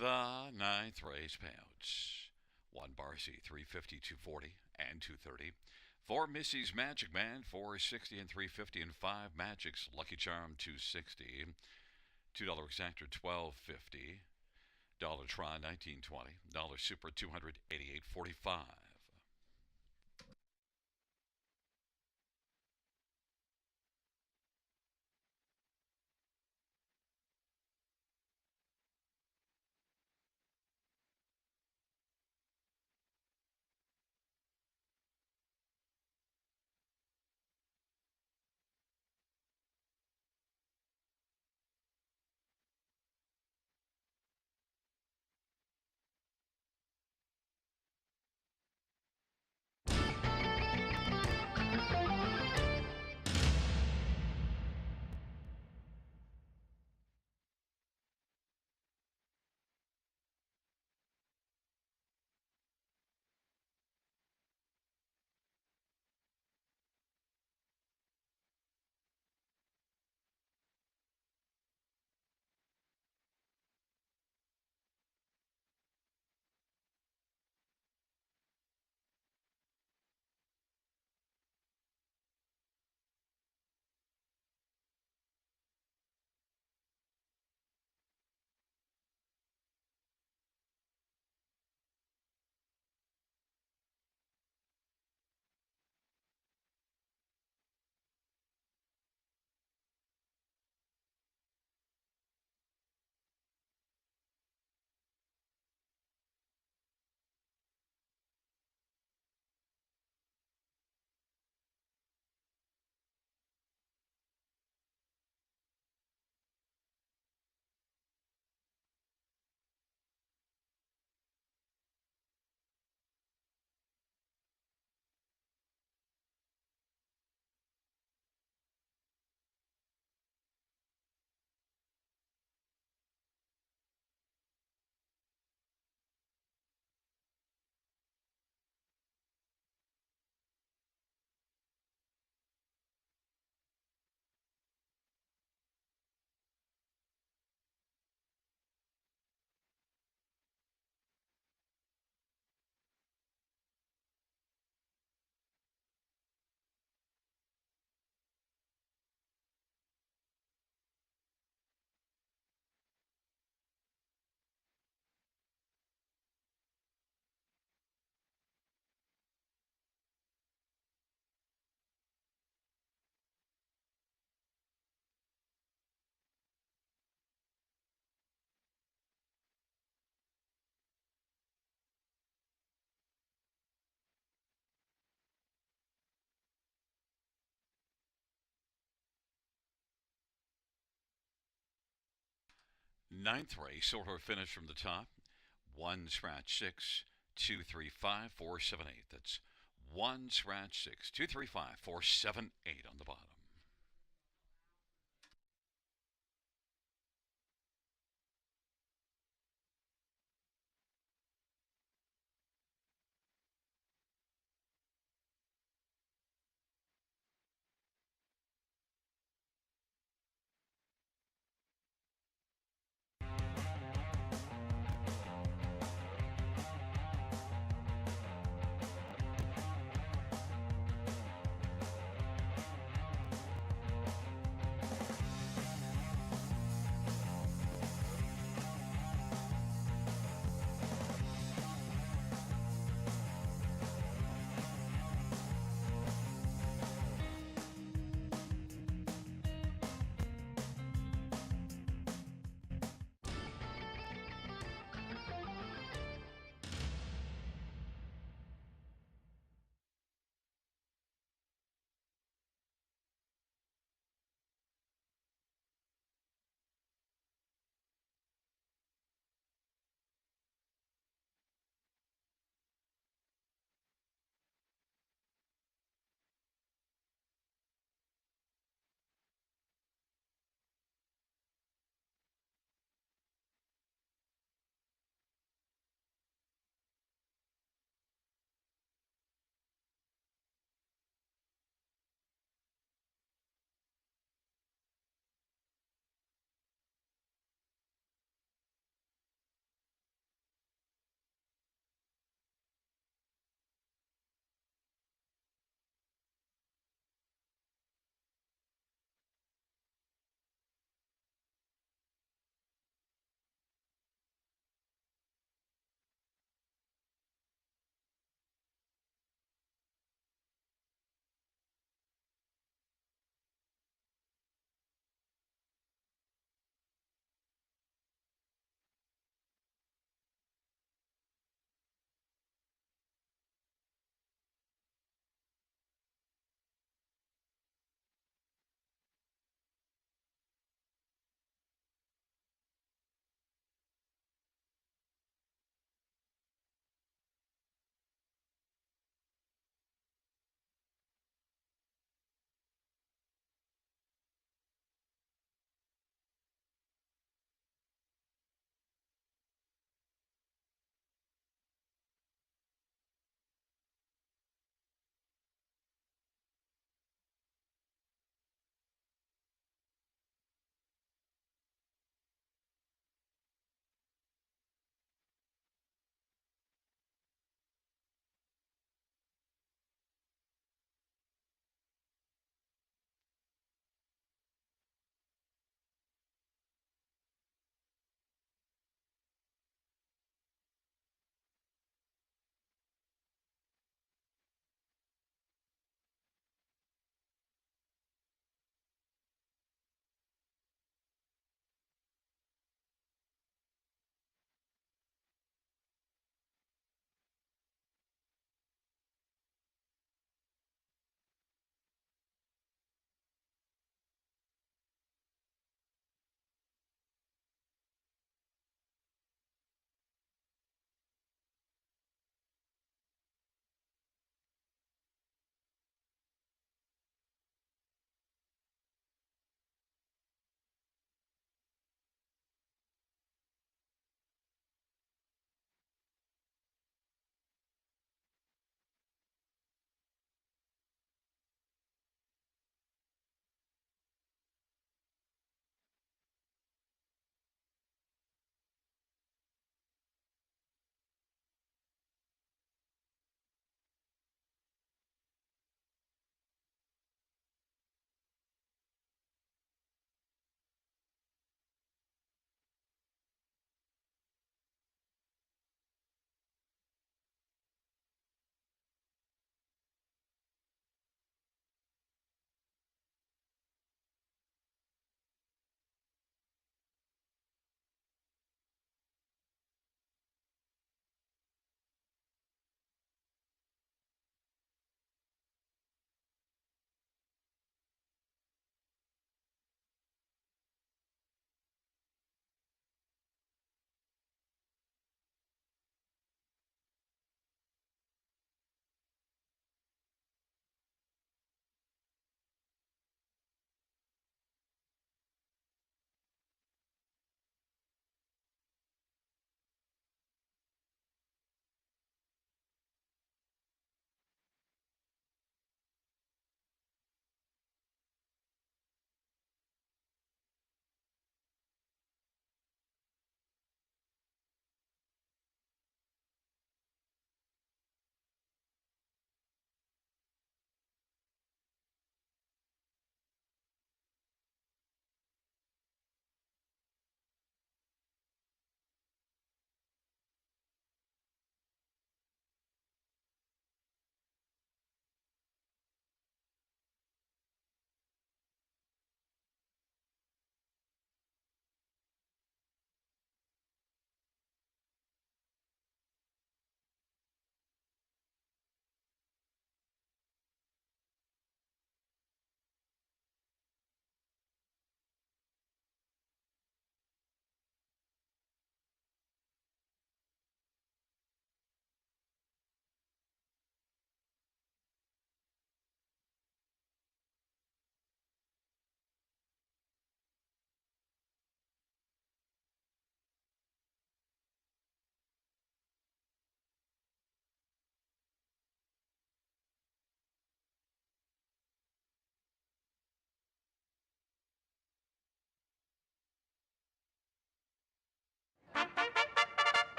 The ninth race payouts. 1 Barcy, 350, 240, and 230. 4 Missy's Magic Man, 460 and 350, and 5 Magic's Lucky Charm, 260. $2 Exactor, 1250. Dollar Tron, 1920. Dollar Super, 288.45. Ninth race, order finish from the top. 1 scratch 6, 2, 3, 5, 4, 7, 8. That's 1 scratch 6, 2, 3, 5, 4, 7, 8 on the bottom.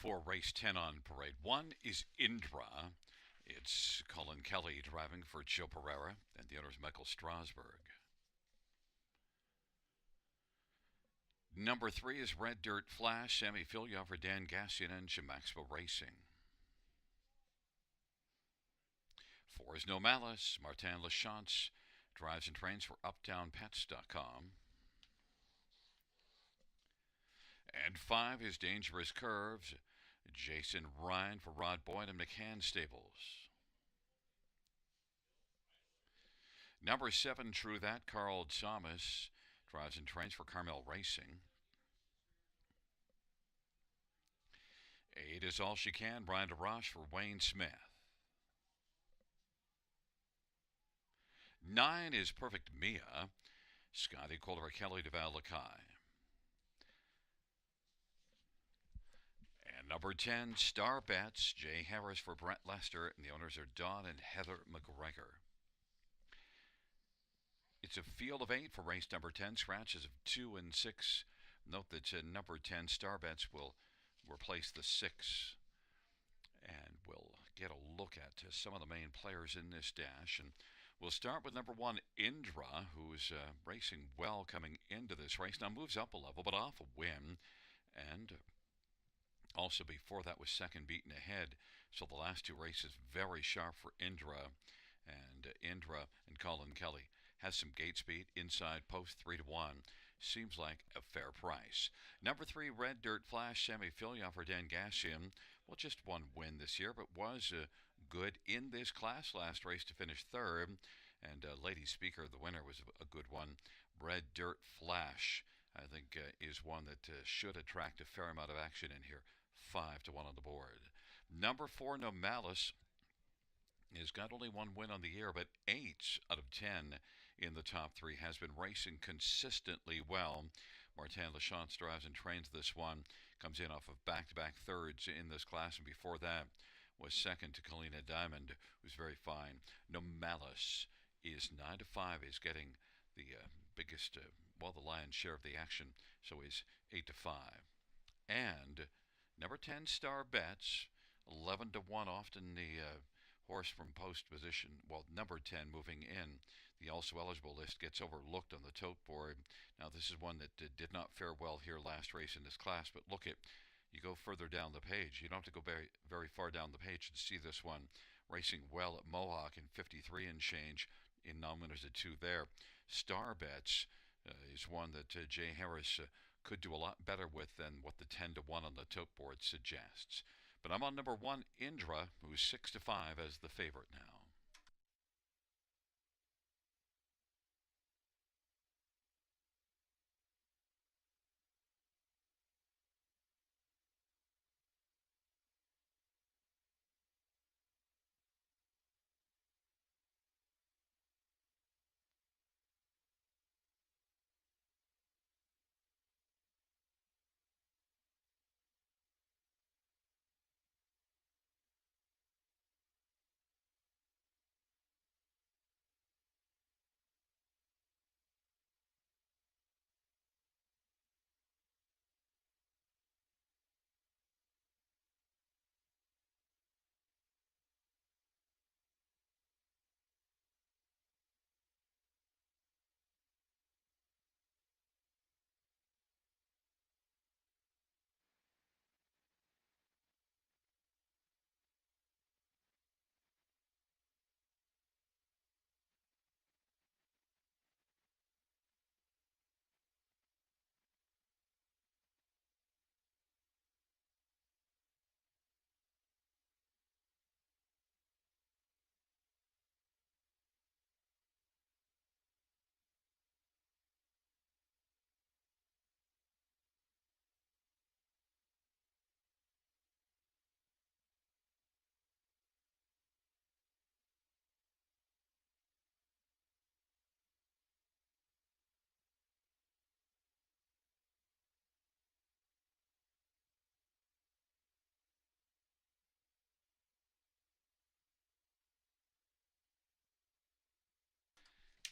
For race 10 on parade, 1 is Indra. It's Colin Kelly driving for Joe Pereira, and the owner is Michael Strasberg. Number 3 is Red Dirt Flash, Sammy Filya for Dan Gassian and Jim Maxwell Racing. 4 is No Malice, Martin Lachance drives and trains for UptownPets.com. And 5 is Dangerous Curves, Jason Ryan for Rod Boyd and McCann Stables. Number 7, True That, Carl Thomas drives and trains for Carmel Racing. 8 is All She Can, Brian DeRoche for Wayne Smith. 9 is Perfect Mia, Scotty Colder Kelly DeVal Lakai. And number 10, Star Bets, Jay Harris for Brett Lester, and the owners are Don and Heather McGregor. It's a field of 8 for race number 10, scratches of 2 and 6. Note that number 10, Star Bets, will replace the 6. And we'll get a look at some of the main players in this dash. And we'll start with number 1, Indra, who's racing well coming into this race. Now moves up a level, but off a win. And also before that was second beaten ahead. So the last 2 races very sharp for Indra. And Indra and Colin Kelly has some gate speed inside post 3-1. Seems like a fair price. Number 3, Red Dirt Flash, Sammy Filya for Dan Gassian. Well, just 1 win this year, but was good in this class last race to finish 3rd. And Lady Speaker, the winner, was a good one. Red Dirt Flash, I think, is one that should attract a fair amount of action in here. 5-1 on the board. Number 4, No Malice, has got only 1 win on the year, but 8 out of 10 in the top 3. Has been racing consistently well. Martin Lachance drives and trains this one. Comes in off of back-to-back thirds in this class, and before that was second to Kalina Diamond, who's very fine. No Malice is 9-5, is getting the biggest, the lion's share of the action, so is 8-5. And number 10, Star Bets, 11-1, often the horse from post position, number 10 moving in. The also eligible list gets overlooked on the tote board. Now this is one that did not fare well here last race in this class, but look at, you go further down the page. You don't have to go very, very far down the page to see this one racing well at Mohawk in 53 and change in non-winners at 2 there. Star Bets is one that Jay Harris could do a lot better with than what the 10-1 on the tote board suggests. But I'm on number 1, Indra, who's 6-5 as the favorite now.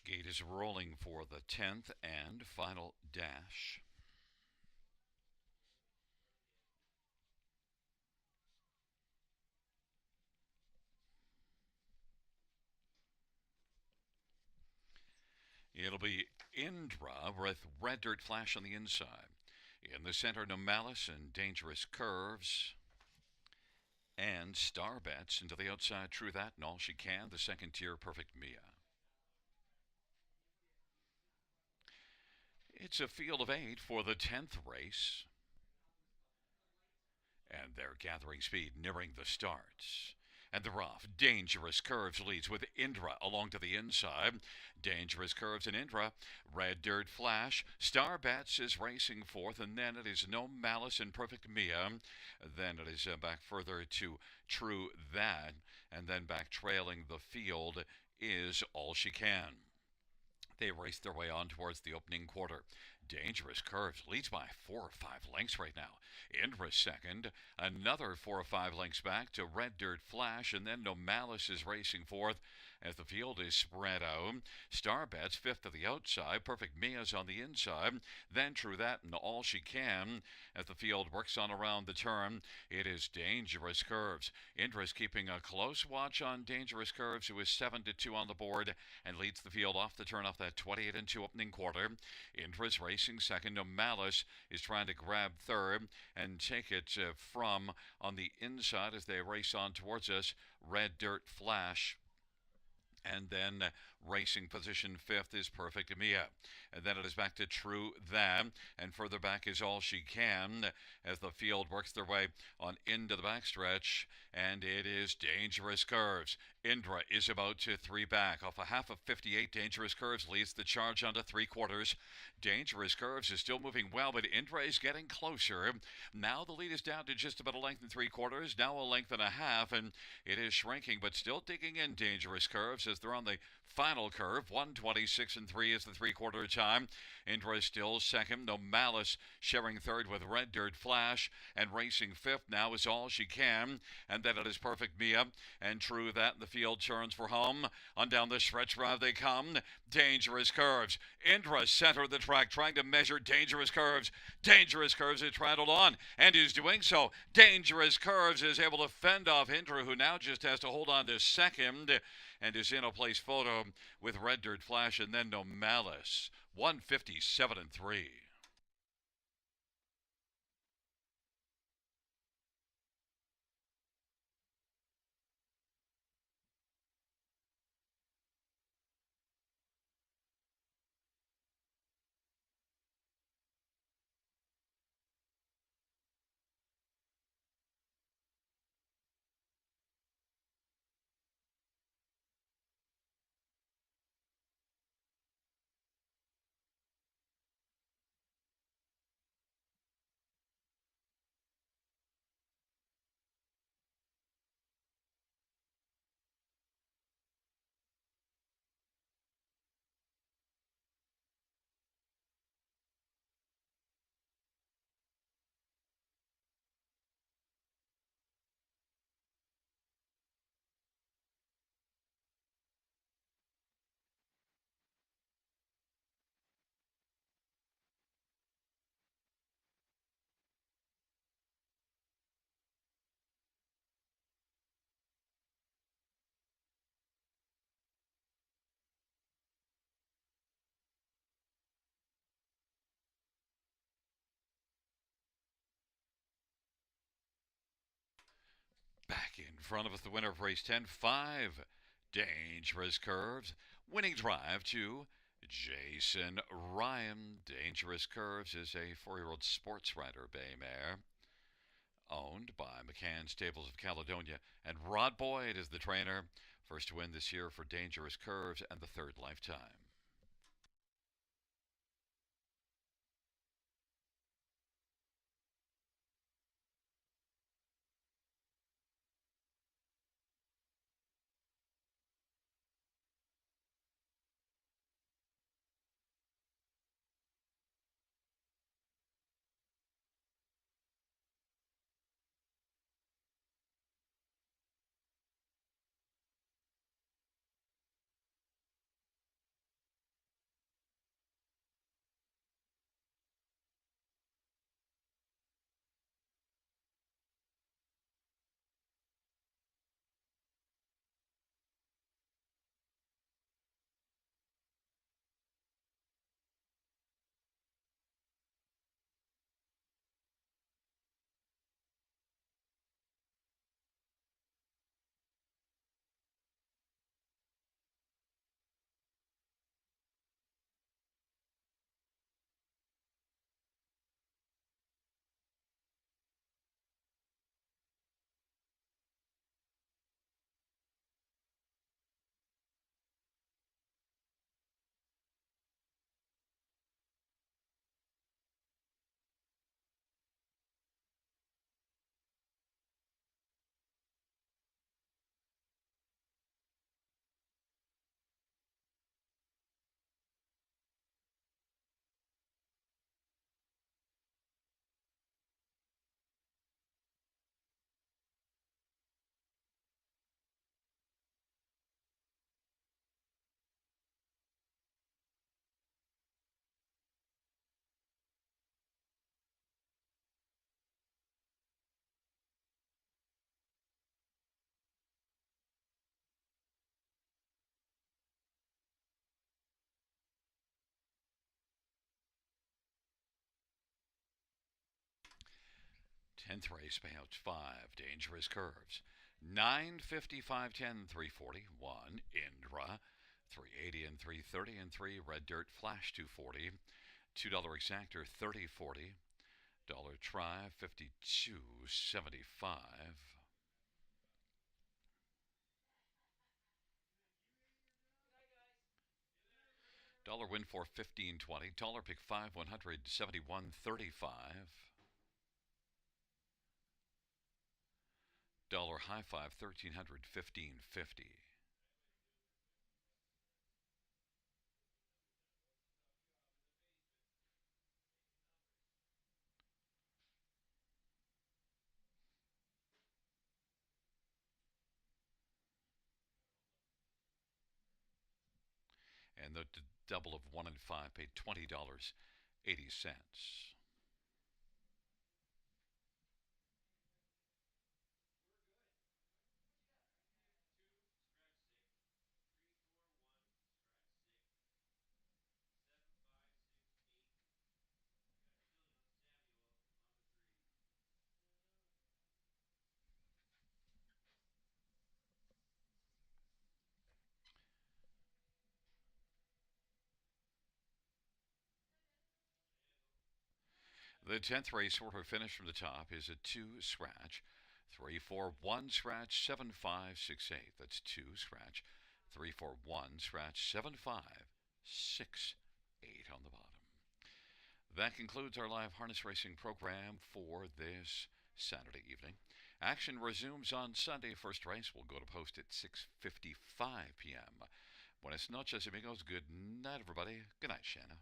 Gate is rolling for the 10th and final dash. It'll be Indra with Red Dirt Flash on the inside. In the center, No Malice and Dangerous Curves. And Star Bets into the outside, True That and All She Can. The second tier, Perfect Mia. It's a field of 8 for the 10th race. And they're gathering speed, nearing the starts. And they're off. Dangerous Curves leads with Indra along to the inside. Dangerous Curves and Indra. Red Dirt Flash. Star Bats is racing fourth, and then it is No Malice and Perfect Mia. Then it is back further to True That, and then back trailing the field is All She Can. They race their way on towards the opening quarter. Dangerous Curves leads by 4 or 5 lengths right now. Indra second, another 4 or 5 lengths back to Red Dirt Flash, and then No Malice is racing fourth as the field is spread out. Star Bets fifth to the outside. Perfect Mia's on the inside. Then True That and All She Can as the field works on around the turn. It is Dangerous Curves. Indra's keeping a close watch on Dangerous Curves, who is 7-2 on the board and leads the field off the turn off that 28-2 opening quarter. Indra's racing second. No Malice is trying to grab third and take it from on the inside as they race on towards us. Red Dirt Flash. And then racing position fifth is Perfect Mia. And then it is back to True That. And further back is All She Can as the field works their way on into the backstretch. And it is Dangerous Curves. Indra is about to 3 back. Off a half of 58, Dangerous Curves leads the charge onto 3/4. Dangerous Curves is still moving well, but Indra is getting closer. Now the lead is down to just about a length and 3/4. Now a length and a half, and it is shrinking, but still digging in Dangerous Curves as they're on the final curve. 1:26.3 is the 3/4 time. Indra is still second. No Malice sharing third with Red Dirt Flash, and racing fifth now is All She Can. And then it is Perfect Mia and True That. The field turns for home. On down the stretch drive they come. Dangerous Curves. Indra center of the track trying to measure Dangerous Curves. Dangerous Curves is rattled on and is doing so. Dangerous Curves is able to fend off Indra, who now just has to hold on to second and is in a place photo with Red Dirt Flash and then No Malice. 157.3. Back in front of us, the winner of race 10, 5 Dangerous Curves. Winning drive to Jason Ryan. Dangerous Curves is a 4-year-old sports rider bay mare owned by McCann Stables of Caledonia, and Rod Boyd is the trainer. First to win this year for Dangerous Curves and the third lifetime. 10th race, payouts 5, dangerous curves. 950, 510, 340, 1, Indra, 380 and 330 and 3, Red Dirt Flash 240, $2 exactor 3040, dollar try 52.75. Dollar win for 15.20, dollar pick 5 171.35. Dollar high five 1300 15.50. And the double of 1 and 5 paid $20.80. The 10th race order finish from the top is a 2 scratch, 3 4 1 scratch, 7 5 6 8. That's 2 scratch, 3 4 1 scratch, 7 5 6 8 on the bottom. That concludes our live harness racing program for this Saturday evening. Action resumes on Sunday. First race will go to post at 6:55 p.m. Buenas noches, amigos. Good night, everybody. Good night, Shanna.